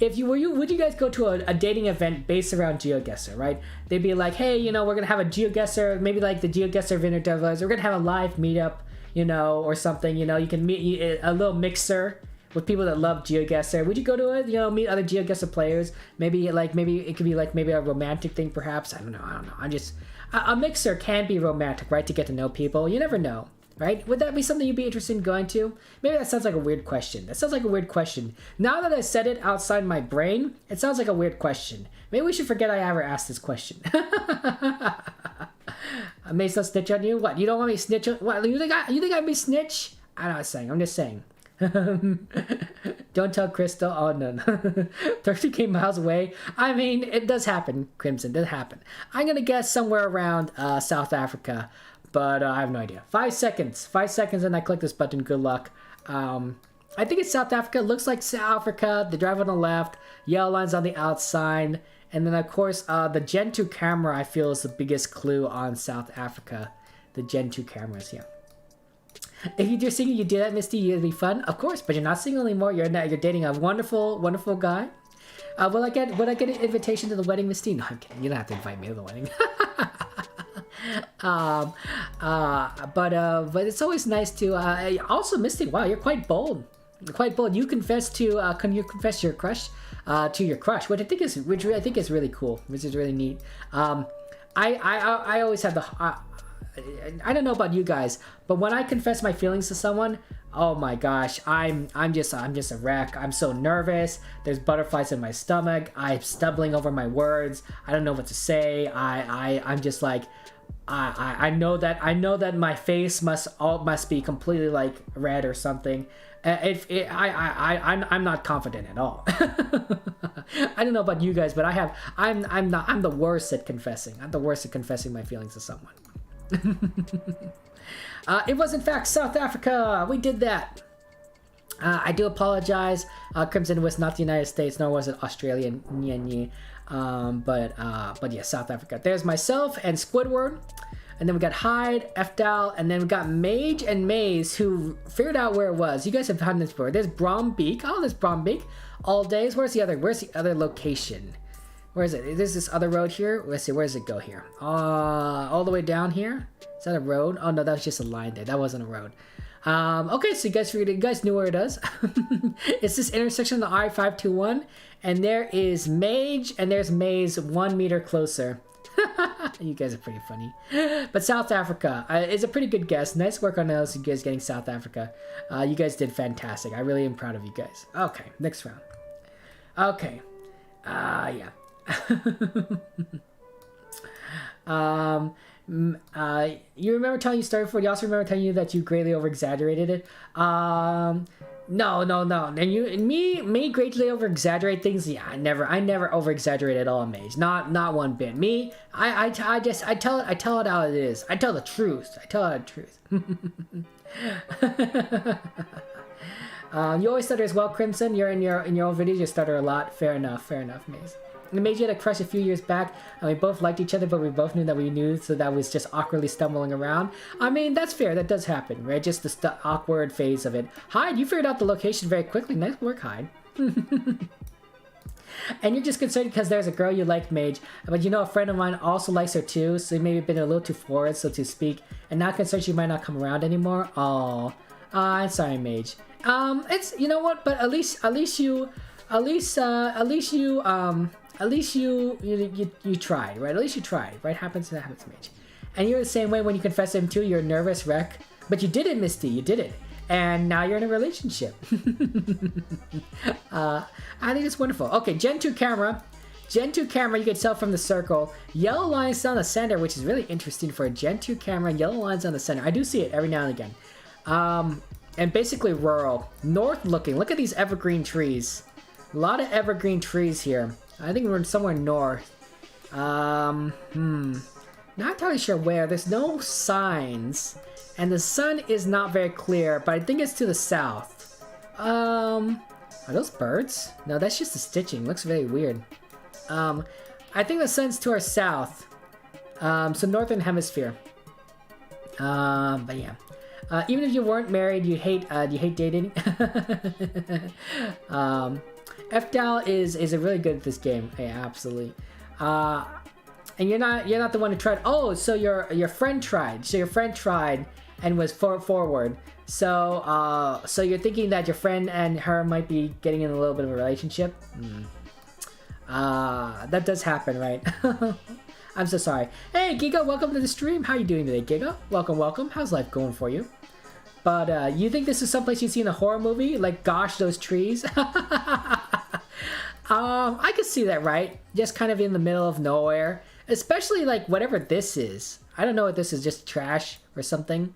Would you guys go to a dating event based around GeoGuessr, right? They'd be like, hey, you know, we're gonna have a GeoGuessr, maybe like the GeoGuessr Vinner Devils, we're gonna have a live meetup, you know, or something, you know, you can meet a little mixer with people that love GeoGuessr. Would you go to it, you know, meet other GeoGuessr players? Maybe it could be like maybe a romantic thing, perhaps. I don't know. A mixer can be romantic, right? To get to know people. You never know. right? Would that be something you'd be interested in going to? Maybe that sounds like a weird question. That sounds like a weird question. Now that I said it outside my brain, it sounds like a weird question. Maybe we should forget I ever asked this question. I may still snitch on you? What, you don't want me to snitch on... What, you think I'd be snitch? I'm not saying, I'm just saying. Don't tell Crystal. Oh, no. 30k miles away. I mean, it does happen, Crimson. It does happen. I'm going to guess somewhere around South Africa, but I have no idea. 5 seconds. 5 seconds and I click this button. Good luck. I think it's South Africa. It looks like South Africa. The drive on the left. Yellow lines on the outside. And then, of course, the Gen 2 camera, I feel, is the biggest clue on South Africa. The Gen 2 cameras, yeah. If you're single, you do that, Misty, it'd be fun. Of course, but you're not single anymore. You're dating a wonderful, wonderful guy. Will I get an invitation to the wedding, Misty? No, I'm kidding. You don't have to invite me to the wedding. But it's always nice to. Also, Misty, wow, you're quite bold. Quite bold. You confess to. Can you confess your crush? To your crush, which I think is really cool. Which is really neat. I always have the. I don't know about you guys, but when I confess my feelings to someone, oh my gosh, I'm just a wreck. I'm so nervous. There's butterflies in my stomach. I'm stumbling over my words. I don't know what to say. I'm just like, I know that my face must be completely like red or something. I'm not confident at all. I don't know about you guys, but I'm the worst at confessing. I'm the worst at confessing my feelings to someone. It was in fact South Africa. We did that. I do apologize. Crimson was not the United States, nor was it Australia. But yeah, South Africa. There's myself and Squidward, and then we got Hyde, Fdal, and then we got Mage and Maze, who figured out where it was. You guys have found this before. There's Brombeek. Oh, there's Brombeek. All days. Where's the other location? Where is it? There's this other road here. Let's see, where does it go here? All the way down here? Is that a road? Oh no, that was just a line there. That wasn't a road. Okay, so you guys knew where it is. It's this intersection of the I-521, and there is Mage, and there's Maze 1 meter closer. You guys are pretty funny. But South Africa is a pretty good guess. Nice work on those, you guys getting South Africa. You guys did fantastic. I really am proud of you guys. Okay, next round. Okay. Yeah. You remember telling you story before? You also remember telling you that you greatly over exaggerated it. No. And me greatly over exaggerate things. Yeah, I never over exaggerate at all, Mage. Not one bit. Me, I tell it how it is. I tell the truth. You always stutter as well, Crimson. You're in your own videos. You stutter a lot. Fair enough, Maze. We made you had a crush a few years back, and we both liked each other, but we both knew that we knew, so that was just awkwardly stumbling around. I mean, that's fair. That does happen, right? Just the awkward phase of it. Hyde, you figured out the location very quickly. Nice work, Hyde. And you're just concerned because there's a girl you like, Mage, but you know a friend of mine also likes her too, so you maybe been a little too forward, so to speak, and now concerned she might not come around anymore. Oh, I'm sorry, Mage. It's, you know what? But at least you tried, right? At least you tried, right? Happens, Mage. And you're the same way when you confess to him too. You're a nervous wreck, but you did it, Misty. You did it, and now you're in a relationship. I think it's wonderful. Okay, Gen 2 camera. Gen 2 camera you can tell from the circle. Yellow lines down the center, which is really interesting for a Gen 2 camera. Yellow lines on the center. I do see it every now and again. And basically rural, north looking. Look at these evergreen trees. A lot of evergreen trees here. I think we're somewhere north. Not entirely sure where. There's no signs, and the sun is not very clear, but I think it's to the south. Are those birds? No, that's just the stitching. Looks very weird. I think the sun's to our south. So northern hemisphere. But yeah. Even if you weren't married, you hate dating. Fdal is a really good at this game. Yeah, absolutely. And you're not the one who tried. Oh, so your friend tried. So your friend tried and was forward. So you're thinking that your friend and her might be getting in a little bit of a relationship. That does happen, right? I'm so sorry. Hey, Giga, welcome to the stream. How you doing today, Giga? Welcome. How's life going for you? But you think this is someplace you'd see in a horror movie? Like, gosh, those trees? I could see that, right? Just kind of in the middle of nowhere. Especially, like, whatever this is. I don't know what this is, just trash or something.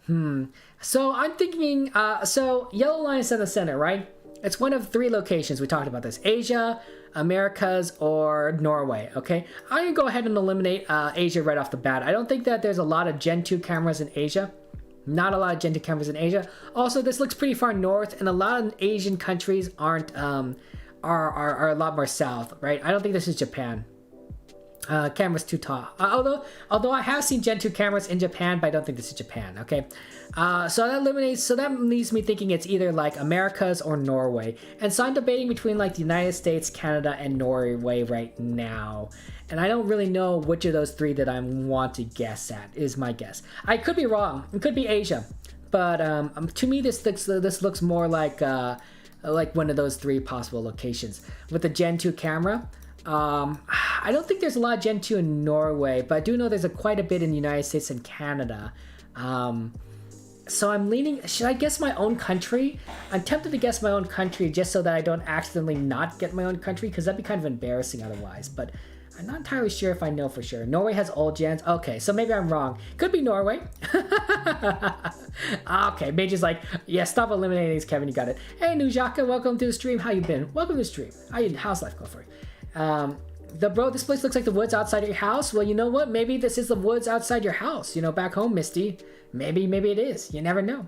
So I'm thinking, so yellow line is in the center, right? It's one of 3 locations. We talked about this. Asia, Americas, or Norway, okay? I'm going to go ahead and eliminate Asia right off the bat. I don't think that there's a lot of Gen 2 cameras in Asia. Not a lot of Gen 2 cameras in Asia. Also, this looks pretty far north, and a lot of Asian countries are a lot more south, right? I don't think this is Japan. Camera's too tall. Although I have seen Gen 2 cameras in Japan, but I don't think this is Japan, okay? So that leaves me thinking it's either like Americas or Norway. And so I'm debating between like the United States, Canada, and Norway right now. And I don't really know which of those 3 that I want to guess at, is my guess. I could be wrong. It could be Asia. But to me, this looks more like one of those 3 possible locations. With the Gen 2 camera, I don't think there's a lot of Gen 2 in Norway, but I do know there's quite a bit in the United States and Canada. So I'm leaning, should I guess my own country? I'm tempted to guess my own country just so that I don't accidentally not get my own country, because that'd be kind of embarrassing otherwise, but I'm not entirely sure if I know for sure. Norway has old gens. Okay, so maybe I'm wrong. Could be Norway. Okay, Mage is like, yeah, stop eliminating these, Kevin, you got it. Hey, Nujaka, welcome to the stream. How you been? Welcome to the stream. How's life going for you? This place looks like the woods outside your house. Well, you know what? Maybe this is the woods outside your house. You know, back home, Misty. Maybe it is. You never know.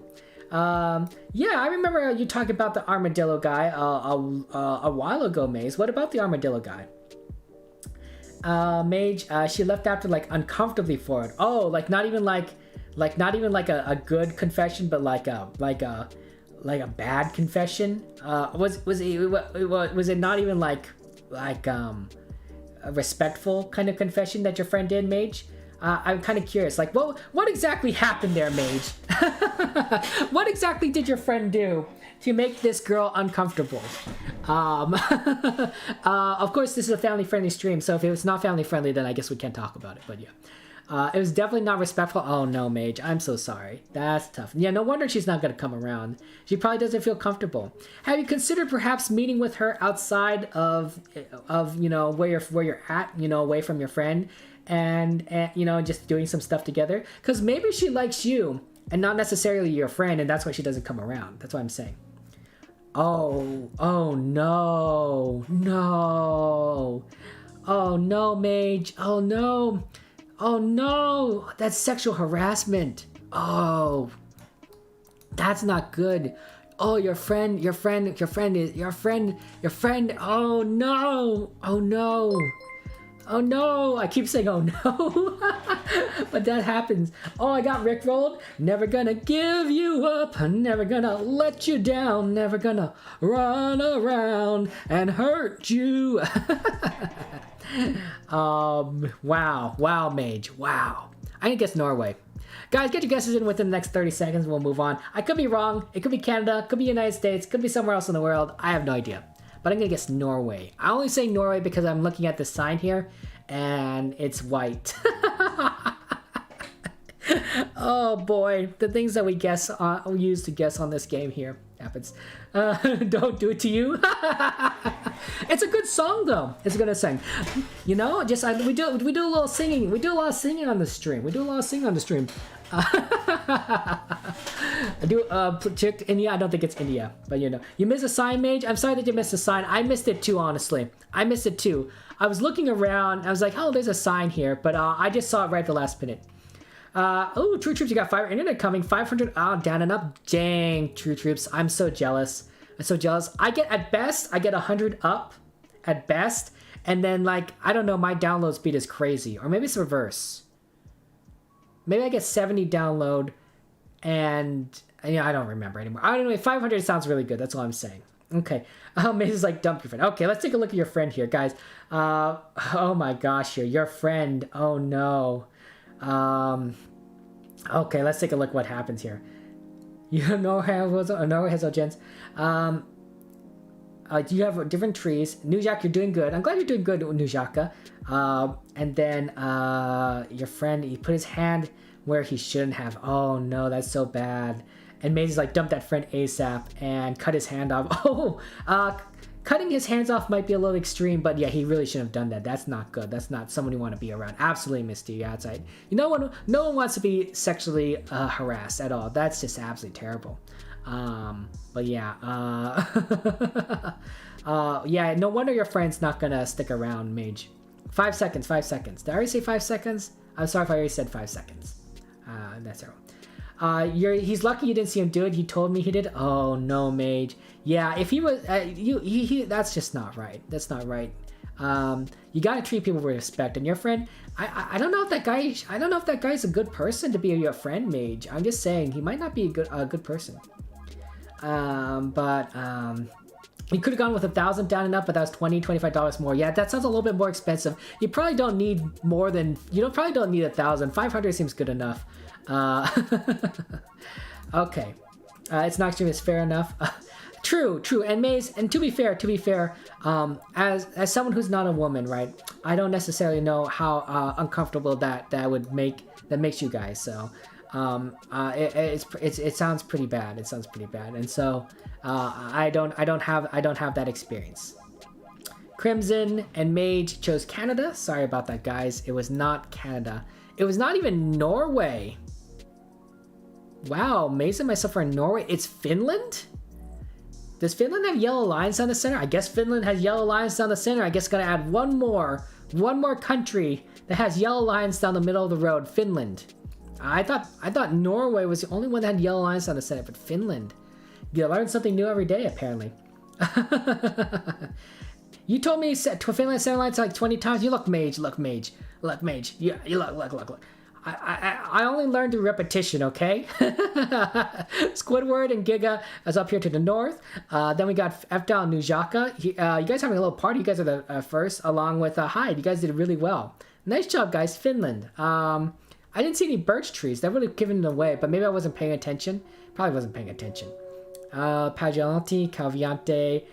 Yeah, I remember you talking about the armadillo guy a while ago, Maze. What about the armadillo guy? Mage, she left after like uncomfortably for it. Oh, like not even like a good confession, but like a bad confession. Was it not even like a respectful kind of confession that your friend did, Mage? I'm kind of curious, like what exactly happened there, Mage? What exactly did your friend do to make this girl uncomfortable? Of course, this is a family-friendly stream, so if it was not family-friendly, then I guess we can't talk about it, but yeah. It was definitely not respectful. Oh no, Mage, I'm so sorry. That's tough. Yeah, no wonder she's not gonna come around. She probably doesn't feel comfortable. Have you considered perhaps meeting with her outside of you know where you're at, you know, away from your friend, and you know, just doing some stuff together? Because maybe she likes you and not necessarily your friend, and that's why she doesn't come around. That's what I'm saying. Oh no, oh no, Mage, oh no, that's sexual harassment. Oh, that's not good. Oh, your friend. Oh no, I keep saying oh no. But that happens. Oh, I got rickrolled. Never gonna give you up. Never gonna let you down. Never gonna run around and hurt you. Wow, Mage. Wow. I think it's Norway. Guys, get your guesses in within the next 30 seconds and we'll move on. I could be wrong. It could be Canada, could be United States, could be somewhere else in the world. I have no idea. But I'm gonna guess Norway. I only say Norway because I'm looking at the sign here and it's white. Oh boy, the things that we use to guess on this game here happens. Don't do it to you. It's a good song though. It's a good song. You know, we do a little singing. We do a lot of singing on the stream. India. I don't think it's India, but you know, you missed a sign, Mage. I'm sorry that you missed a sign. I missed it too, honestly. I missed it too. I was looking around. I was like, oh, there's a sign here, but I just saw it right at the last minute. Oh, True Troops, you got 5 internet coming. 500. Down and up. Dang, True Troops. I'm so jealous. At best, I get 100 up at best. And then, like, I don't know, my download speed is crazy. Or maybe it's reverse. Maybe I get 70 download and I don't remember anymore. I don't know. 500 sounds really good. That's all I'm saying. Okay. Maze's like, dump your friend. Okay, let's take a look at your friend here, guys. Oh my gosh, your friend. Oh no. Okay, let's take a look what happens here. You know Hazel Gents. You have different trees. Nujak, you're doing good. I'm glad you're doing good, Nujaka. And then your friend, he put his hand where he shouldn't have. Oh no, that's so bad. And Maze is like, dump that friend ASAP and cut his hand off. Oh, cutting his hands off might be a little extreme, but yeah, he really shouldn't have done that. That's not good. That's not someone you want to be around. Absolutely, Misty, outside. No one wants to be sexually harassed at all. That's just absolutely terrible. But yeah, yeah, no wonder your friend's not gonna stick around, Mage. 5 seconds, 5 seconds. Did I already say 5 seconds? I'm sorry if I already said 5 seconds. That's terrible. He's lucky you didn't see him do it. He told me he did. Oh no, Mage. Yeah, if he was, that's just not right. That's not right. You gotta treat people with respect. And your friend, I don't know if that guy. I don't know if that guy's a good person to be your friend, Mage. I'm just saying he might not be a good person. You could have gone with 1,000 down and up, but that was $20-$25 more. Yeah, that sounds a little bit more expensive. You probably don't need more than, probably don't need 1,000. 500 seems good enough. Okay. It's not extreme, it's fair enough. True. And Maze, and to be fair, as someone who's not a woman, right? I don't necessarily know how uncomfortable that makes you guys. So, it sounds pretty bad. It sounds pretty bad, and so I don't have that experience. Crimson and Mage chose Canada. Sorry about that, guys. It was not Canada. It was not even Norway. Wow, Maze and myself are in Norway. It's Finland? Does Finland have yellow lines down the center? I guess Finland has yellow lines down the center. I guess gonna add one more country that has yellow lines down the middle of the road. Finland. I thought Norway was the only one that had yellow lines down the center, but Finland. You learn something new every day, apparently. You told me Finland center lines like 20 times. You look, Mage. Look, Mage. Look, Mage. You look. I only learned through repetition, okay? Squidward and Giga is up here to the north. Then we got F-Down and Nujaka. You guys having a little party. You guys are the first, along with Hyde. You guys did really well. Nice job, guys. Finland. I didn't see any birch trees. That would have given it away, but maybe I wasn't paying attention. Probably wasn't paying attention. Pagianti, Calviante,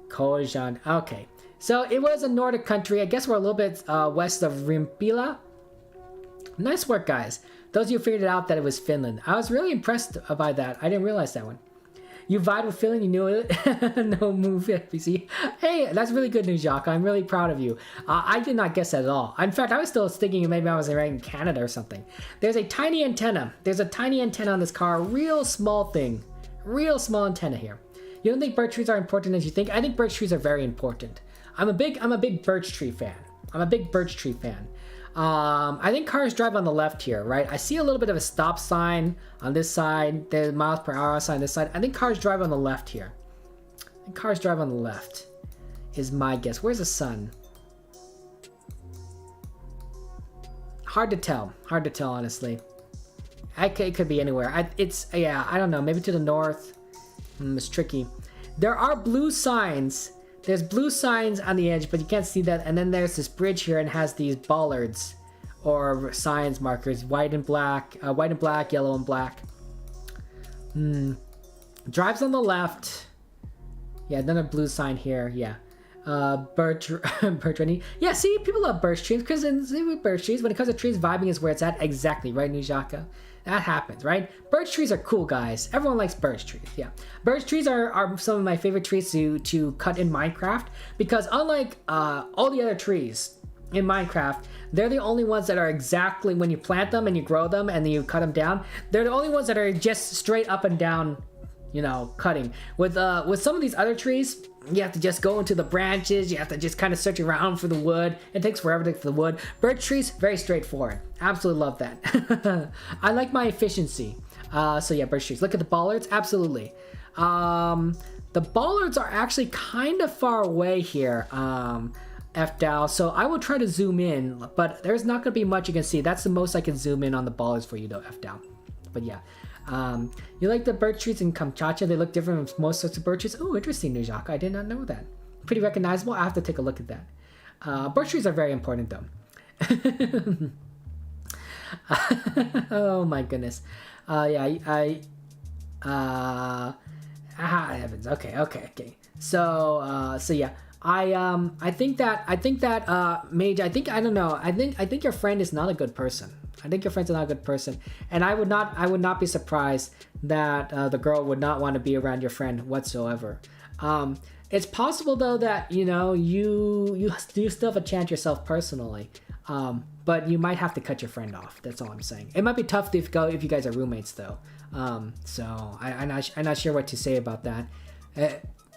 Kojan. Okay. So it was a Nordic country. I guess we're a little bit west of Rimpila. Nice work, guys. Those of you figured it out that it was Finland. I was really impressed by that. I didn't realize that one. You vibed with Finland, you knew it. No move, FBC. Hey, that's really good news, Jacques. I'm really proud of you. I did not guess that at all. In fact, I was still thinking maybe I was right in Canada or something. There's a tiny antenna. There's a tiny antenna on this car. Real small thing. Real small antenna here. You don't think birch trees are important as you think? I think birch trees are very important. I'm a big birch tree fan. I think cars drive on the left here, right? I see a little bit of a stop sign on this side. There's miles per hour sign on this side. I think cars drive on the left here. I think cars drive on the left is my guess. Where's the sun? Hard to tell, honestly. It could be anywhere. I don't know. Maybe to the north. It's tricky. There are blue signs. There's blue signs on the edge, but you can't see that. And then there's this bridge here and has these bollards or signs markers, white and black, yellow and black. Drives on the left. Yeah, then a blue sign here. Yeah. Birch ready. Yeah, see, people love birch trees because with birch trees, when it comes to trees, vibing is where it's at. Exactly, right, Nujaka? That happens, right? Birch trees are cool, guys. Everyone likes birch trees, yeah. Birch trees are some of my favorite trees to cut in Minecraft because unlike all the other trees in Minecraft, they're the only ones that are exactly when you plant them and you grow them and then you cut them down, they're the only ones that are just straight up and down, cutting. With some of these other trees, you have to just go into the branches. You have to just kind of search around for the wood. It takes forever to get the wood. Birch trees, very straightforward. Absolutely love that. I like my efficiency. So yeah, birch trees. Look at the bollards. Absolutely. The bollards are actually kind of far away here. FDAL. So I will try to zoom in, but there's not going to be much you can see. That's the most I can zoom in on the bollards for you though, FDAL. But yeah. You like the birch trees in Kamchatka? They look different from most sorts of birches. Oh, interesting, Nujaka. I did not know that. Pretty recognizable. I have to take a look at that. Birch trees are very important, though. Oh my goodness. Yeah. Heavens. Okay. So yeah. I think that Mage. I don't know. I think your friend is not a good person. I think your friend's not a good person, and I would not be surprised that the girl would not want to be around your friend whatsoever. It's possible though that you still have a chance yourself personally, but you might have to cut your friend off. That's all I'm saying. It might be tough if you guys are roommates though. So I'm not sure what to say about that.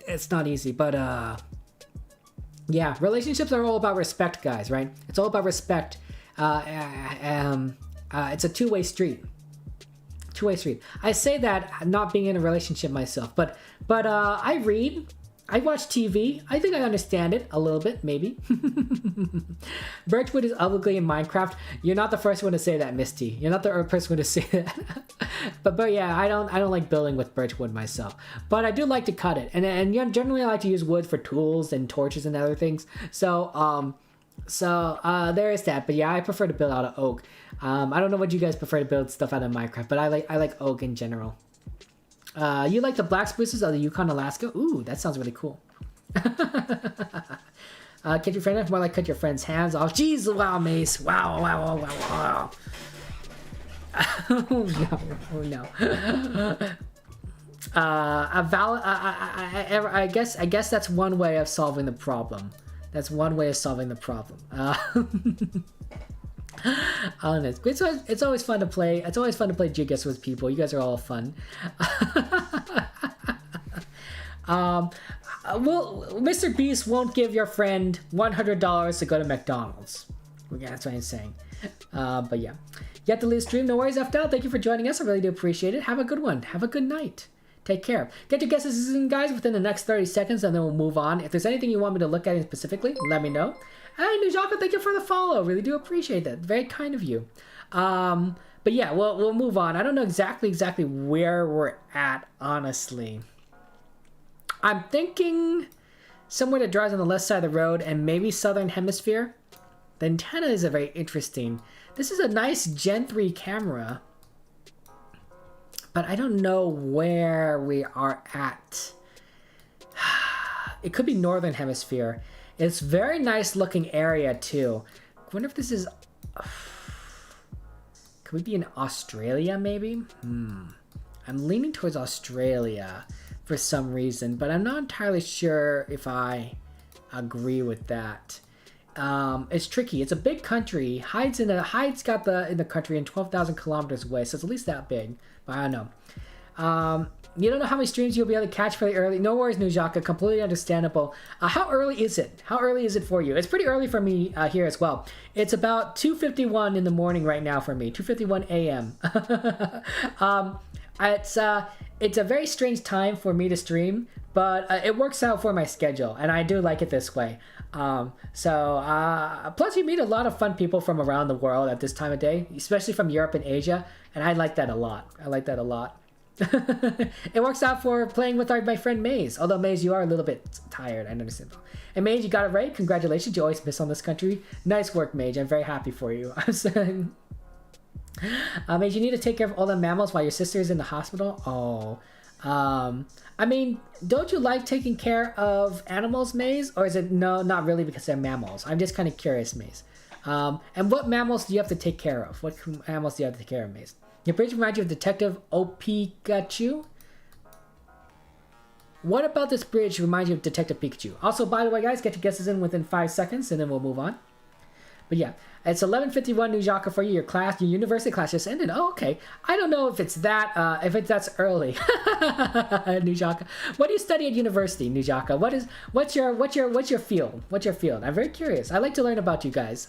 It's not easy, but yeah, relationships are all about respect, guys. Right? It's all about respect. It's a two-way street. Two-way street. I say that not being in a relationship myself, but I read, I watch TV. I think I understand it a little bit, maybe. Birchwood is ugly in Minecraft. You're not the first one to say that, Misty. You're not the first one to say that. but yeah, I don't like building with birchwood myself, but I do like to cut it, and generally I like to use wood for tools and torches and other things. So there is that. But yeah, I prefer to build out of oak. I don't know what you guys prefer to build stuff out of Minecraft, but I like oak in general. You like the black spruces of the Yukon, Alaska? Ooh, that sounds really cool. Cut your friend off, more like cut your friend's hands off. Jeez, wow, Mace. Wow. Oh no. I guess that's one way of solving the problem. That's one way of solving the problem. Honest. It's always fun to play. It's always fun to play GeoGuessr with people. You guys are all fun. Well, Mr. Beast won't give your friend $100 to go to McDonald's. Yeah, that's what I'm saying. But yeah. You have to leave stream. No worries, FDL. Thank you for joining us. I really do appreciate it. Have a good one. Have a good night. Take care. Get your guesses in, guys, within the next 30 seconds, and then we'll move on. If there's anything you want me to look at specifically, let me know. Hey, Nujaka, thank you for the follow. Really do appreciate that. Very kind of you. But yeah, we'll move on. I don't know exactly where we're at, honestly. I'm thinking somewhere that drives on the left side of the road and maybe Southern Hemisphere. The antenna is a very interesting. This is a nice Gen 3 camera, but I don't know where we are at. It could be Northern Hemisphere. It's very nice looking area too. I wonder if this is... Could we be in Australia maybe? I'm leaning towards Australia for some reason, but I'm not entirely sure if I agree with that. It's tricky. It's a big country. Hyde's got in the country and 12,000 kilometers away, so it's at least that big. But I don't know. You don't know how many streams you'll be able to catch fairly early. No worries, Nujaka. Completely understandable. How early is it? How early is it for you? It's pretty early for me here as well. It's about 2:51 in the morning right now for me. 2:51 a.m. It's a very strange time for me to stream, but it works out for my schedule, and I do like it this way. Plus you meet a lot of fun people from around the world at this time of day, especially from Europe and Asia, and I like that a lot. It works out for playing with my friend Maze, although Maze, you are a little bit tired, I understand. And Maze, you got it right. Congratulations, you always miss on this country. Nice work, Mage. I'm very happy for you. Mage, you need to take care of all the mammals while your sister is in the hospital. I mean, don't you like taking care of animals, Maze? Or is it no, not really because they're mammals? I'm just kind of curious, Maze. And what mammals do you have to take care of? What mammals do you have to take care of, Maze? Your bridge reminds you of Detective Pikachu? What about this bridge reminds you of Detective Pikachu? Also, by the way, guys, get your guesses in within 5 seconds, and then we'll move on. But yeah, it's 11:51 Nujaka for you. Your university class just ended. Oh, okay. I don't know if it's that, that's early. Nujaka, what do you study at university, Nujaka? What's your field? What's your field? I'm very curious. I like to learn about you guys.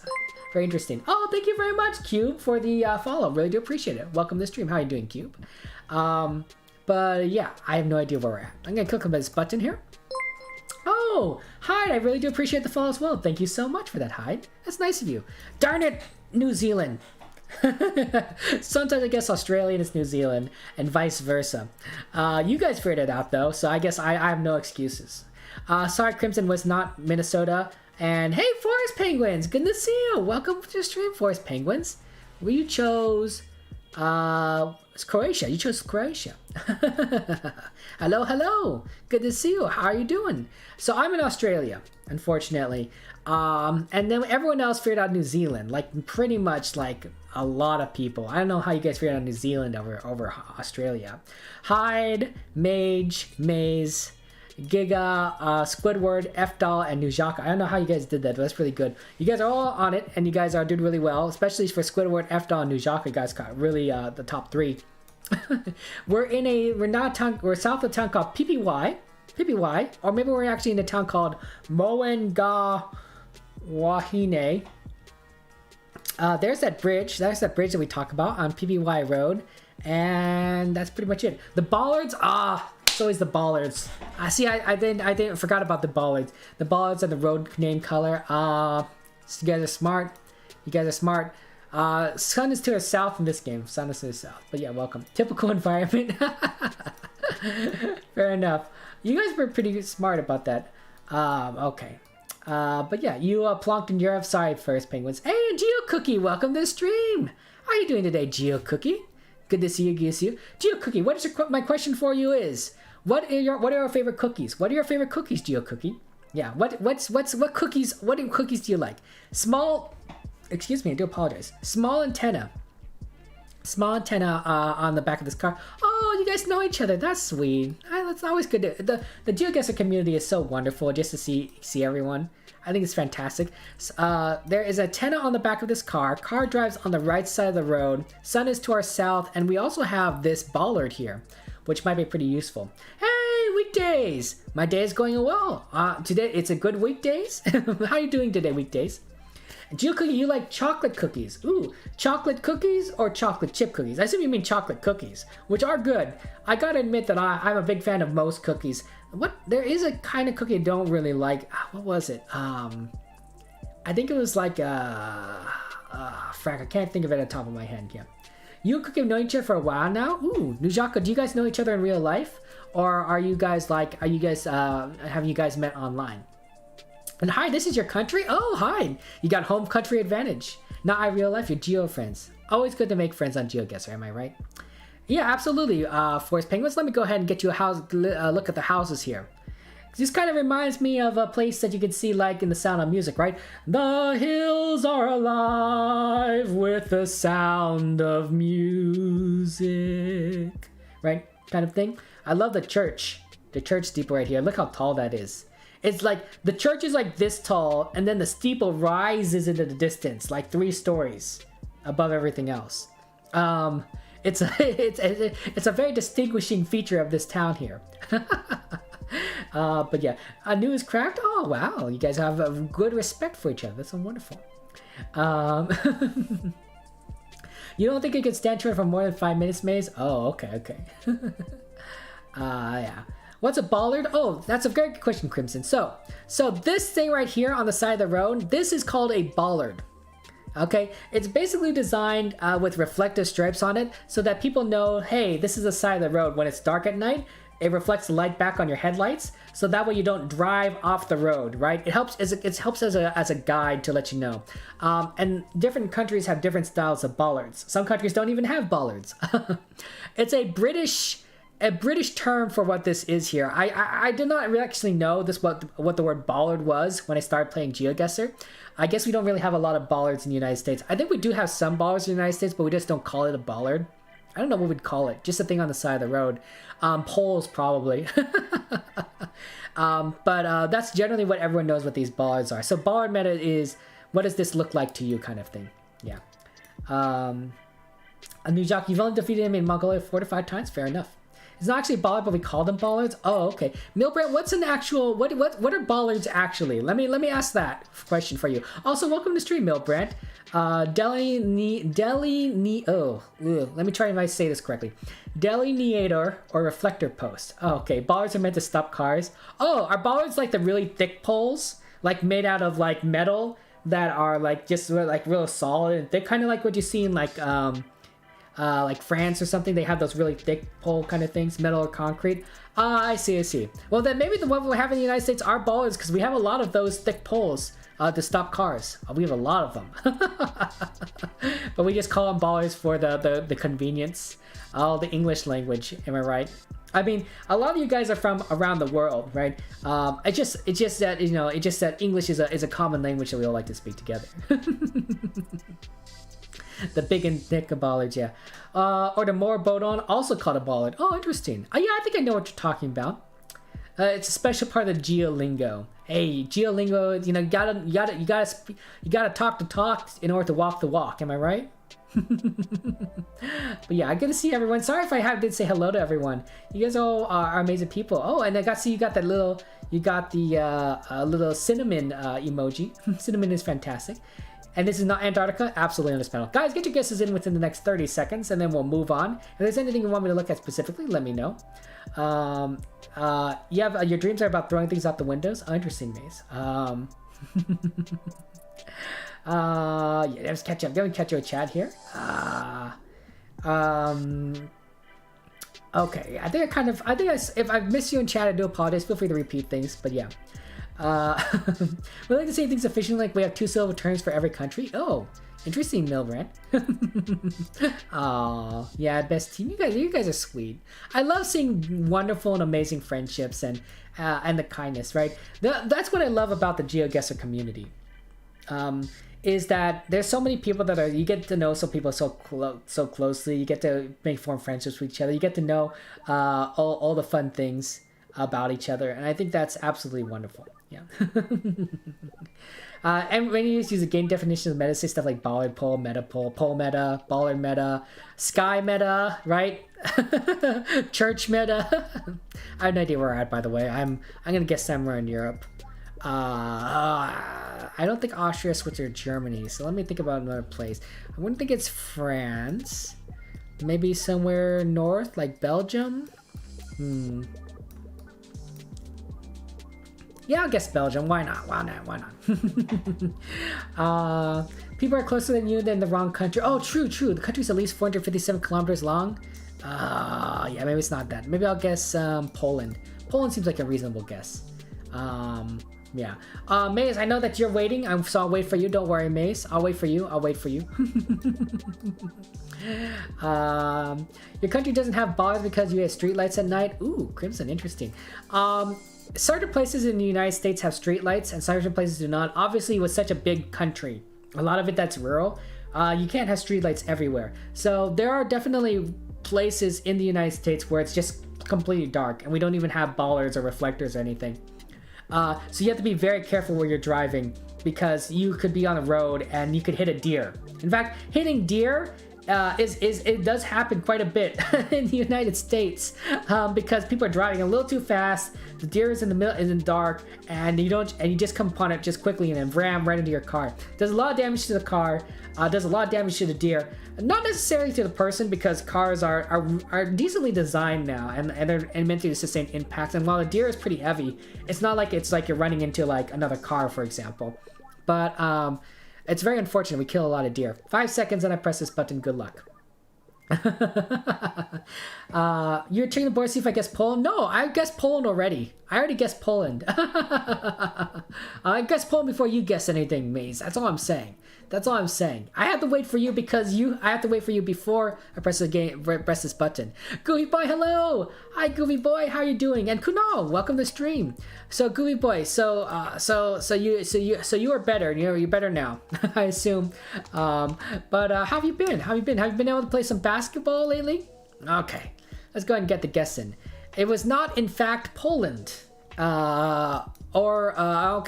Very interesting. Oh, thank you very much, Cube, for the follow. Really do appreciate it. Welcome to the stream. How are you doing, Cube? But yeah, I have no idea where we're at. I'm gonna click on this button here. Oh, Hyde, I really do appreciate the follow as well. Thank you so much for that, Hyde. That's nice of you. Darn it, New Zealand. Sometimes I guess Australian is New Zealand and vice versa. You guys figured it out though, so I guess I have no excuses. Sorry, Crimson was not Minnesota. And hey, Forest Penguins, good to see you. Welcome to the stream, Forest Penguins. You chose it's Croatia. You chose Croatia. Hello. Good to see you. How are you doing? So I'm in Australia, unfortunately. And then everyone else figured out New Zealand. Like pretty much like a lot of people. I don't know how you guys figured out New Zealand over Australia. Hyde, Mage, Maze, Giga, Squidward, F-Doll, and Nujaka. I don't know how you guys did that, but that's really good. You guys are all on it, and you guys are doing really well, especially for Squidward, F-Doll, and Nujaka. You guys got really the top 3. We're south of a town called PPY, or maybe we're actually in a town called Moenga Wahine. There's that bridge. That's that bridge that we talk about on PPY Road, and that's pretty much it. The bollards, it's always the bollards. I didn't forgot about the bollards. The bollards are the road name color. So you guys are smart. Sun is to the south in this game. Sun is to the south. But yeah, welcome. Typical environment. Fair enough. You guys were pretty smart about that. Okay. But yeah, you plunked in Europe. Sorry, first penguins. Hey, GeoCookie, welcome to the stream. How are you doing today, GeoCookie? Good to see you, GeoCookie. My question for you is, what are your favorite cookies? What are your favorite cookies, GeoCookie? Yeah, what cookies? What cookies do you like? Small. Excuse me, I do apologize. Small antenna on the back of this car. Oh, you guys know each other. That's sweet. That's always good. The GeoGuessr community is so wonderful just to see everyone. I think it's fantastic. There is an antenna on the back of this car. Car drives on the right side of the road. Sun is to our south, and we also have this bollard here, which might be pretty useful. Hey, weekdays! My day is going well. Today, it's a good weekdays. How are you doing today, weekdays? GeoCookie, you like chocolate cookies. Ooh, chocolate cookies or chocolate chip cookies? I assume you mean chocolate cookies, which are good. I gotta admit that I'm a big fan of most cookies. There is a kind of cookie I don't really like. What was it? I think it was like frack, I can't think of it at the top of my head. Yeah. You and Cookie have known each other for a while now? Ooh, Nujaka, do you guys know each other in real life? Or have you guys met online? And hi, this is your country? Oh, hi. You got home country advantage. Not real life, you're geo friends. Always good to make friends on GeoGuessr, am I right? Yeah, absolutely. Forest Penguins, let me go ahead and get you look at the houses here. This kind of reminds me of a place that you can see like in The Sound of Music, right? The hills are alive with the sound of music. Right? Kind of thing. I love the church. The church steeple right here. Look how tall that is. It's like, the church is like this tall, and then the steeple rises into the distance, like 3 stories above everything else. It's a very distinguishing feature of this town here. But yeah, news cracked. Oh wow, you guys have a good respect for each other. That's so wonderful. You don't think you could stand to it for more than 5 minutes, Maze? Oh, okay. Yeah. What's a bollard? Oh, that's a very good question, Crimson. So this thing right here on the side of the road, this is called a bollard. Okay, it's basically designed with reflective stripes on it so that people know, hey, this is the side of the road. When it's dark at night, it reflects the light back on your headlights, so that way you don't drive off the road, right? It helps as a guide to let you know. And different countries have different styles of bollards. Some countries don't even have bollards. It's a British term for what this is here. I did not actually know what the word bollard was when I started playing GeoGuessr. I guess we don't really have a lot of bollards in the United States. I think we do have some bollards in the United States, but we just don't call it a bollard. I don't know what we'd call it. Just a thing on the side of the road. Poles, probably. But that's generally what everyone knows what these bollards are. So bollard meta is, what does this look like to you kind of thing. Yeah. Nujaka, you've only defeated him in Mongolia 4 to 5 times? Fair enough. It's not actually bollard, but we call them bollards. Oh, okay. Milbrand, what's an actual? What are bollards actually? Let me ask that question for you. Also, welcome to stream, Milbrand. Let me try if I say this correctly. Delineator or reflector post. Oh, okay. Bollards are meant to stop cars. Oh, are bollards like the really thick poles, like made out of like metal that are like just like real solid and thick, kind of like what you see in like France or something? They have those really thick pole kind of things, metal or concrete. I see. Well, then maybe the one we have in the United States are bollards, because we have a lot of those thick poles to stop cars. We have a lot of them. But we just call them bollards for the convenience. Oh, the English language, am I right? I mean, a lot of you guys are from around the world, right? It's just that English is a common language that we all like to speak together. The big and thick bollards, yeah. Or the more bodon, also called a bollard. Oh, interesting. Yeah, I think I know what you're talking about. It's a special part of the geolingo. Hey, geolingo, you know, you gotta talk the talk in order to walk the walk. Am I right? But yeah, good to see everyone. Sorry if I did say hello to everyone. You guys all are amazing people. Oh, and I got to see you got that little, you got the little cinnamon emoji. Cinnamon is fantastic. And this is not Antarctica? Absolutely understandable. Guys, get your guesses in within the next 30 seconds and then we'll move on. If there's anything you want me to look at specifically, let me know. You have your dreams are about throwing things out the windows. Oh, interesting, Maze. Yeah, let's catch up. Let me catch your chat here. Okay, if I miss you in chat, I do apologize. Feel free to repeat things, but yeah. We like to say things efficiently, like we have 2 silver turns for every country. Oh, interesting, Milbrand. Oh, yeah, best team. You guys are sweet. I love seeing wonderful and amazing friendships and the kindness, right? That's what I love about the GeoGuessr community. Is that there's so many people that you get to know some people so closely. You get to form friendships with each other. You get to know all the fun things about each other, and I think that's absolutely wonderful. Yeah. And when you use the game definitions of meta, say stuff like bollard pole, meta pole, pole meta, bollard meta, sky meta, right? Church meta. I have no idea where we're at, by the way. I'm gonna guess somewhere in Europe. I don't think Austria, Switzerland, Germany. So let me think about another place. I wouldn't think it's France. Maybe somewhere north, like Belgium. Yeah, I'll guess Belgium. Why not? People are closer than you than the wrong country. Oh, true. The country's at least 457 kilometers long. Yeah, maybe it's not that. Maybe I'll guess Poland. Poland seems like a reasonable guess. Yeah. Maze, I know that you're waiting, so I'll wait for you. Don't worry, Maze. I'll wait for you. Your country doesn't have bars because you have streetlights at night. Ooh, Crimson, interesting. Certain places in the United States have streetlights and certain places do not. Obviously, with such a big country, a lot of it that's rural, you can't have streetlights everywhere. So there are definitely places in the United States where it's just completely dark and we don't even have bollards or reflectors or anything. So you have to be very careful where you're driving because you could be on the road and you could hit a deer. In fact, hitting deer it does happen quite a bit in the United States because people are driving a little too fast. The deer is in the middle, is in the dark, and you just come upon it just quickly and then ram right into your car. Does a lot of damage to the car. Does a lot of damage to the deer. Not necessarily to the person because cars are decently designed now and they're meant to sustain impacts. And while the deer is pretty heavy, it's not like you're running into like another car, for example. But it's very unfortunate. We kill a lot of deer. 5 seconds and I press this button. Good luck. You're checking the board to see if I guess Poland? No, I guessed Poland already. I already guessed Poland. I guessed Poland before you guess anything, Maze. That's all I'm saying. I have to wait for you because I have to wait for you before I press this button. Goofy Boy, hello! Hi, Goofy Boy, how are you doing? And Kunal, welcome to the stream. So, Goofy Boy, so you are better. You're better now, I assume. But how have you been? Have you been able to play some basketball lately? Okay, let's go ahead and get the guess in. It was not, in fact, Poland. Okay,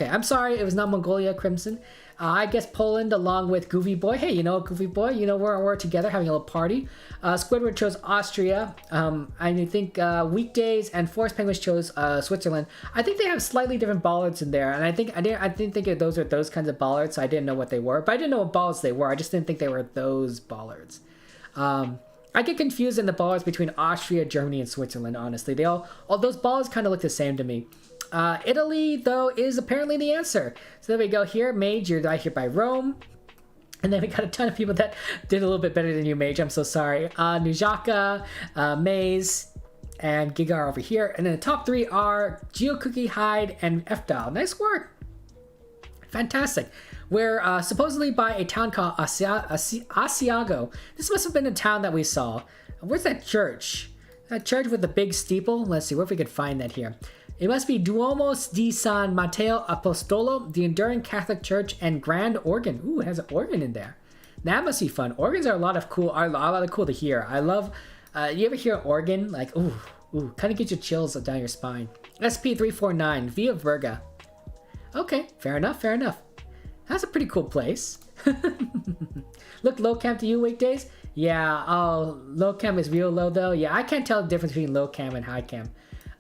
I'm sorry, it was not Mongolia, Crimson. I guess Poland along with Goofy Boy. Hey, Goofy Boy, we're together having a little party. Squidward chose Austria. I think Weekdays and Forest Penguins chose Switzerland. I think they have slightly different bollards in there, and I didn't think those are those kinds of bollards, so I didn't know what they were. But I didn't know what bollards they were. I just didn't think they were those bollards. I get confused in the bollards between Austria, Germany, and Switzerland, honestly. All those bollards kind of look the same to me. Italy, though, is apparently the answer. So there we go here. Mage, you're right here by Rome. And then we got a ton of people that did a little bit better than you, Mage. I'm so sorry. Nujaka, Maze, and Giga are over here. And then the top 3 are GeoCookie, Hyde, and F-Dial. Nice work. Fantastic. We're supposedly by a town called Asiago. This must have been a town that we saw. Where's that church? That church with the big steeple? Let's see, what if we could find that here. It must be Duomos di San Matteo Apostolo, the enduring Catholic church, and Grand Organ. Ooh, it has an organ in there. That must be fun. Organs are a lot of cool to hear. I love you ever hear an organ? Like ooh, kind of gets your chills down your spine. SP349 Via Verga. Okay, fair enough. That's a pretty cool place. Look low cam to you weekdays? Yeah, oh, low cam is real low though. Yeah, I can't tell the difference between low cam and high cam.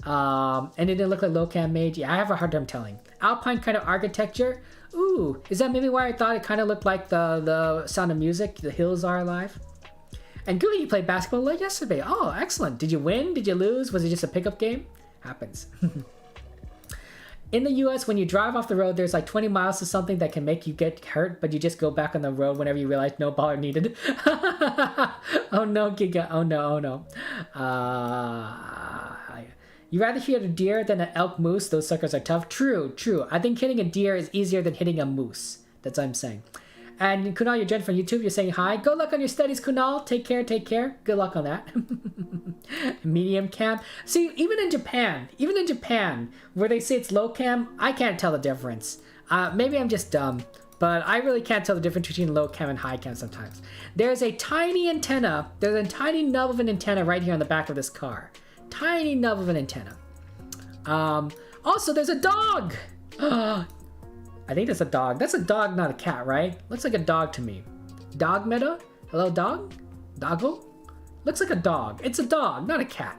And it didn't look like low cam made. Yeah, I have a hard time telling. Alpine kind of architecture. Ooh, is that maybe why I thought it kind of looked like the Sound of Music? The hills are alive. And Gooey, you played basketball late yesterday. Oh, excellent. Did you win? Did you lose? Was it just a pickup game? Happens. In the US, when you drive off the road, there's like 20 miles to something that can make you get hurt, but you just go back on the road whenever you realize no baller needed. Oh no, Giga. Oh no. You rather hit a deer than an elk moose? Those suckers are tough. True. I think hitting a deer is easier than hitting a moose. That's what I'm saying. And Kunal, your Jen from YouTube, you're saying hi. Good luck on your studies, Kunal. Take care. Good luck on that. Medium cam. See, even in Japan, where they say it's low cam, I can't tell the difference. Maybe I'm just dumb, but I really can't tell the difference between low cam and high cam sometimes. There's a tiny antenna. There's a tiny nub of an antenna right here on the back of this car. Tiny nub of an antenna. Also, there's a dog. I think that's a dog. That's a dog, not a cat, right? Looks like a dog to me. Dog meta? Hello, dog? Doggo? Looks like a dog. It's a dog, not a cat.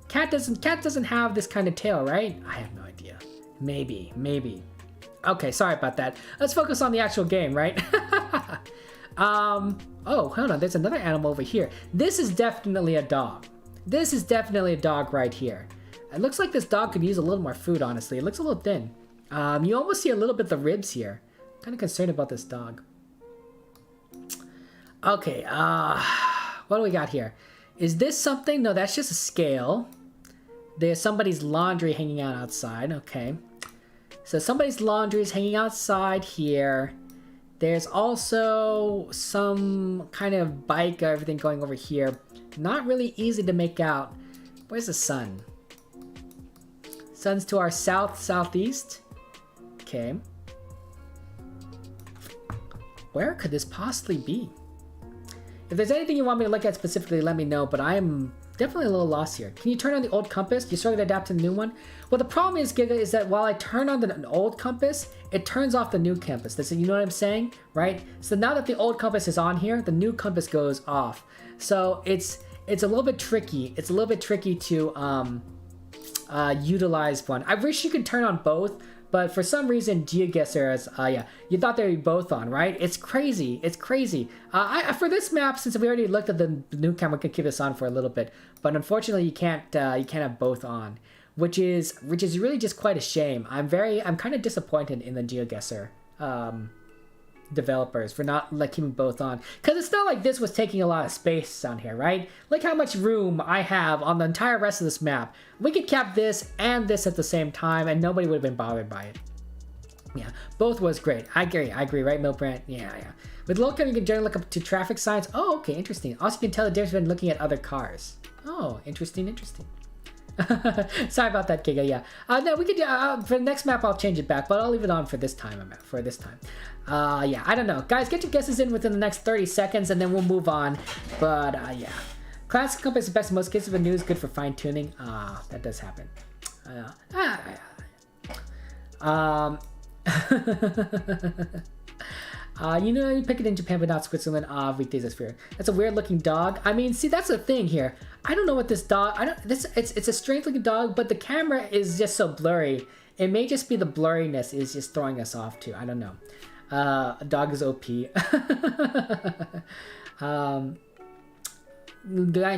Cat doesn't have this kind of tail, right? I have no idea. Maybe. Okay, sorry about that. Let's focus on the actual game, right? Oh, hold on. There's another animal over here. This is definitely a dog. This is definitely a dog right here. It looks like this dog could use a little more food, honestly. It looks a little thin. You almost see a little bit of the ribs here. I'm kind of concerned about this dog. Okay, what do we got here? Is this something? No, that's just a scale. There's somebody's laundry hanging out outside. Okay. So somebody's laundry is hanging outside here. There's also some kind of bike or everything going over here. Not really easy to make out. Where's the sun? Sun's to our southeast. Okay. Where could this possibly be? If there's anything you want me to look at specifically, let me know, but I'm definitely a little lost here. Can you turn on the old compass? You sort of adapt to the new one? Well, the problem is, Giga, is that while I turn on the old compass, it turns off the new compass. You know what I'm saying? Right? So now that the old compass is on here, the new compass goes off. So it's a little bit tricky. It's a little bit tricky to utilize one. I wish you could turn on both, but for some reason, GeoGuessr is, you thought they were both on, right? It's crazy. For this map, since we already looked at the new camera, we could keep this on for a little bit. But unfortunately, you can't have both on, which is really just quite a shame. I'm kind of disappointed in the GeoGuessr developers for not keeping both on, because it's not like this was taking a lot of space on here, right? Look how much room I have on the entire rest of this map. We could cap this and this at the same time and nobody would have been bothered by it. Yeah, both was great. I agree, right, Milbrand? Yeah. With locam, you can generally look up to traffic signs. Oh, okay, interesting. Also, you can tell the difference when looking at other cars. Oh, interesting. Sorry about that, Giga. Yeah. No, we could do for the next map. I'll change it back, but I'll leave it on for this time. Yeah, I don't know, guys. Get your guesses in within the next 30 seconds, and then we'll move on. But yeah, classic compass is best in most cases, but new is good for fine tuning. That does happen. You pick it in Japan, but not Switzerland. Weekdays is fair. That's a weird looking dog. I mean, see, that's the thing here. I don't know what this dog. It's a strange looking dog, but the camera is just so blurry. It may just be the blurriness is just throwing us off too. I don't know. A dog is OP. The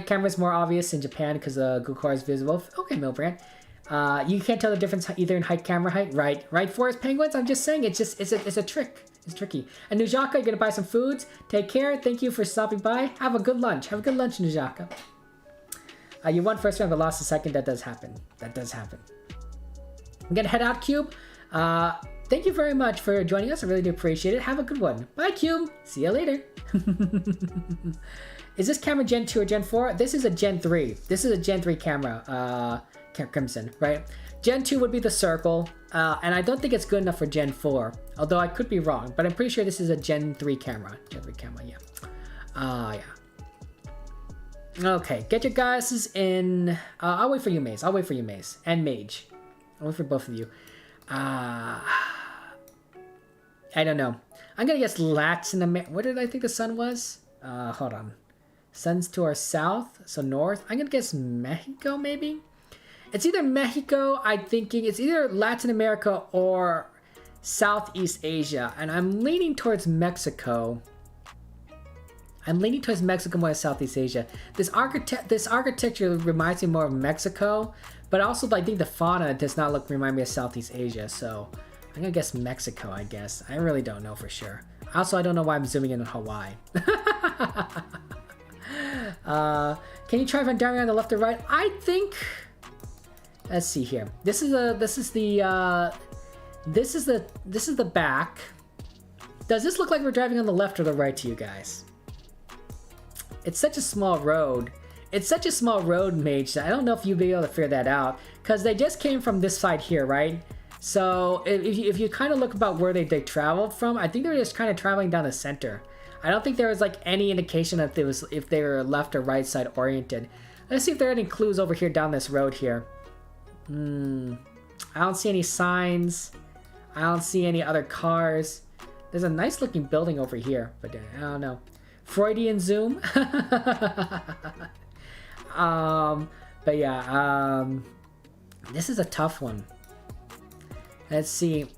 camera is more obvious in Japan because Google car is visible. Okay, Milbrand. You can't tell the difference either in camera height. Right. Forest penguins. I'm just saying, it's a trick. It's tricky. And Nujaka, you're gonna buy some foods. Take care. Thank you for stopping by. Have a good lunch. Nujaka. You won first round but lost the second. That does happen. I'm gonna head out, Cube. Thank you very much for joining us. I really do appreciate it. Have a good one. Bye, Cube. See you later. Is this camera Gen 2 or Gen 4? This is a Gen 3. This is a Gen 3 camera, Crimson, right? Gen 2 would be the circle, and I don't think it's good enough for Gen 4, although I could be wrong, but I'm pretty sure this is a Gen 3 camera. Gen 3 camera, yeah. Yeah. Okay, get your guesses in. I'll wait for you, Maze. I'll wait for you, Maze. And Mage. I'll wait for both of you. I don't know. I'm gonna guess Latin America. What did I think the sun was? Hold on. Sun's to our south, so north. I'm gonna guess Mexico, maybe? It's either Mexico, I'm thinking. It's either Latin America or Southeast Asia. And I'm leaning towards Mexico. I'm leaning towards Mexico more than Southeast Asia. This architecture reminds me more of Mexico, but also I think the fauna does not remind me of Southeast Asia. So I'm gonna guess Mexico. I guess I really don't know for sure. Also, I don't know why I'm zooming in on Hawaii. Can you try from down here on the left or right? I think. Let's see here. This is the back. Does this look like we're driving on the left or the right to you guys? It's such a small road. It's such a small road, Mage, that I don't know if you'll be able to figure that out. Because they just came from this side here, right? So if you kind of look about where they traveled from, I think they were just kind of traveling down the center. I don't think there was like any indication that if they were left or right side oriented. Let's see if there are any clues over here down this road here. I don't see any signs. I don't see any other cars. There's a nice looking building over here, but I don't know. Freudian zoom. But yeah, this is a tough one. Let's see.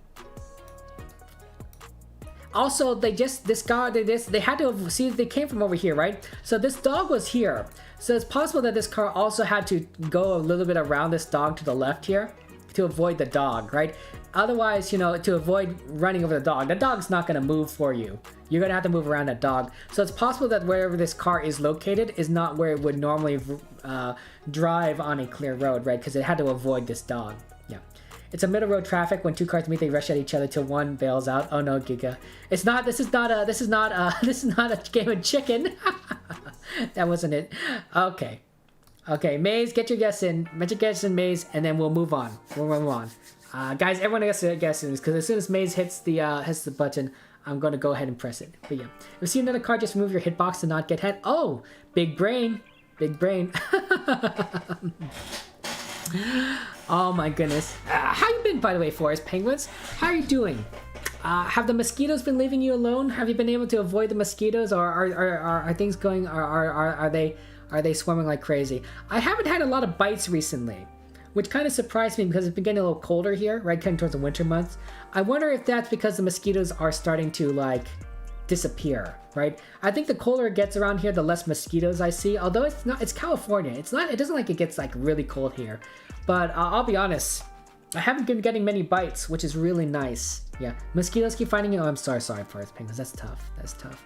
Also, they had to see they came from over here, right? So this dog was here. So it's possible that this car also had to go a little bit around this dog to the left here to avoid the dog, right? Otherwise, you know, to avoid running over the dog's not going to move for you. You're going to have to move around that dog. So it's possible that wherever this car is located is not where it would normally drive on a clear road, right? Because it had to avoid this dog. Yeah. It's a middle road traffic. When two cars meet, they rush at each other till one bails out. Oh no, Giga. This is not a game of chicken. That wasn't it. Okay. Okay, Maze, get your guess in. Get your guess in, Maze, and then we'll move on. Guys, everyone has to guess in, because as soon as Maze hits the button, I'm going to go ahead and press it. But yeah. If you see another car, just remove your hitbox to not get hit. Oh, big brain. Big brain. Oh my goodness. How you been, by the way, Forest Penguins? How are you doing? Have the mosquitoes been leaving you alone? Have you been able to avoid the mosquitoes, or are things going? Are they swarming like crazy? I haven't had a lot of bites recently, which kind of surprised me because it's been getting a little colder here, right, coming towards the winter months. I wonder if that's because the mosquitoes are starting to like disappear, right? I think the colder it gets around here, the less mosquitoes I see. Although it's California. It doesn't like it gets like really cold here. But I'll be honest, I haven't been getting many bites, which is really nice. Yeah, mosquitoes keep finding you. Oh, I'm sorry, Forest Penguins. That's tough. That's tough.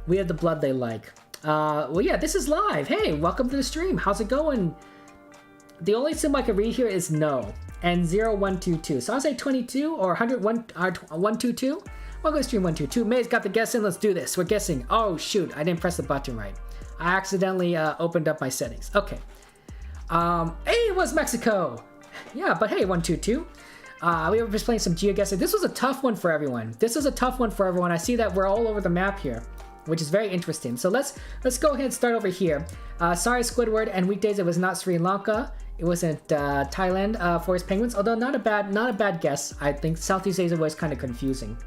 We have the blood they like. Well, yeah, this is live. Hey, welcome to the stream. How's it going? The only symbol I can read here is no and 0122. So I'll say 22 or 122. Welcome to stream 122. May's got the guess in. Let's do this. We're guessing. Oh shoot, I didn't press the button right. I accidentally opened up my settings. Okay. Hey, it was Mexico. Yeah, but hey, 122. We were just playing some GeoGuessr. This was a tough one for everyone. I see that we're all over the map here, which is very interesting. So let's go ahead and start over here. Sorry, Squidward. And weekdays it was not Sri Lanka. It wasn't Thailand. Forest Penguins. Although not a bad guess. I think Southeast Asia was kind of confusing.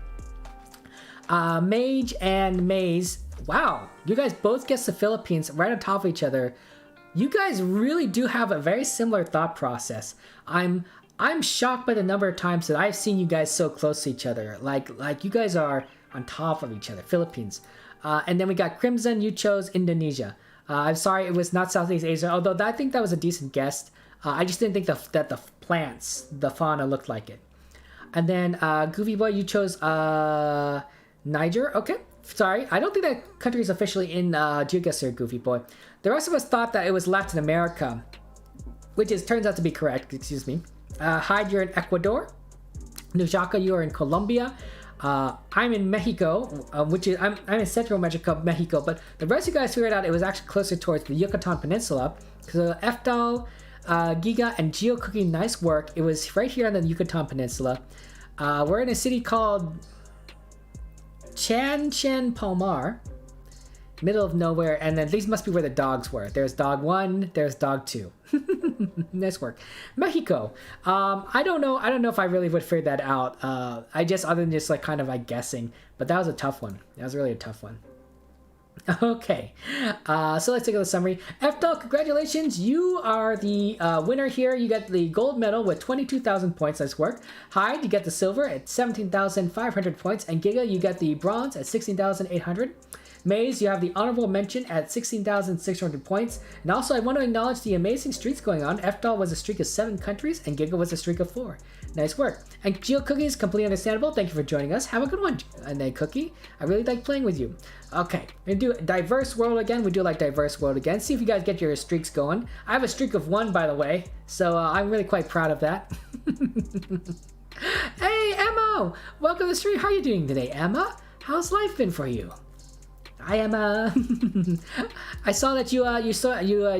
Mage and Maze. Wow, you guys both guessed the Philippines right on top of each other. You guys really do have a very similar thought process. I'm shocked by the number of times that I've seen you guys so close to each other. Like you guys are on top of each other. Philippines. And then we got Crimson. You chose Indonesia. I'm sorry, it was not Southeast Asia. Although I think that was a decent guess. I just didn't think that the plants, the fauna looked like it. And then Goofy Boy, you chose Niger. Okay, sorry, I don't think that country is officially in GeoGuessr, Goofy Boy. The rest of us thought that it was Latin America, which turns out to be correct. Excuse me. Hyde, you're in Ecuador. Nujaka, you are in Colombia. I'm in Mexico, which is I'm in Central Mexico, but the rest of you guys figured out it was actually closer towards the Yucatan Peninsula. So Eftal, Giga and Geo Cooking, nice work. It was right here on the Yucatan Peninsula. We're in a city called Chen Palmar, middle of nowhere, and then these must be where the dogs were. There's dog 1, there's dog 2. Nice work. Mexico. I don't know if I really would figure that out. I just, other than just like kind of like guessing, but that was a tough one. That was really a tough one. Okay, so let's take a summary. FDL, congratulations, you are the winner here. You get the gold medal with 22,000 points. Nice work. Hyde, you get the silver at 17,500 points, and Giga, you get the bronze at 16,800. Maze, you have the honorable mention at 16,600 points. And also, I want to acknowledge the amazing streaks going on. FDL was a streak of 7 countries, and Giga was a streak of 4. Nice work. And Geo Cookie is completely understandable. Thank you for joining us. Have a good one. And then Cookie, I really like playing with you. Okay, we're gonna do diverse world again. We do like diverse world again. See if you guys get your streaks going. I have a streak of 1, by the way, so I'm really quite proud of that. Hey, Emma! Welcome to the stream. How are you doing today, Emma? How's life been for you? Hi, Emma. I saw that you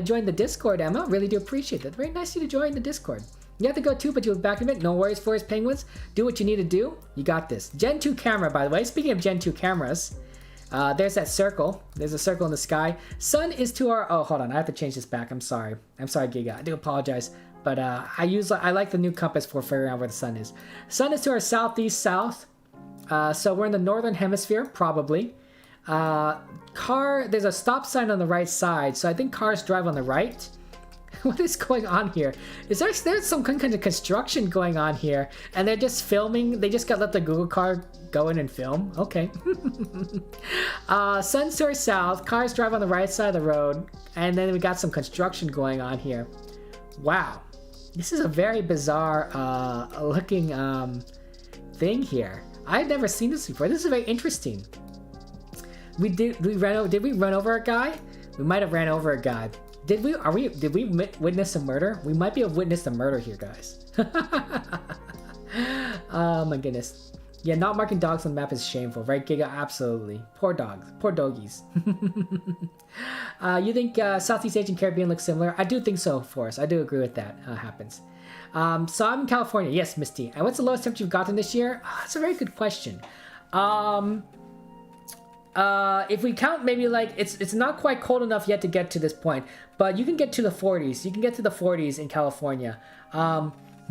joined the Discord, Emma. Really do appreciate that. Very nice of you to join the Discord. You have to go too, but you'll be back in a bit. No worries, Forest Penguins. Do what you need to do. You got this. Gen 2 camera, by the way. Speaking of Gen 2 cameras, there's that circle. There's a circle in the sky. Sun is to our... Oh, hold on. I have to change this back. I'm sorry. I'm sorry, Giga. I do apologize. But I like the new compass for figuring out where the sun is. Sun is to our southeast south. So we're in the northern hemisphere, probably. There's a stop sign on the right side, so I think cars drive on the right. What is going on here? There's some kind of construction going on here, and they're just filming. They just got let the Google car go in and film. Okay. Sun's to our south, cars drive on the right side of the road, and then we got some construction going on here. Wow, this is a very bizarre looking thing here. I've never seen this before. This is very interesting. Did we run over a guy? We might have ran over a guy. Did we witness a murder? We might be have witnessed a murder here, guys. Oh my goodness. Yeah, not marking dogs on the map is shameful, right, Giga? Absolutely. Poor dogs. Poor doggies. You think Southeast Asian Caribbean looks similar? I do think so, Forrest. I do agree with that. Happens. So I'm in California. Yes, Misty. And what's the lowest temperature you've gotten this year? That's a very good question. If we count, maybe like it's not quite cold enough yet to get to this point, but you can get to the 40s. You can get to the 40s in California.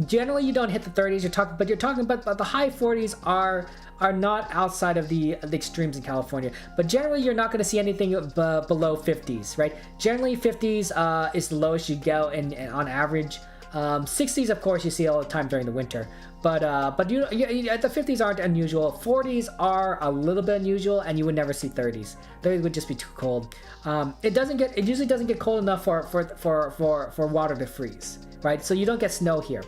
Generally, you don't hit the 30s. You're talking about the high 40s are not outside of the extremes in California. But generally, you're not going to see anything below 50s, right? Generally, 50s is the lowest you go, and on average. 60s, of course, you see all the time during the winter. But the 50s aren't unusual. 40s are a little bit unusual, and you would never see 30s. 30s would just be too cold. It usually doesn't get cold enough for water to freeze, right? So you don't get snow here.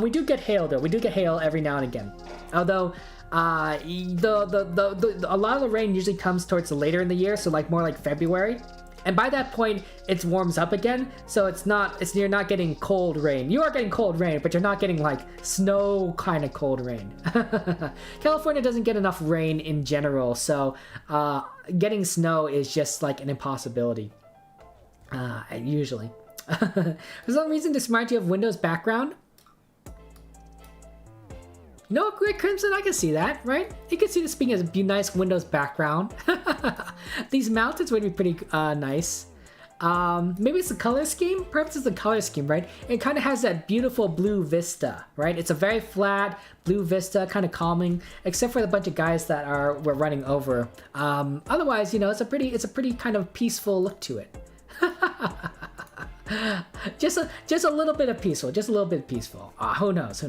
We do get hail though. We do get hail every now and again. Although a lot of the rain usually comes towards the later in the year, so like more like February. And by that point, it warms up again, so you're not getting cold rain. You are getting cold rain, but you're not getting like snow kind of cold rain. California doesn't get enough rain in general, so getting snow is just like an impossibility. Usually. For some reason, this reminds you of Windows background. No, Great Crimson, I can see that, right? You can see this being a nice Windows background. These mountains would be pretty nice. Maybe it's the color scheme? Perhaps it's the color scheme, right? It kind of has that beautiful blue vista, right? It's a very flat blue vista, kind of calming, except for the bunch of guys that we're running over. Otherwise, you know, it's a pretty kind of peaceful look to it. just a little bit of peaceful, who knows?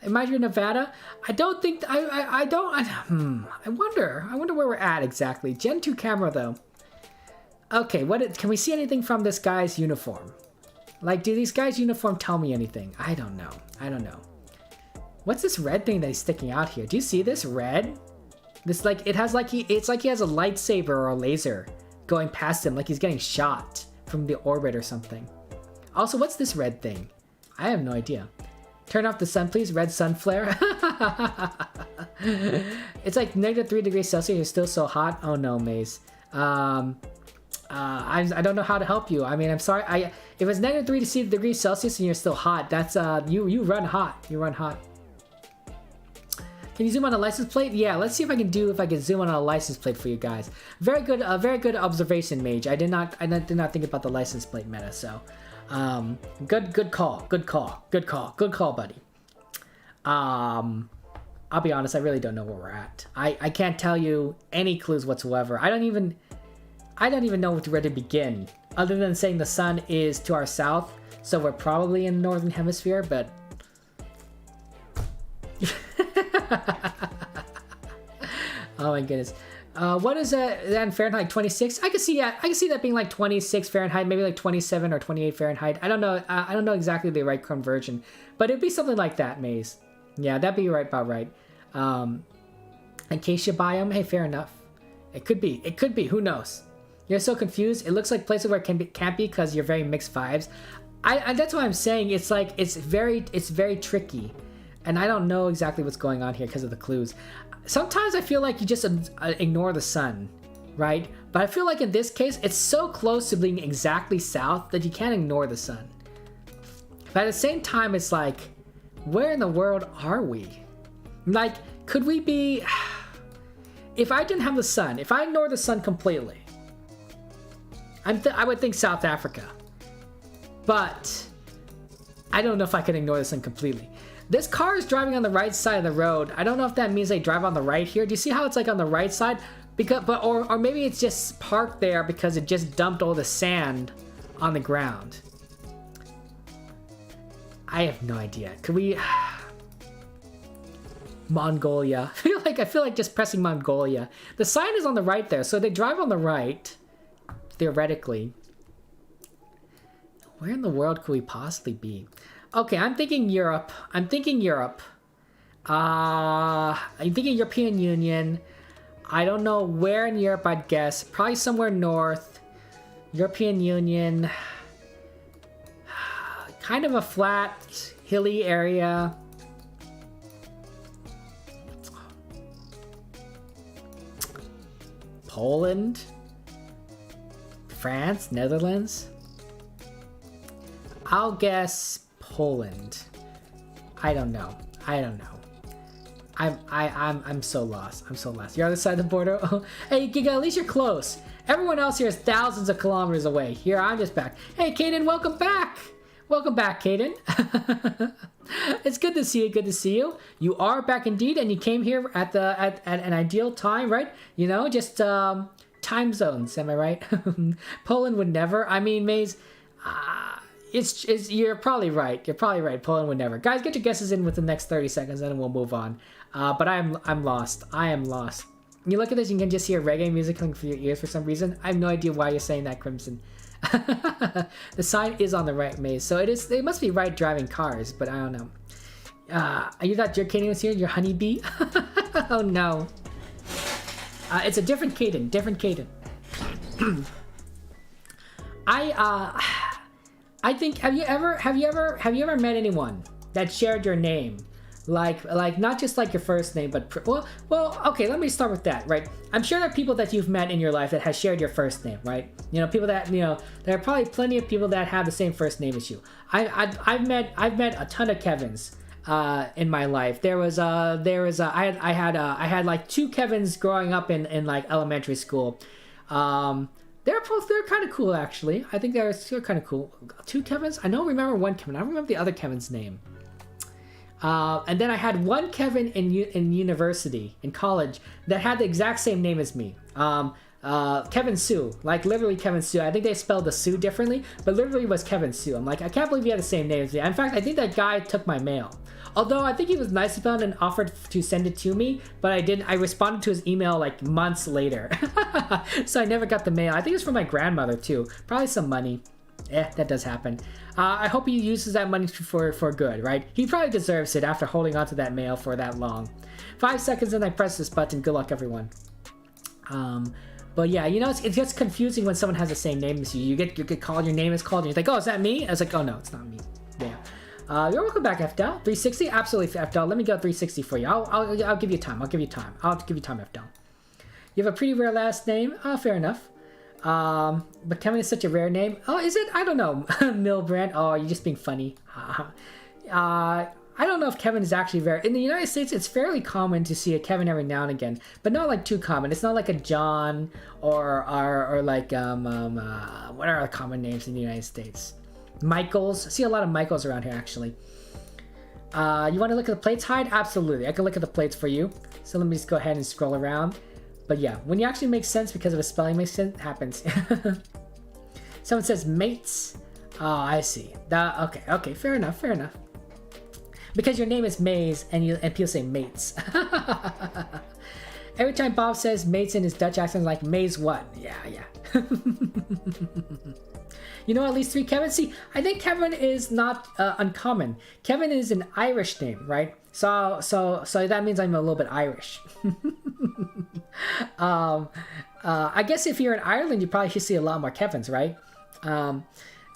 Imagine you're in Nevada. I don't think I wonder where we're at exactly. Gen 2 camera though. Okay, can we see anything from this guy's uniform? Like, do these guys' uniform tell me anything? I don't know. What's this red thing that is sticking out here? Do you see this red? This it's like he has a lightsaber or a laser going past him, like he's getting shot from the orbit or something. Also, what's this red thing? I have no idea. Turn off the sun, please. Red sun flare. It's like -3 degrees Celsius. You're still so hot. Oh no, Maze. I don't know how to help you. I mean, I'm sorry. If it's -3 degrees Celsius and you're still hot, that's you run hot. You run hot. Can you zoom on a license plate? Yeah, let's see if I can zoom on a license plate for you guys. Very good observation, Mage. I did not think about the license plate meta. So, good call, buddy. I'll be honest, I really don't know where we're at. I can't tell you any clues whatsoever. I don't even know where to begin, other than saying the sun is to our south, so we're probably in the northern hemisphere, but oh my goodness. What is that in Fahrenheit? 26? I can see that being like 26 Fahrenheit, maybe like 27 or 28 Fahrenheit. I don't know. I don't know exactly the right conversion, but it'd be something like that, Maze. Yeah, that'd be about right. Acacia biome. Hey, fair enough. It could be. Who knows? You're so confused. It looks like places where it can't be because you're very mixed vibes. That's why I'm saying it's like it's very tricky, and I don't know exactly what's going on here because of the clues. Sometimes I feel like you just ignore the sun, right? But I feel like in this case, it's so close to being exactly south that you can't ignore the sun. But at the same time, it's like, where in the world are we? Like, could we be... If I didn't have the sun, if I ignore the sun completely, I would think South Africa. But I don't know if I can ignore the sun completely. This car is driving on the right side of the road. I don't know if that means they drive on the right here. Do you see how it's like on the right side? Or maybe it's just parked there because it just dumped all the sand on the ground. I have no idea. Could we... Mongolia. I feel like just pressing Mongolia. The sign is on the right there, so they drive on the right, theoretically. Where in the world could we possibly be? Okay, I'm thinking Europe. I'm thinking European Union. I don't know where in Europe I'd guess. Probably somewhere north. European Union. Kind of a flat, hilly area. Poland? France? Netherlands? I'll guess Poland. I don't know. I'm so lost. You're on the side of the border. Oh, hey, Giga, at least you're close. Everyone else here is thousands of kilometers away. Here, I'm just back. Hey, Kaden, welcome back. Welcome back, Kaden. It's good to see you. You are back indeed, and you came here at an ideal time, right? You know, just time zones. Am I right? Poland would never. I mean, Maze. You're probably right. Poland would never. Guys, get your guesses in within the next 30 seconds, and then we'll move on. But I'm lost. You look at this, you can just hear reggae music coming through your ears for some reason. I have no idea why you're saying that, Crimson. The sign is on the right, Maze, so it is. They must be right driving cars, but I don't know. You thought your Kaden was here? Your honeybee? Oh no. It's a different Kaden. I think have you ever met anyone that shared your name? Like not just like your first name, but well, okay, let me start with that, right? I'm sure there are people that you've met in your life that has shared your first name, right? You know, people that, you know, there are probably plenty of people that have the same first name as you. I've met a ton of Kevins in my life. I had like two Kevins growing up in like elementary school. They're kind of cool, actually. I think they're kind of cool. Two Kevins? I don't remember one Kevin. I don't remember the other Kevin's name. And then I had one Kevin in university, in college, that had the exact same name as me. Kevin Sue. Like, literally Kevin Sue. I think they spelled the Sue differently, but literally was Kevin Sue. I'm like, I can't believe he had the same name as me. In fact, I think that guy took my mail. Although I think he was nice about it and offered to send it to me, but I didn't. I responded to his email like months later. So I never got the mail. I think it's from my grandmother too. Probably some money. That does happen. I hope he uses that money for good, right? He probably deserves it after holding on to that mail for that long. 5 seconds and I press this button. Good luck, everyone. But yeah, you know, it gets confusing when someone has the same name as you. You get called, your name is called, and you're like, oh, is that me? I was like, oh no, it's not me. Yeah. You're welcome back, FDL. 360? Absolutely, FDL. Let me go 360 for you. I'll give you time. I'll give you time, FDL. You have a pretty rare last name. Fair enough. But Kevin is such a rare name. Oh, is it? I don't know. Milbrand. Oh, you're just being funny. I don't know if Kevin is actually rare. In the United States, it's fairly common to see a Kevin every now and again, but not like too common. It's not like a John or like what are the common names in the United States? Michaels. I see a lot of Michaels around here actually. You want to look at the plates, Hyde? Absolutely. I can look at the plates for you. So let me just go ahead and scroll around. But yeah, when you actually make sense because of a spelling makes sense, happens. Someone says mates. Oh, I see. Okay, fair enough. Because your name is Maze and people say mates. Every time Bob says mates in his Dutch accent, like Maze what? Yeah. You know at least 3 Kevin? See, I think Kevin is not uncommon. Kevin is an Irish name, right? So that means I'm a little bit Irish. I guess if you're in Ireland, you probably should see a lot more Kevins, right?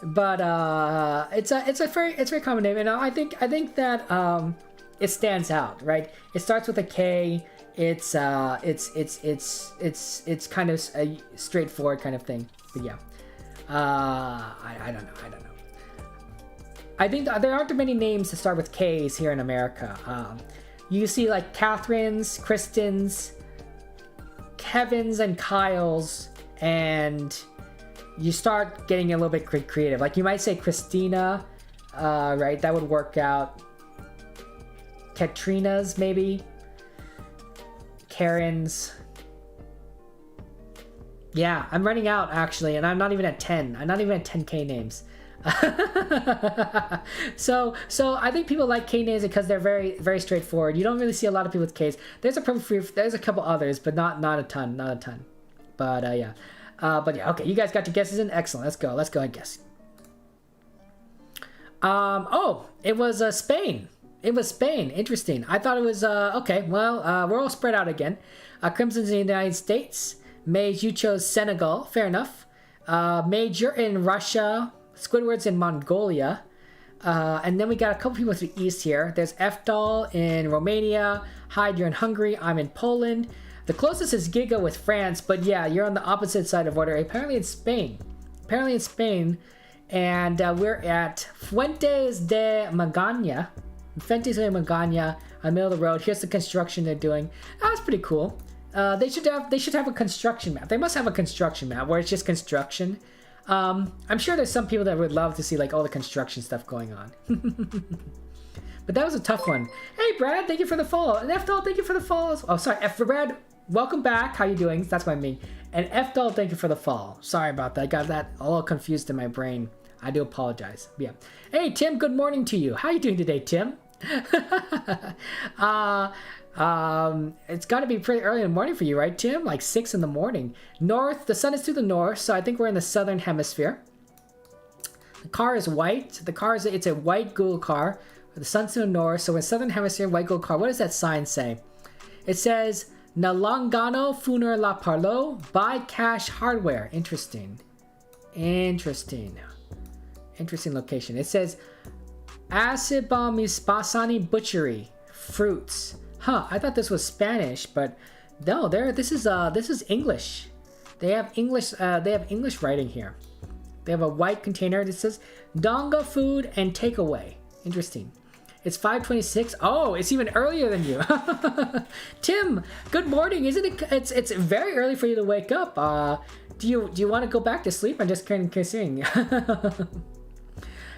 But it's very common name, and I think that it stands out, right? It starts with a K. It's kind of a straightforward kind of thing. But yeah, I don't know. I think there aren't many names that start with K's here in America. You see like Catherines, Kristins, Kevins, and Kyles, and you start getting a little bit creative. Like you might say Christina, right? That would work out. Katrina's maybe. Karen's. Yeah, I'm running out actually, and I'm not even at 10. I'm not even at 10K names. So I think people like K names because they're very, very straightforward. You don't really see a lot of people with K's. There's a couple others, but not a ton. But yeah. But yeah, okay, you guys got your guesses in? Excellent. Let's go and guess. Oh, it was Spain. It was Spain. Interesting. I thought it was okay. Well, we're all spread out again. Crimson's in the United States. Mage, you chose Senegal. Fair enough. Mage, you're in Russia. Squidward's in Mongolia. And then we got a couple people to the east here. There's Efdal in Romania. Hyde, you're in Hungary. I'm in Poland. The closest is Giga with France, but yeah, you're on the opposite side of order. Apparently in Spain. And we're at Fuentes de Magana. Fuentes de Magana, on the middle of the road. Here's the construction they're doing. That's pretty cool. They should have a construction map. They must have a construction map where it's just construction. I'm sure there's some people that would love to see like all the construction stuff going on. But that was a tough one. Hey Brad, thank you for the follow. And F-Doll, thank you for the follows. Oh, sorry, Brad, welcome back. How you doing? That's what I mean. And F-Doll, thank you for the follow. Sorry about that. I got that all confused in my brain. I do apologize. Yeah. Hey Tim, good morning to you. How you doing today, Tim? It's got to be pretty early in the morning for you, right, Tim? Like 6 in the morning. North, the sun is to the north, so I think we're in the southern hemisphere. The car is white. It's a white Google car. The sun's to the north, so in southern hemisphere, white Google car. What does that sign say? It says Nalangano Funer La Parlo, buy cash hardware. Interesting location. It says Asibamispasani Butchery, fruits. Huh, I thought this was Spanish, but no, this is English. They have English writing here. They have a white container that says Donga Food and Takeaway. Interesting. It's 5:26. Oh, it's even earlier than you. Tim, good morning. Isn't it? It's very early for you to wake up. Do you want to go back to sleep? I'm just considering.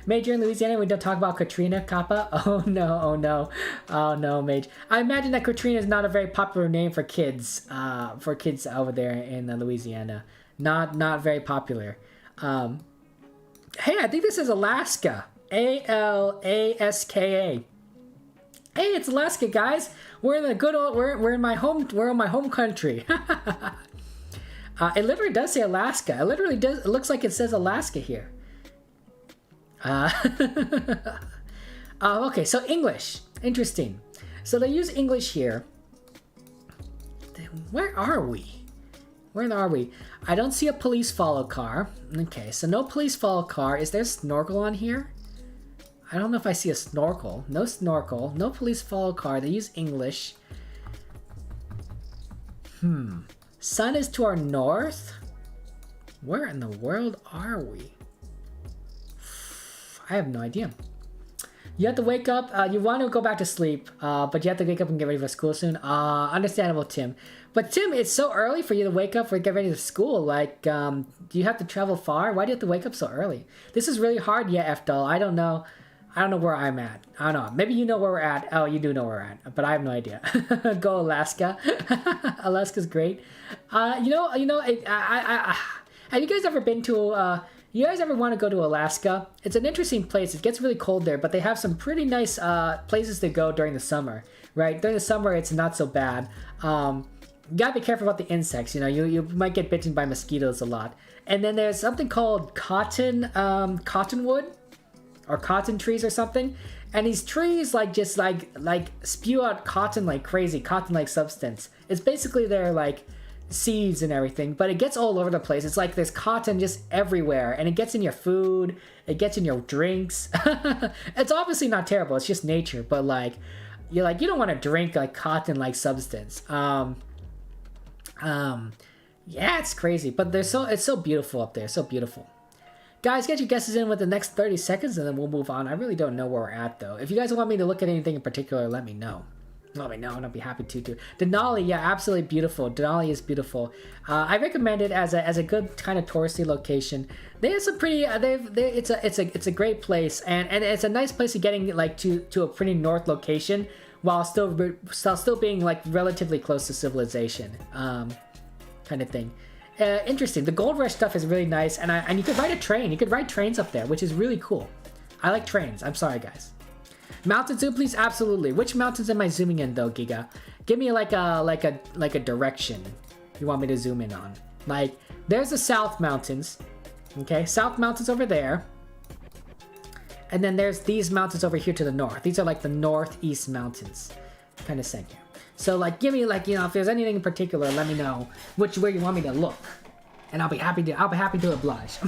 Major in Louisiana, we don't talk about Katrina Kappa. Oh no, Mage. I imagine that Katrina is not a very popular name for kids over there in Louisiana. Not very popular. Hey, I think this is Alaska. Alaska. Hey, it's Alaska, guys. We're in the good old. We're in my home country. It literally does say Alaska. It literally does. It looks like it says Alaska here. Okay, so English. Interesting. So they use English here. Where are we? I don't see a police follow car. Okay, so no police follow car. Is there a snorkel on here? I don't know if I see a snorkel. No snorkel. No police follow car. They use English. Sun is to our north. Where in the world are we? I have no idea. You have to wake up. You want to go back to sleep, but you have to wake up and get ready for school soon. Understandable, Tim. But Tim, it's so early for you to wake up for get ready to school. Like, do you have to travel far? Why do you have to wake up so early? This is really hard, yeah, F-Doll. I don't know. I don't know where I'm at. I don't know. Maybe you know where we're at. Oh, you do know where we're at, but I have no idea. Go Alaska. Alaska's great. Have you guys ever been to? You guys ever want to go to Alaska? It's an interesting place. It gets really cold there, but they have some pretty nice places to go during the summer. Right? During the summer, it's not so bad. You gotta be careful about the insects. You know, you might get bitten by mosquitoes a lot. And then there's something called cottonwood. Or cotton trees or something, and these trees like spew out cotton like crazy, cotton like substance. It's basically their like seeds and everything, but it gets all over the place. It's like there's cotton just everywhere, and it gets in your food, it gets in your drinks. It's obviously not terrible, it's just nature, but like you don't want to drink like cotton like substance. Yeah, it's crazy, but it's so beautiful up there, so beautiful. Guys, get your guesses in with the next 30 seconds and then we'll move on. I really don't know where we're at though. If you guys want me to look at anything in particular, let me know. Let me know and I'll be happy to. Denali, yeah, absolutely beautiful. Denali is beautiful. I recommend it as a good kind of touristy location. They have some pretty. It's a great place and it's a nice place to getting like to a pretty north location while still being like relatively close to civilization, kind of thing. Interesting. The Gold Rush stuff is really nice, and you could ride a train. You could ride trains up there, which is really cool. I like trains. I'm sorry, guys. Mountain zoom, please. Absolutely. Which mountains am I zooming in, though, Giga? Give me like a direction you want me to zoom in on. Like, there's the South Mountains. Okay, South Mountains over there, and then there's these mountains over here to the north. These are like the Northeast Mountains, kind of saying. So like, give me like, if there's anything in particular, let me know where you want me to look, and I'll be happy to oblige.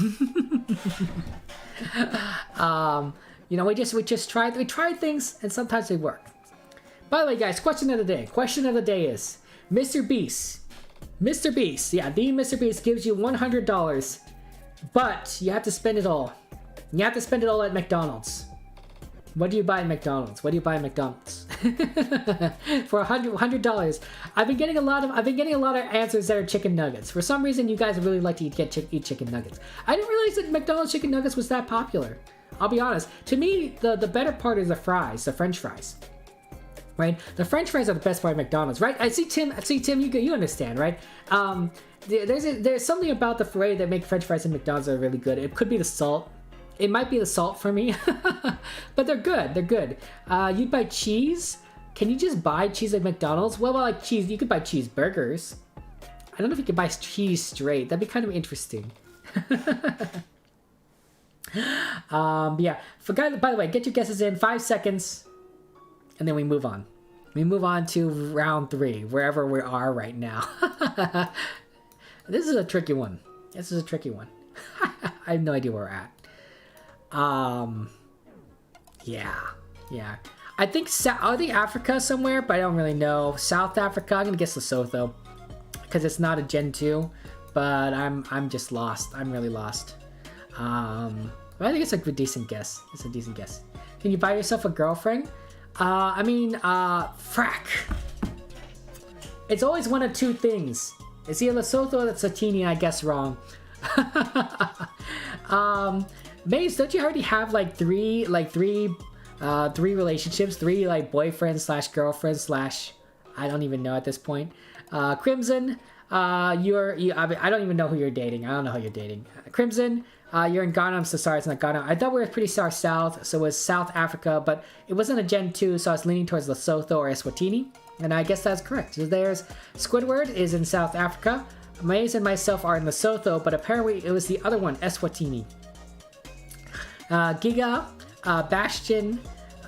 We try things, and sometimes they work. By the way, guys, question of the day. Question of the day is Mr. Beast. Mr. Beast, yeah, the Mr. Beast gives you $100, but you have to spend it all. You have to spend it all at McDonald's. What do you buy at McDonald's? What do you buy at McDonald's? For $100. I've been getting a lot of answers that are chicken nuggets. For some reason, you guys really like to eat chicken nuggets. I didn't realize that McDonald's chicken nuggets was that popular. I'll be honest. To me, the better part is the fries, the French fries. Right? The French fries are the best part of McDonald's, right? I see Tim. You understand, right? There's something about the way that make French fries at McDonald's that are really good. It could be the salt. It might be the salt for me, but they're good. They're good. You'd buy cheese. Can you just buy cheese at McDonald's? Well, like cheese, you could buy cheeseburgers. I don't know if you could buy cheese straight. That'd be kind of interesting. Yeah. By the way, get your guesses in 5 seconds, and then we move on. We move on to round 3, wherever we are right now. This is a tricky one. I have no idea where we're at. Yeah. I think Africa somewhere, but I don't really know. South Africa. I'm gonna guess Lesotho, because it's not a Gen 2, but I'm just lost. I'm really lost. But I think it's a decent guess. It's a decent guess. Can you buy yourself a girlfriend? Frack. It's always one of two things. It's either Lesotho or Satini. I guess wrong. Maze, don't you already have three relationships, 3 boyfriends / girlfriends / I don't even know at this point. Crimson, I don't even know who you're dating. I don't know who you're dating. Crimson, you're in Ghana. I'm so sorry, it's not Ghana. I thought we were pretty far south, so it was South Africa, but it wasn't a Gen 2, so I was leaning towards Lesotho or Eswatini, and I guess that's correct. So there's Squidward is in South Africa. Maze and myself are in Lesotho, but apparently it was the other one, Eswatini. Giga, Bastion,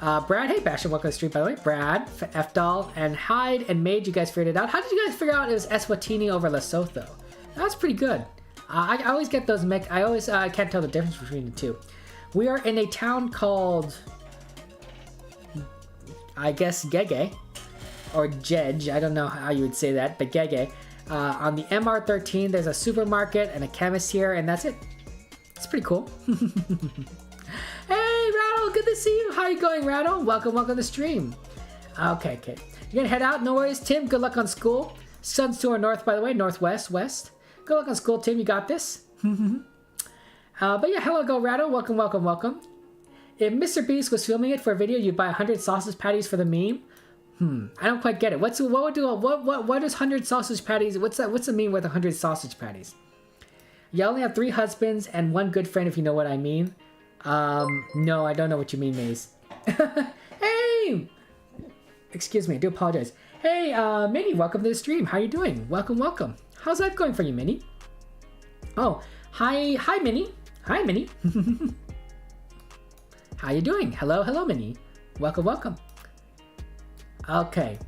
Brad, hey Bastion, welcome to the stream by the way. Brad, F-Doll, and Hyde and Mage, you guys figured it out. How did you guys figure out it was Eswatini over Lesotho? That's pretty good. I always get those I always can't tell the difference between the two. We are in a town called, I guess, Gege. or Jedge, I don't know how you would say that, but Gege. On the MR13, there's a supermarket and a chemist here, and that's it. It's pretty cool. Hey, Rattle, good to see you. How you going, Rattle? Welcome to the stream. Okay. You're gonna head out? No worries, Tim. Good luck on school. Sun's to our north, by the way, northwest, west. Good luck on school, Tim. You got this. But yeah, hello, go Rattle. Welcome. If Mr. Beast was filming it for a video, you'd buy 100 sausage patties for the meme. I don't quite get it. What is 100 sausage patties? What's the meme with 100 sausage patties? You only have 3 husbands and 1 good friend, if you know what I mean. No, I don't know what you mean, Maze. Hey! Excuse me, I do apologize. Hey, Minnie, welcome to the stream. How you doing? Welcome. How's life going for you, Minnie? Oh, hi, Minnie. Hi, Minnie. How you doing? Hello, Minnie. Welcome. Okay.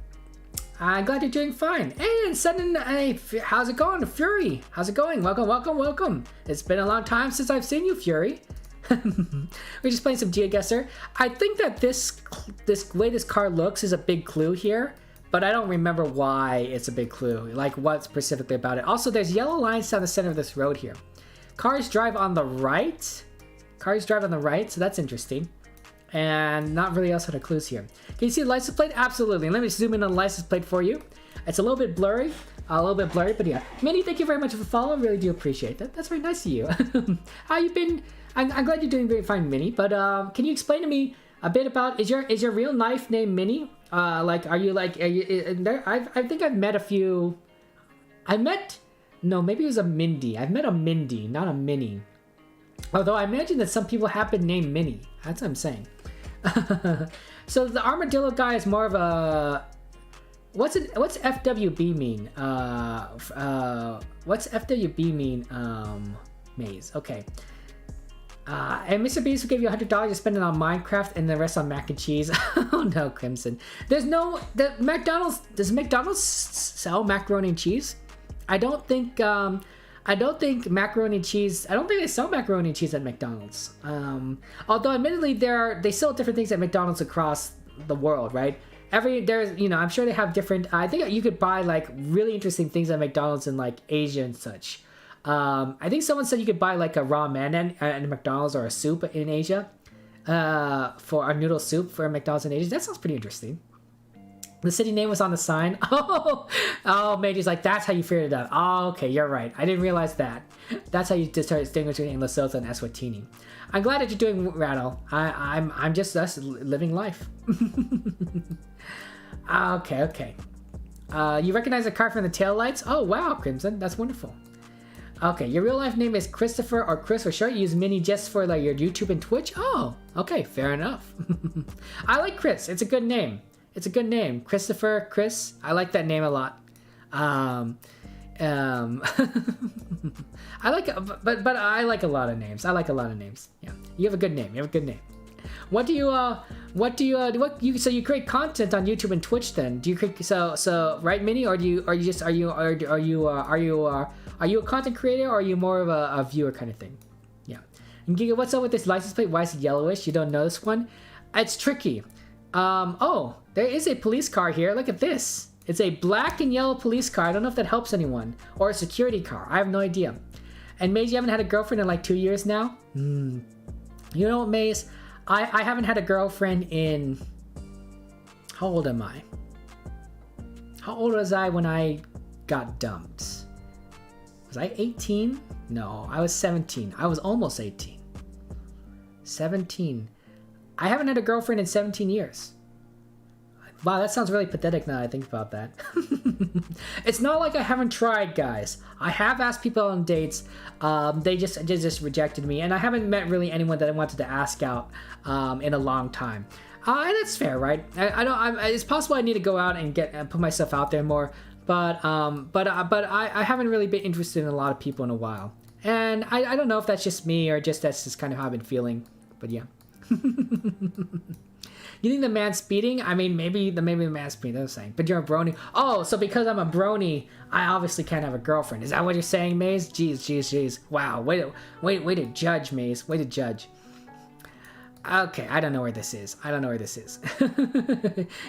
I'm glad you're doing fine. Hey, and sudden, hey, how's it going, Fury? How's it going? Welcome. It's been a long time since I've seen you, Fury. We're just playing some GeoGuessr. I think that this way this car looks is a big clue here, but I don't remember why it's a big clue, like what's specifically about it. Also, there's yellow lines down the center of this road here. Cars drive on the right, so that's interesting. And not really else other clues here. Can you see the license plate? Absolutely. Let me zoom in on the license plate for you. It's a little bit blurry, but yeah. Minnie, thank you very much for following. Really do appreciate that. That's very nice of you. How you been? I'm glad you're doing very fine, Minnie. But can you explain to me a bit about is your real life name Minnie? I think I've met a few. No, maybe it was a Mindy. I've met a Mindy, not a Minnie. Although I imagine that some people have been named Minnie. That's what I'm saying. So the armadillo guy is more of a... What's FWB mean? What's FWB mean? Maze. Okay. And Mr. Beast will give you $100 to spend it on Minecraft and the rest on mac and cheese. Oh no, Crimson. Does McDonald's sell macaroni and cheese? I don't think macaroni and cheese. I don't think they sell macaroni and cheese at McDonald's. Although admittedly they sell different things at McDonald's across the world, right? I'm sure they have different. I think you could buy like really interesting things at McDonald's in like Asia and such. I think someone said you could buy like a ramen at McDonald's or a soup in Asia, for a noodle soup for McDonald's in Asia. That sounds pretty interesting. The city name was on the sign. Oh, Maggie's like, that's how you figured it out. Oh, okay, you're right. I didn't realize that. That's how you distinguish between Lesotho and Eswatini. I'm glad that you're doing Rattle. I'm just us living life. Okay. You recognize the car from the taillights? Oh, wow, Crimson. That's wonderful. Okay, your real life name is Christopher or Chris for short. You use Minnie just for like your YouTube and Twitch? Oh, okay, fair enough. I like Chris. It's a good name. Christopher, Chris. I like that name a lot. I like, but I like a lot of names. Yeah, you have a good name. So you create content on YouTube and Twitch then? Do you create so right, Minnie, or are you a content creator or are you more of a viewer kind of thing? Yeah. And Giga, what's up with this license plate? Why is it yellowish? You don't know this one? It's tricky. Oh, there is a police car here. Look at this. It's a black and yellow police car. I don't know if that helps anyone. Or a security car. I have no idea. And Maze, you haven't had a girlfriend in like 2 years now? You know what, Maze? I haven't had a girlfriend in... How old am I? How old was I when I got dumped? Was I 18? No, I was 17. I was almost 18. 17. I haven't had a girlfriend in 17 years. Wow, that sounds really pathetic now that I think about that. It's not like I haven't tried, guys. I have asked people on dates. They just rejected me, and I haven't met really anyone that I wanted to ask out in a long time. And that's fair, right? It's possible I need to go out and put myself out there more, but I haven't really been interested in a lot of people in a while. And I don't know if that's just me or that's just kind of how I've been feeling. But yeah. You think the man's speeding? I mean, maybe the man's speeding. That's what I'm saying. But you're a brony. Oh, so because I'm a brony, I obviously can't have a girlfriend. Is that what you're saying, Maze? Jeez. Wow. Way to judge, Maze. Way to judge. Okay, I don't know where this is. I don't know where this is.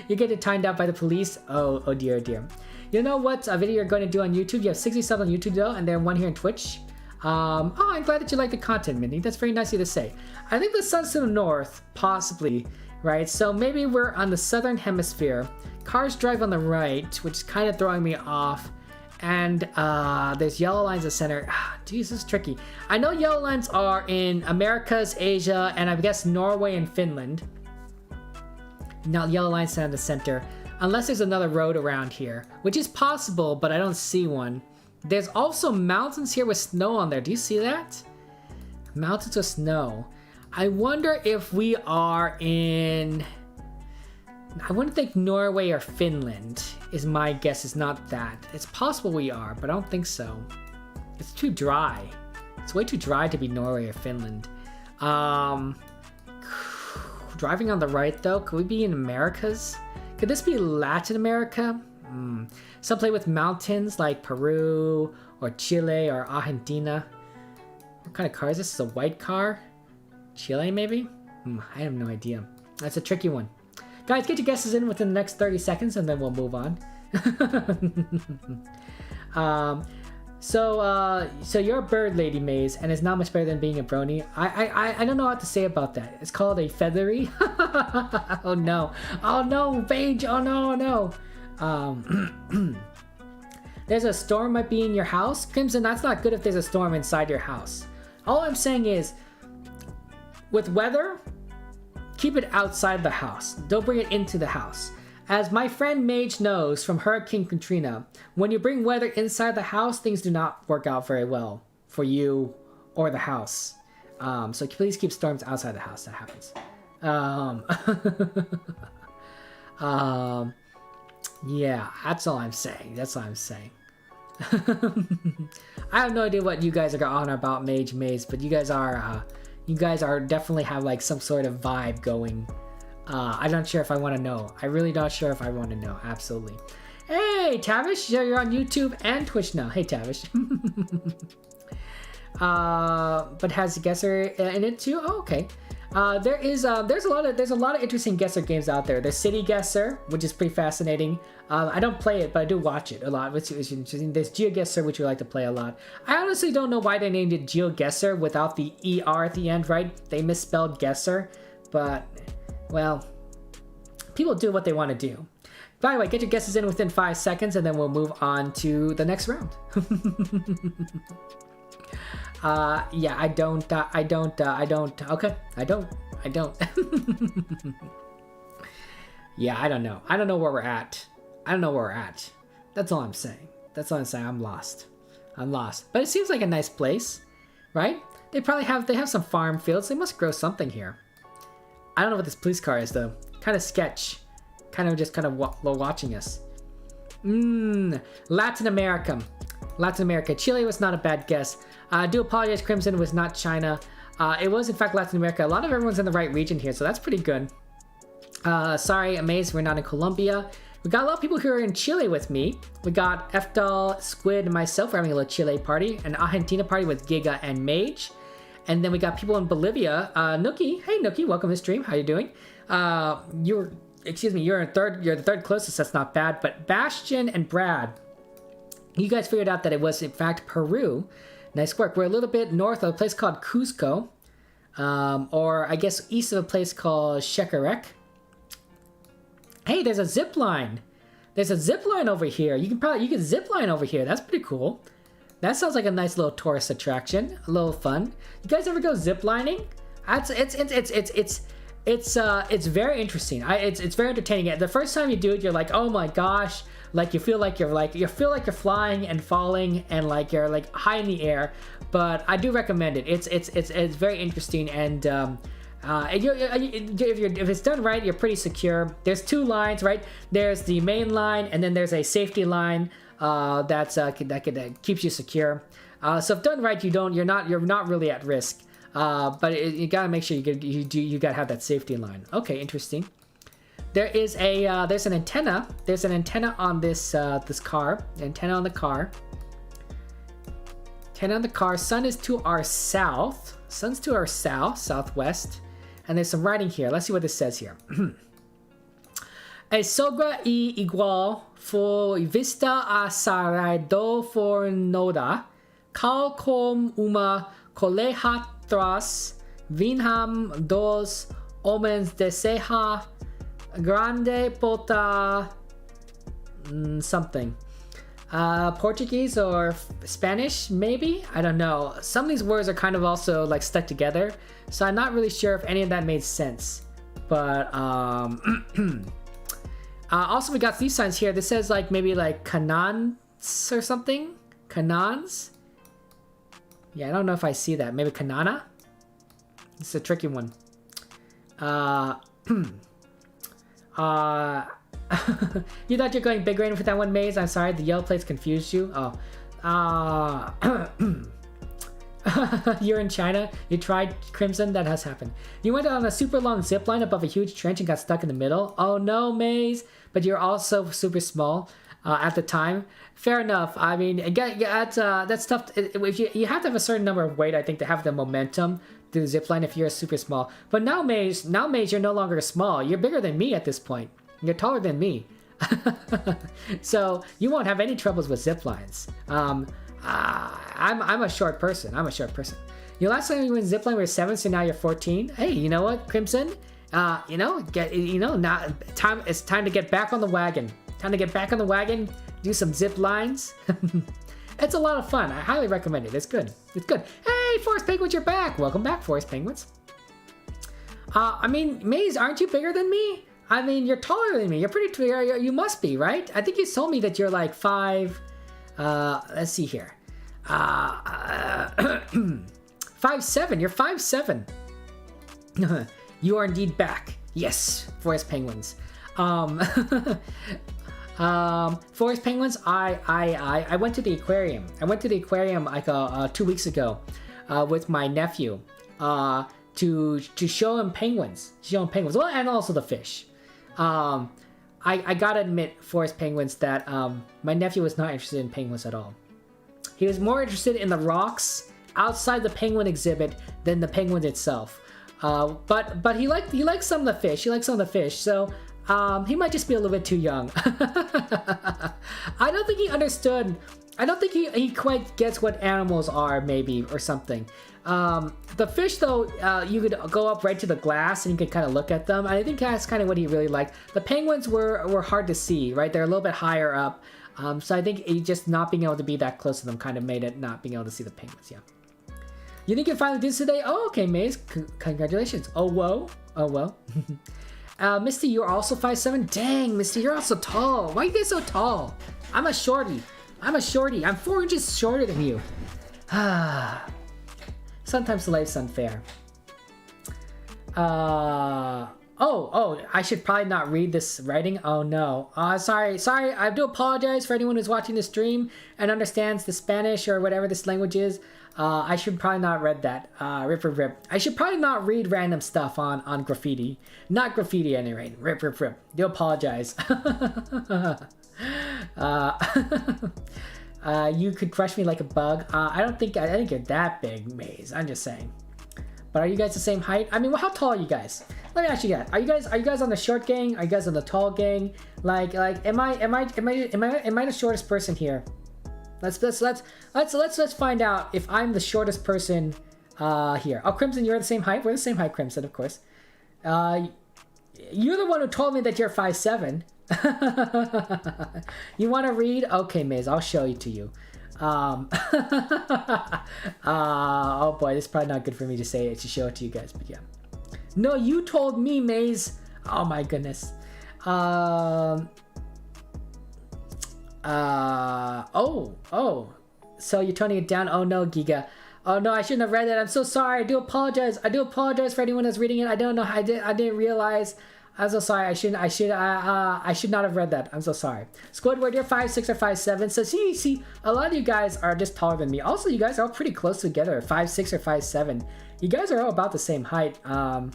You get it timed out by the police. Oh dear, oh dear. You know what video you're going to do on YouTube? You have 60 subs on YouTube though, and then 1 here on Twitch. Oh, I'm glad that you like the content, Minnie. That's very nice of you to say. I think the sun's to the north, possibly, right? So maybe we're on the southern hemisphere. Cars drive on the right, which is kind of throwing me off. And there's yellow lines in the center. Geez, this is tricky. I know yellow lines are in Americas, Asia, and I guess Norway and Finland. Now yellow lines stand in the center. Unless there's another road around here, which is possible, but I don't see one. There's also mountains here with snow on there. Do you see that? Mountains with snow. I wonder if we are in... I wouldn't think Norway or Finland is my guess. Is not that. It's possible we are, but I don't think so. It's too dry. It's way too dry to be Norway or Finland. Driving on the right though, could we be in Americas? Could this be Latin America? Some play with mountains like Peru or Chile or Argentina. What kind of car is this? Is a white car? Chile maybe? I have no idea. That's a tricky one. Guys, get your guesses in within the next 30 seconds and then we'll move on. So you're a bird, Lady Maze, and it's not much better than being a brony. I don't know what to say about that. It's called a feathery. Oh no. Oh no, Paige. Oh no. There's a storm might be in your house. Crimson, that's not good if there's a storm inside your house. All I'm saying is, with weather, keep it outside the house. Don't bring it into the house. As my friend Mage knows from Hurricane Katrina, when you bring weather inside the house, things do not work out very well for you or the house. So please keep storms outside the house. That happens. Yeah, that's all I'm saying. That's all I'm saying. I have no idea what you guys are on about Mage Maze, but you guys are definitely have like some sort of vibe going. I'm not sure if I want to know. I really not sure if I want to know. Absolutely. Hey, Tavish, you're on YouTube and Twitch now. Hey, Tavish. But has Guessr in it too? Oh, okay. There's a lot of interesting Guessr games out there. There's City Guessr, which is pretty fascinating. I don't play it, but I do watch it a lot, which is interesting. There's GeoGuessr, which we like to play a lot. I honestly don't know why they named it GeoGuessr without the ER at the end, right? They misspelled Guessr, but, well, people do what they want to do. By the way, get your guesses in within 5 seconds, and then we'll move on to the next round. Yeah, I don't. Okay, I don't. Yeah, I don't know. I don't know where we're at. That's all I'm saying. I'm lost. But it seems like a nice place, right? They have some farm fields. They must grow something here. I don't know what this police car is though. Kind of sketch. Kind of watching us. Latin America. Chile was not a bad guess. I do apologize, Crimson, it was not China. It was in fact Latin America. A lot of everyone's in the right region here, so that's pretty good. Sorry, Amaze, we're not in Colombia. We got a lot of people who are in Chile with me. We got Efdal, Squid, and myself. We're having a little Chile party. An Argentina party with Giga and Mage. And then we got people in Bolivia. Nookie, hey Nookie, welcome to the stream. How you doing? You're the third closest. That's not bad. But Bastion and Brad, you guys figured out that it was in fact Peru. Nice work. We're a little bit north of a place called Cusco, or I guess east of a place called Xequerec. Hey, there's a zip line. There's a zip line over here. You can zip line over here. That's pretty cool. That sounds like a nice little tourist attraction. A little fun. You guys ever go zip lining? It's very interesting. It's very entertaining. The first time you do it, you're like, oh my gosh, like you feel like you're flying and falling and like you're like high in the air. But I do recommend it. It's very interesting, and if it's done right, you're pretty secure. There's two lines, right? There's the main line, and then there's a safety line that keeps you secure. So if done right, you're not really at risk. But you gotta make sure you gotta have that safety line. Okay, interesting. There's an antenna. There's an antenna on this car. Antenna on the car. Antenna on the car. Sun is to our south. Sun's to our southwest. And there's some writing here. Let's see what this says here. E sogra I igual for vista a saraido for noda, cal com uma colehatras vinham dos homens deseja grande pota something. Portuguese or Spanish, maybe? I don't know. Some of these words are kind of also like stuck together, so I'm not really sure if any of that made sense. But also we got these signs here. This says like maybe like Canans or something. Canans? Yeah, I don't know if I see that. Maybe Kanana? It's a tricky one. You thought you're going big rain for that one, Maze? I'm sorry, the yellow plates confused you. Oh. You're in China? You tried Crimson? That has happened. You went on a super long zip line above a huge trench and got stuck in the middle? Oh no, Maze! But you're also super small at the time. Fair enough. I mean, that's tough. If you have to have a certain number of weight, I think, to have the momentum through the zip line if you're super small. But now, Maze, you're no longer small. You're bigger than me at this point. You're taller than me. So you won't have any troubles with zip lines. I'm a short person. You last time you went zip line were 7, so now you're 14. Hey, you know what, Crimson? Now it's time to get back on the wagon. Do some zip lines. It's a lot of fun. I highly recommend it. It's good. Hey, Forest Penguins, you're back. Welcome back, Forest Penguins. I mean, Maze, aren't you bigger than me? I mean, you're taller than me. You're pretty. You must be, right? I think you told me that you're like 5. Let's see here. 5'7". You're 5'7". You are indeed back. Yes, Forest Penguins. Forest Penguins. I went to the aquarium. Like 2 weeks ago, with my nephew. To show him penguins. Well, and also the fish. I gotta admit, Forest Penguins, that my nephew was not interested in penguins at all. He was more interested in the rocks outside the penguin exhibit than the penguin itself. But he liked some of the fish. So he might just be a little bit too young. I don't think he understood. I don't think he quite gets what animals are, maybe, or something. The fish, though, you could go up right to the glass and you could kind of look at them. I think that's kind of what he really liked. The penguins were hard to see, right? They're a little bit higher up. So I think just not being able to be that close to them kind of made it not being able to see the penguins, yeah. You think you finally did this today? Oh, okay, Maze. Congratulations. Oh, whoa. Misty, you're also 5'7". Dang, Misty, you're also tall. Why are you guys so tall? I'm a shorty. I'm 4 inches shorter than you. Sometimes life's unfair. I should probably not read this writing. Oh no. Sorry. I do apologize for anyone who's watching the stream and understands the Spanish or whatever this language is. I should probably not read that. Rip. I should probably not read random stuff on graffiti. Not graffiti at any rate. Rip. Do apologize. You could crush me like a bug. I think you're that big, Maze. I'm just saying. But are you guys the same height? I mean, how tall are you guys? Let me ask you that. Are you guys on the short gang? Are you guys on the tall gang? Like, am I the shortest person here? Let's find out if I'm the shortest person here. Oh, Crimson, you're the same height. We're the same height, Crimson, of course. You're the one who told me that you're 5'7". You want to read? Okay, Maze, I'll show it to you. Oh boy, this is probably not good for me to say it, to show it to you guys, but yeah. No, you told me, Maze. Oh my goodness. So you're toning it down? Oh no, Giga. Oh no, I shouldn't have read that. I'm so sorry. I do apologize for anyone that's reading it. I don't know. I didn't realize. I'm so sorry. I should not have read that. I'm so sorry. Squidward, you're 5'6" or 5'7". So see, a lot of you guys are just taller than me. Also, you guys are all pretty close together. 5'6" or 5'7". You guys are all about the same height. Yeah.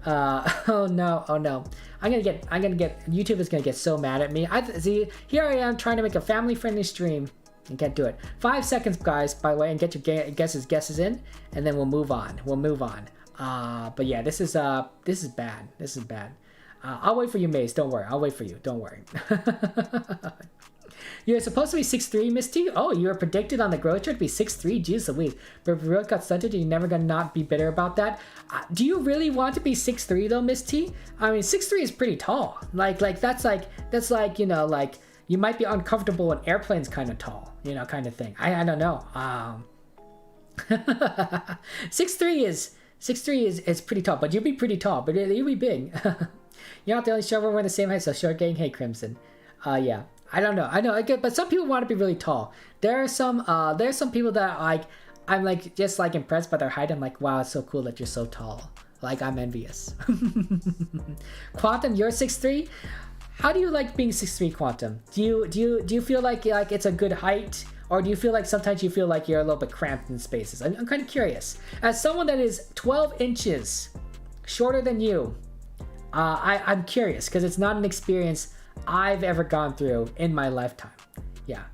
Oh no. I'm gonna get. YouTube is gonna get so mad at me. See, here I am trying to make a family-friendly stream and can't do it. 5 seconds, guys. By the way, and get your guesses in, and then we'll move on. But yeah, this is bad. This is bad. I'll wait for you, Maze. Don't worry. I'll wait for you. Don't worry. You're supposed to be 6'3", Misty. Oh, you were predicted on the growth chart to be 6'3". Jeez Louise. But growth got stunted and you're never gonna not be bitter about that. Do you really want to be 6'3" though, Misty? I mean, 6'3" is pretty tall. Like that's like, you know, like you might be uncomfortable when airplanes kind of tall, you know, kind of thing. I don't know. 6'3" is pretty tall, but you'll be pretty tall, but you'll be big. You're not the only shower we're the same height, so short gang. Hey, Crimson. Yeah. I don't know. I know, but some people want to be really tall. There's some people that I'm like just like impressed by their height. I'm like, wow, it's so cool that you're so tall. Like I'm envious. Quantum, you're 6'3". How do you like being 6'3", Quantum? Do you feel like it's a good height, or do you feel like sometimes you feel like you're a little bit cramped in spaces? I'm kind of curious. As someone that is 12 inches shorter than you, I'm curious because it's not an experience I've ever gone through in my lifetime. Yeah,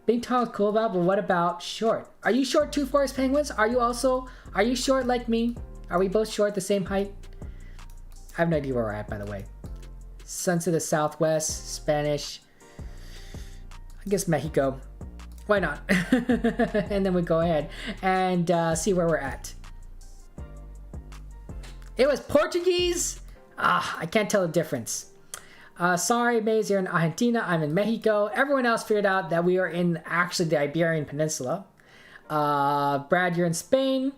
being tall is cool about, but what about short? Are you short too, Forest Penguins? Are you short like me? Are we both short, the same height? I have no idea where we're at, by the way. Sun to the southwest, Spanish. I guess Mexico. Why not? And then we go ahead and see where we're at. It was Portuguese. I can't tell the difference. Sorry, Maze, you're in Argentina. I'm in Mexico. Everyone else figured out that we are in actually the Iberian Peninsula. Brad, you're in Spain.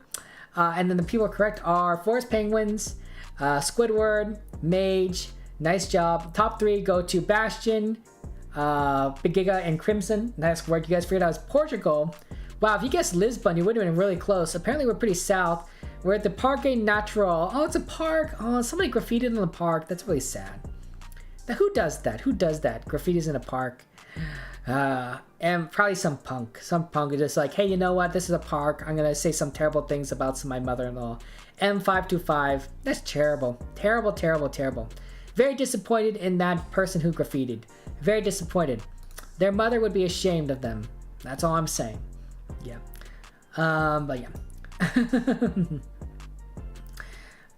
And then the people correct are Forest Penguins, Squidward, Mage. Nice job. Top 3 go to Bastion, Big Giga, and Crimson. Nice work. You guys figured out it's Portugal. Wow, if you guessed Lisbon, you would have been really close. Apparently, we're pretty south. We're at the Parque Natural. Oh, it's a park. Oh, somebody graffitied in the park. That's really sad. Now, who does that? Who does that? Graffiti's in a park. And probably some punk. Some punk is just like, hey, you know what? This is a park. I'm going to say some terrible things about my mother-in-law. M525. That's terrible. Terrible, terrible, terrible. Very disappointed in that person who graffitied. Very disappointed. Their mother would be ashamed of them. That's all I'm saying. Yeah. But yeah.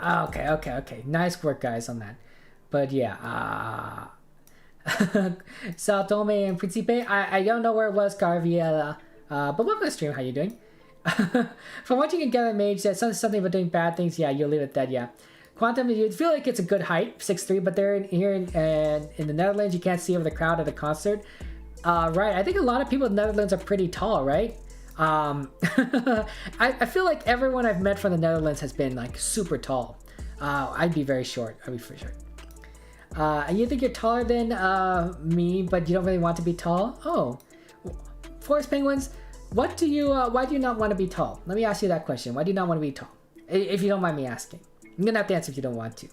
Okay. Nice work, guys, on that. But yeah, Sao Tome and Principe, I don't know where it was, Carviela, but welcome to the stream, how you doing? From what you can gather, Mage said something about doing bad things, yeah, you'll leave it at that, yeah. Quantum, you'd feel like it's a good height, 6'3", but they're here in the Netherlands, you can't see over the crowd at a concert. Right, I think a lot of people in the Netherlands are pretty tall, right? I feel like everyone I've met from the Netherlands has been like super tall. I'd be very short, I'd be for sure. And you think you're taller than me, but you don't really want to be tall? Oh, Forest Penguins, why do you not want to be tall? Let me ask you that question. Why do you not want to be tall? If you don't mind me asking. I'm gonna have to answer if you don't want to.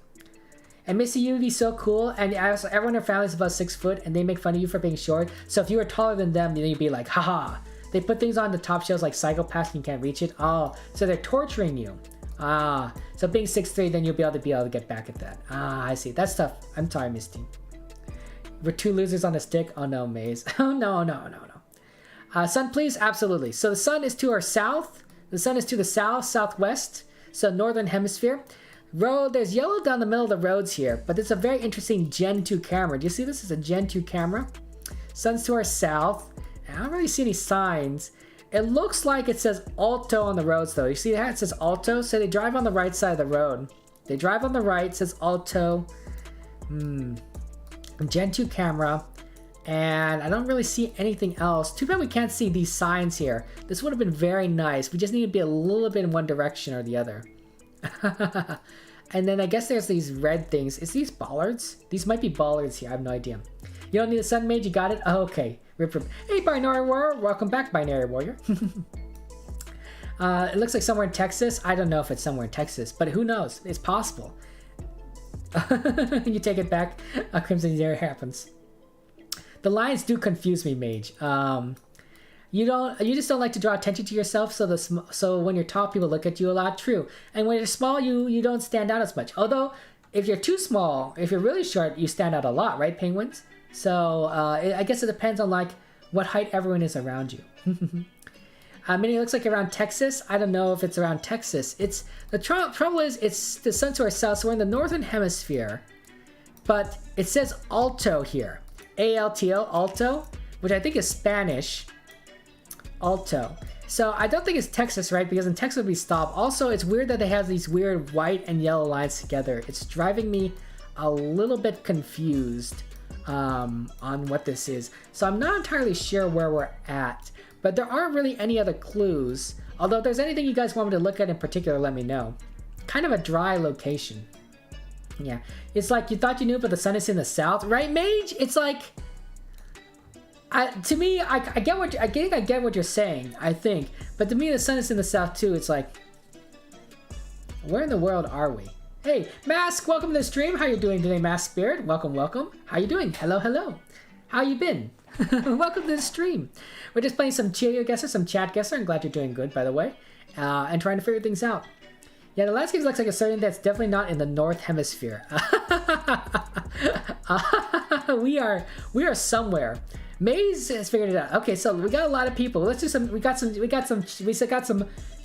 And Missy, you'd be so cool, and also everyone in their family is about 6 foot, and they make fun of you for being short. So if you were taller than them, then you'd be like, haha. They put things on the top shelves like psychopaths and you can't reach it. Oh, so they're torturing you. So being 6'3", then you'll be able to get back at that. I see. That's tough. I'm sorry, Misty. We're 2 losers on a stick. Oh no, Maze. Oh no. Sun, please? Absolutely. So the sun is to our south. The sun is to the south, southwest. So northern hemisphere. Road, there's yellow down the middle of the roads here, but it's a very interesting Gen 2 camera. Do you see this is a Gen 2 camera? Sun's to our south. I don't really see any signs. It looks like it says Alto on the roads, though. You see that? It says Alto. So they drive on the right side of the road. They drive on the right. It says Alto. Gen 2 camera. And I don't really see anything else. Too bad we can't see these signs here. This would have been very nice. We just need to be a little bit in one direction or the other. And then I guess there's these red things. Is these bollards? These might be bollards here. I have no idea. You don't need a sun mage? You got it? Oh, okay. Rip. Hey, Binary Warrior. Welcome back, Binary Warrior. It looks like somewhere in Texas. I don't know if it's somewhere in Texas, but who knows? It's possible. You take it back. Crimson Zero happens. The lines do confuse me, Mage. You just don't like to draw attention to yourself, so when you're tall, people look at you a lot. True. And when you're small, you don't stand out as much. Although, if you're too small, if you're really short, you stand out a lot, right, penguins? So I guess it depends on like what height everyone is around you. Meaning it looks like around Texas. I don't know if it's around Texas. It's the trouble is it's the sun to our south, so we're in the northern hemisphere. But it says alto here, A-L-T-O, alto, which I think is Spanish. Alto. So I don't think it's Texas, right? Because in Texas would be stop. Also, it's weird that they have these weird white and yellow lines together. It's driving me a little bit confused on what this is. So I'm not entirely sure where we're at. But there aren't really any other clues. Although if there's anything you guys want me to look at in particular, let me know. Kind of a dry location. Yeah. It's like you thought you knew, but the sun is in the south. Right, Mage? It's like... to me, I get what I get what you're saying, I think. But to me, the sun is in the south too. It's like... Where in the world are we? Hey, Mask, welcome to the stream. How you doing today, Mask Spirit? Welcome, welcome. How you doing? Hello, hello. How you been? Welcome to the stream. We're just playing some GeoGuessr, some Chatguessr. I'm glad you're doing good, by the way. And trying to figure things out. Yeah, the landscape looks like a certain that's definitely not in the North Hemisphere. We are somewhere. Maze has figured it out. Okay, so we got a lot of people. Let's do some. We got some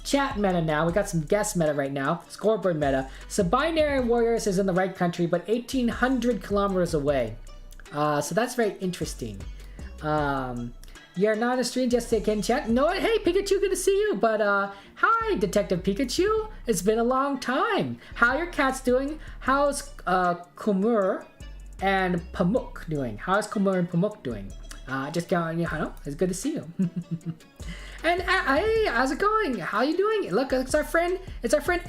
chat meta now. We got some guest meta right now. Scoreboard meta. So Binary Warriors is in the right country, but 1,800 kilometers away. So that's very interesting. You're not a stream, just in chat. No, hey Pikachu, good to see you. But hi, Detective Pikachu. It's been a long time. How your cats doing? How's Kumur and Pamuk doing? How's Kumur and Pamuk doing? Just going, you know, it's good to see you. And hey, how's it going? How you doing? Look, it's our friend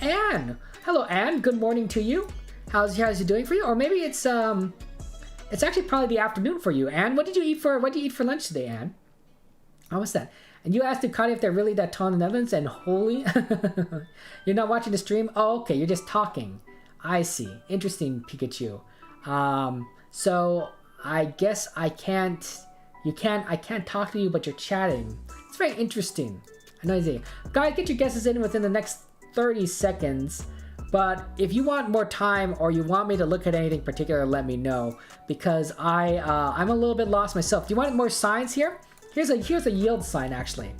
Anne. Hello, Anne. Good morning to you. How's it doing for you? Or maybe it's actually probably the afternoon for you, Anne. What did you eat for lunch today, Anne? How was that? And you asked Ducati if they're really that tall in Evans and holy. You're not watching the stream? Oh, okay. You're just talking. I see. Interesting, Pikachu. So I guess I can't talk to you, but you're chatting. It's very interesting. I know you see. Guys, get your guesses in within the next 30 seconds. But if you want more time or you want me to look at anything particular, let me know. Because I'm a little bit lost myself. Do you want more signs here? Here's a yield sign, actually.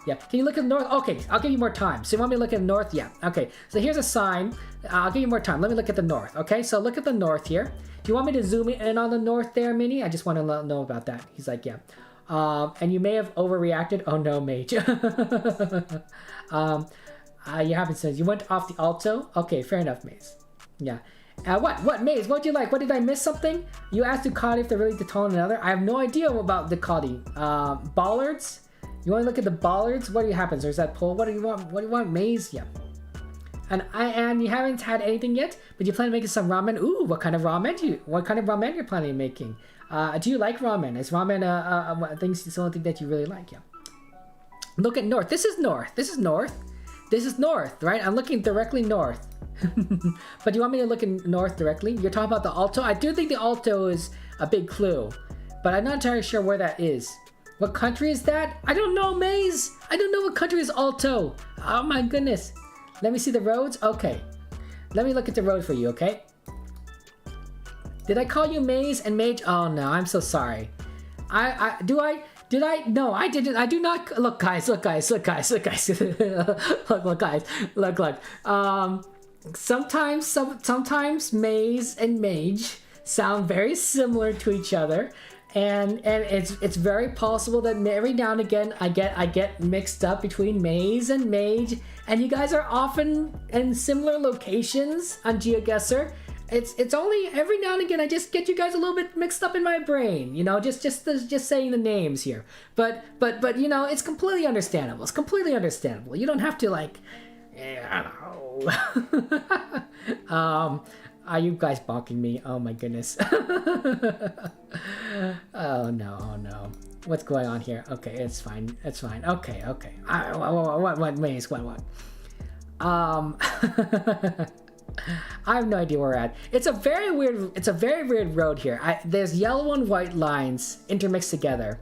Yeah, can you look at the north? Okay, I'll give you more time. So you want me to look at the north? Yeah, okay. So here's a sign. I'll give you more time. Let me look at the north, okay? So look at the north here. Do you want me to zoom in on the north there, Minnie? I just want to know about that. He's like, yeah. And you may have overreacted. Oh no, mate. You haven't said you went off the alto. Okay, fair enough, Maze. Yeah. What, Maze? What do you like? What, did I miss something? You asked Ducati if they're really the tall and another. I have no idea about Ducati. Bollards? You want to look at the bollards? What happens? There's that pole. What do you want? What do you want, Maze? Yeah. And you haven't had anything yet, but you plan on making some ramen. Ooh, what kind of ramen you're planning on making? Do you like ramen? Is ramen something that you really like? Yeah. Look at north. This is north. This is north. This is north, right? I'm looking directly north. But you want me to look in north directly? You're talking about the alto? I do think the alto is a big clue, but I'm not entirely sure where that is. What country is that? I don't know, Maze. I don't know what country is alto. Oh my goodness. Let me see the roads. Okay. Let me look at the road for you, okay? Did I call you Maze and Mage? Oh no, I'm so sorry. Did I? No, I didn't. I do not. Look, guys. Look, guys. Look, guys. Look, guys. Look, guys. Look. Sometimes Maze and Mage sound very similar to each other, and it's very possible that every now and again I get mixed up between Maze and Mage, and you guys are often in similar locations on GeoGuessr. It's only every now and again I just get you guys a little bit mixed up in my brain, you know, just saying the names here. But you know, it's completely understandable. It's completely understandable. You don't have to like, I don't know. Are you guys bonking me? Oh my goodness. Oh no. What's going on here? Okay, it's fine. Okay. What Maze? What? I have no idea where we're at. It's a very weird road here. There's yellow and white lines intermixed together.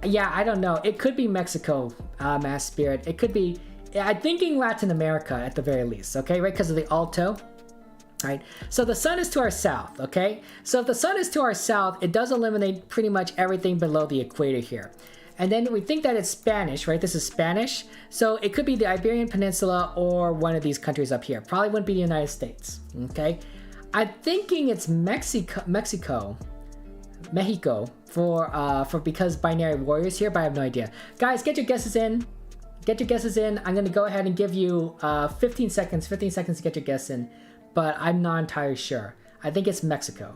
Yeah, I don't know. It could be Mexico, Mass Spirit. It could be, I'm thinking Latin America at the very least, okay? Right, because of the alto. Right, so the sun is to our south, okay? So if the sun is to our south, it does eliminate pretty much everything below the equator here. And then we think that it's Spanish, right? This is Spanish. So it could be the Iberian Peninsula or one of these countries up here. Probably wouldn't be the United States, okay? I'm thinking it's Mexico for because binary warriors here, but I have no idea. Guys, get your guesses in. Get your guesses in. I'm gonna go ahead and give you 15 seconds to get your guess in, but I'm not entirely sure. I think it's Mexico.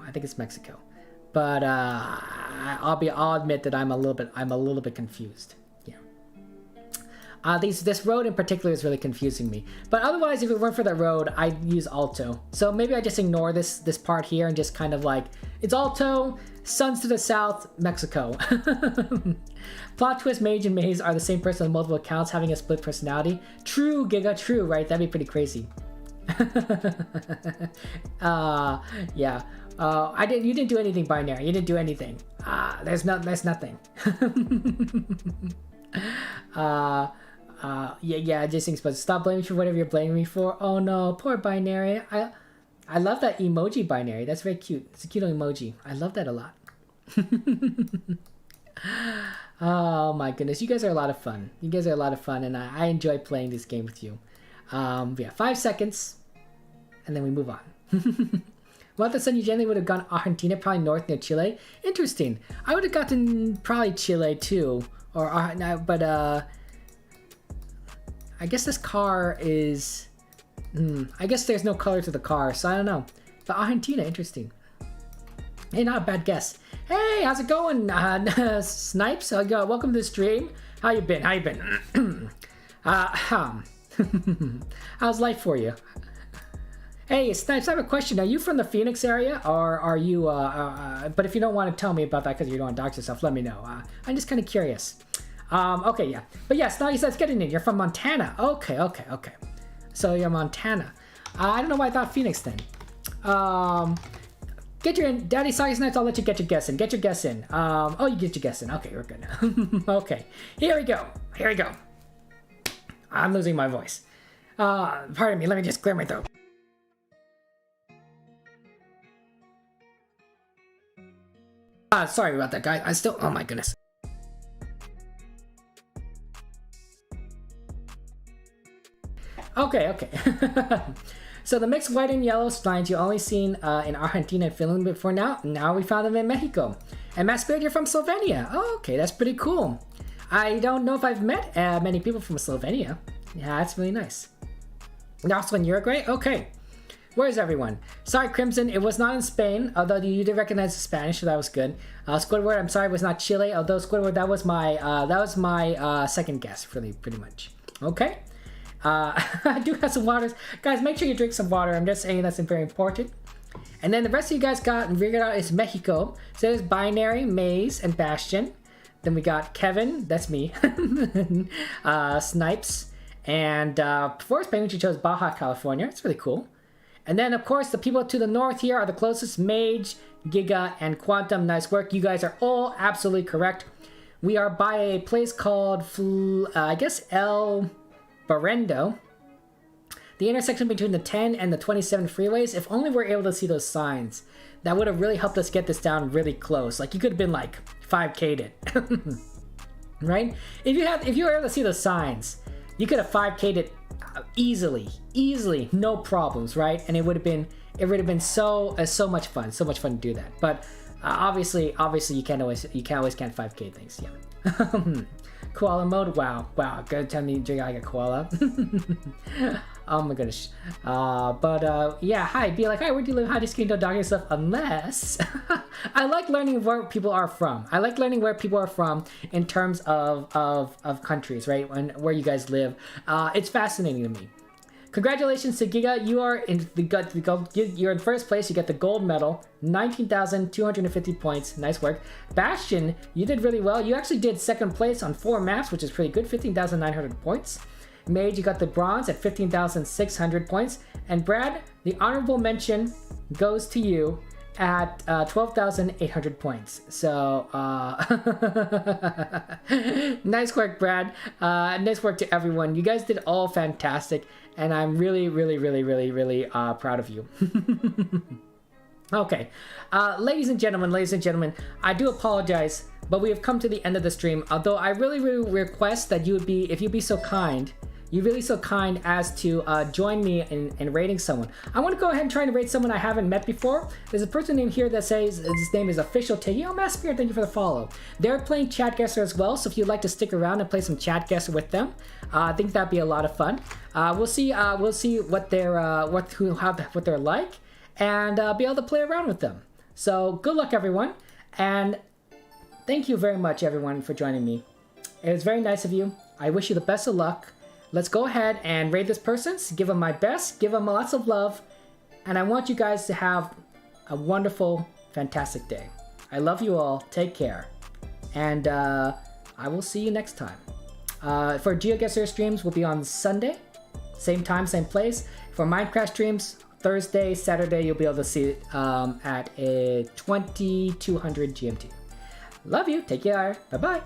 But I'll admit that I'm a little bit confused. Yeah. This road in particular is really confusing me. But otherwise, if it weren't for that road, I'd use Alto. So maybe I just ignore this part here and just kind of like, it's Alto, suns to the south, Mexico. Plot twist, Mage and Maze are the same person on multiple accounts having a split personality. True, Giga, true, right? That'd be pretty crazy. Yeah. You didn't do anything binary. You didn't do anything. There's nothing. Yeah, just things, but stop blaming me for whatever you're blaming me for. Oh no, poor binary. I love that emoji binary. That's very cute. It's a cute little emoji. I love that a lot. Oh my goodness, you guys are a lot of fun. And I enjoy playing this game with you. Yeah, 5 seconds, and then we move on. Well, the sun, you generally would have gone Argentina, probably north near Chile. Interesting. I would have gotten probably Chile too, but I guess this car is. I guess there's no color to the car, so I don't know. But Argentina, interesting. Hey, not a bad guess. Hey, how's it going, Snipes? Welcome to the stream. How you been? How's life for you? Hey, Snipes, I have a question. Are you from the Phoenix area, or are you? But if you don't want to tell me about that because you don't want to dox yourself, let me know. I'm just kind of curious. Okay, yeah. But yes, now let's get in. You're from Montana. Okay. So you're Montana. I don't know why I thought Phoenix then. Get your in. Daddy Soggy Snipes, I'll let you get your guess in. Get your guess in. Oh, you get your guess in. Okay, we're good. Okay, here we go. I'm losing my voice. Pardon me, let me just clear my throat. Sorry about that, guys. Oh my goodness. Okay. So the mixed white and yellow spines you only seen in Argentina and Finland before now. Now we found them in Mexico. And Matt Spirit, you're from Slovenia. Oh, okay, that's pretty cool. I don't know if I've met many people from Slovenia. Yeah, that's really nice. And also in Uruguay? Okay. Where's everyone? Sorry, Crimson, it was not in Spain, although you did recognize the Spanish, so that was good. Squidward, I'm sorry, it was not Chile, although Squidward, that was my second guess, really, pretty much. Okay. I do have some waters. Guys, make sure you drink some water. I'm just saying that's very important. And then the rest of you guys got and figured out is Mexico. So there's Binary, Maze, and Bastion. Then we got Kevin, that's me, Snipes, and for Spain, you chose Baja California. It's really cool. And then, of course, the people to the north here are the closest, Mage, Giga, and Quantum. Nice work. You guys are all absolutely correct. We are by a place called, I guess, El Barrendo. The intersection between the 10 and the 27 freeways. If only we're able to see those signs. That would have really helped us get this down really close. Like, you could have been, like, 5K'd it. Right? If you were able to see those signs, you could have 5K'd it easily, no problems, right? And it would have been so much fun to do that. But obviously you can't always 5K things. Yeah. Koala mode. Wow. Good time to drink like a koala. Oh my goodness. Yeah. Hi. Be like, hi. Where do you live? Hi. Just don't dog yourself. Unless I like learning where people are from. I like learning where people are from in terms of countries, right? And where you guys live. It's fascinating to me. Congratulations to Giga, you are in you're in first place. You get the gold medal, 19,250 points. Nice work. Bastion, you did really well. You actually did second place on 4 maps, which is pretty good, 15,900 points. Mage, you got the bronze at 15,600 points. And Brad, the honorable mention goes to you at 12,800 points. So, nice work, Brad. Nice work to everyone. You guys did all fantastic. And I'm really proud of you. Okay, ladies and gentlemen, I do apologize, but we have come to the end of the stream. Although I really request that you would be, if you'd be so kind, you're really so kind as to join me in rating someone. I want to go ahead and try to rate someone I haven't met before. There's a person named here that says his name is Official Tiggy. Oh, Mass Spirit, thank you for the follow. They're playing Chatguessr as well, so if you'd like to stick around and play some Chatguessr with them, I think that'd be a lot of fun. We'll see what they're what they're like, and be able to play around with them. So good luck, everyone, and thank you very much, everyone, for joining me. It was very nice of you. I wish you the best of luck. Let's go ahead and rate this person, give them my best, give them lots of love, and I want you guys to have a wonderful, fantastic day. I love you all. Take care. And I will see you next time. For GeoGuessr streams, we'll be on Sunday. Same time, same place. For Minecraft streams, Thursday, Saturday, you'll be able to see it at a 2200 GMT. Love you. Take care. Bye-bye.